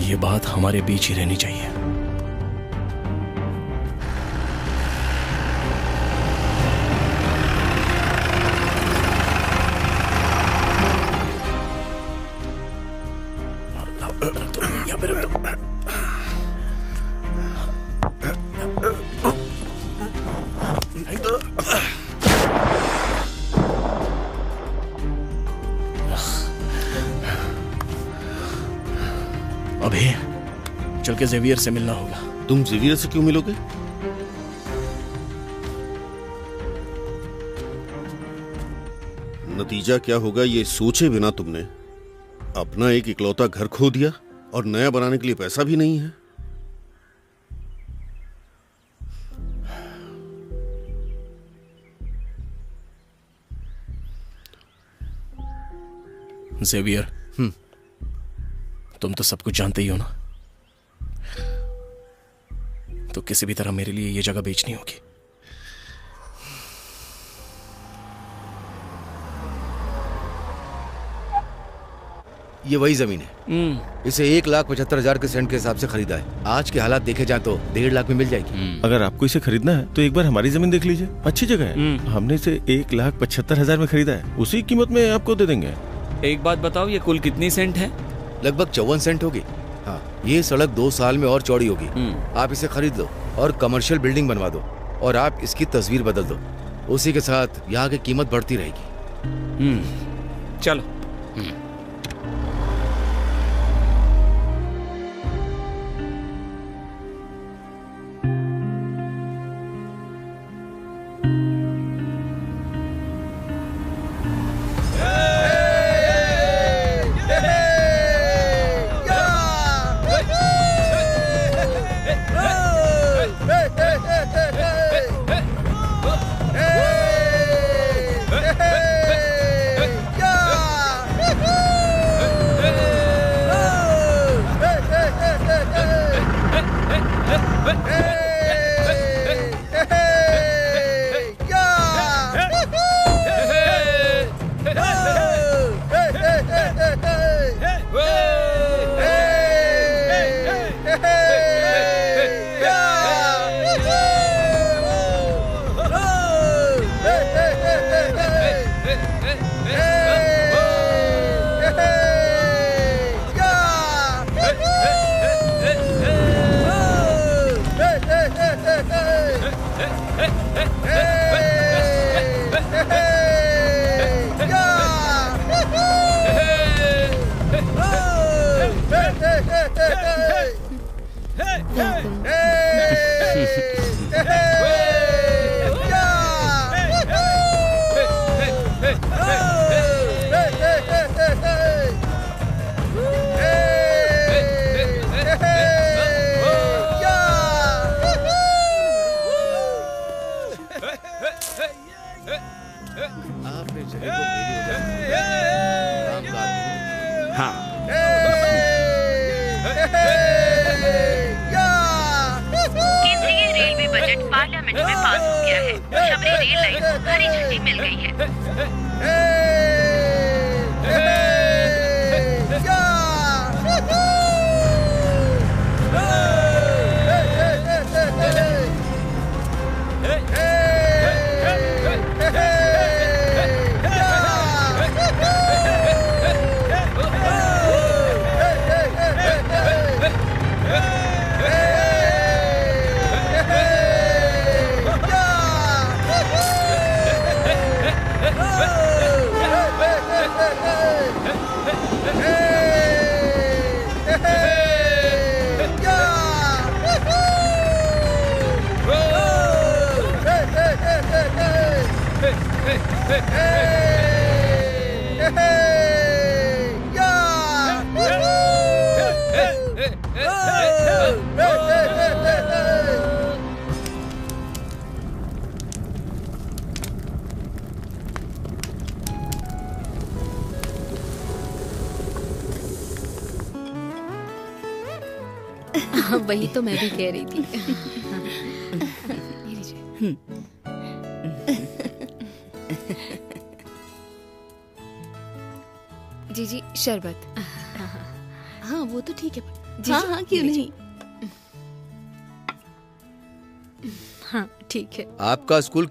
ये बात हमारे बीच ही रहनी चाहिए। अभी चल के जेवियर से मिलना होगा। तुम जेवियर से क्यों मिलोगे? नतीजा क्या होगा ये सोचे बिना तुमने अपना एक इकलौता घर खो दिया और नया बनाने के लिए पैसा भी नहीं है। जेवियर, तुम तो सब कुछ जानते ही हो ना, तो किसी भी तरह मेरे लिए ये जगह बेचनी होगी। ये वही जमीन है। इसे 1,75,000 के सेंट के हिसाब से खरीदा है। आज के हालात देखे जाए तो 1.5 लाख में मिल जाएगी। अगर आपको इसे खरीदना है तो एक बार हमारी जमीन देख लीजिए, अच्छी जगह है। हमने इसे 1,75,000 में खरीदा है, उसी कीमत में आपको दे देंगे। एक बात बताओ, ये कुल कितनी सेंट है? लगभग 54 सेंट होगी। हाँ, ये सड़क 2 साल में और चौड़ी होगी। आप इसे खरीद लो और कमर्शियल बिल्डिंग बनवा दो और आप इसकी तस्वीर बदल दो। उसी के साथ यहाँ की कीमत बढ़ती रहेगी। चलो। केंद्रीय रेलवे बजट पार्लियामेंट में पास हो गया है। शबरी रेल लाइन को हरी झंडी मिल गई है। हाँ, वही तो मैं भी कह रही थी। जी जी, शरबत। हाँ, वो तो ठीक है। हाँ हाँ क्यों नहीं। हाँ ठीक है। आपका स्कूल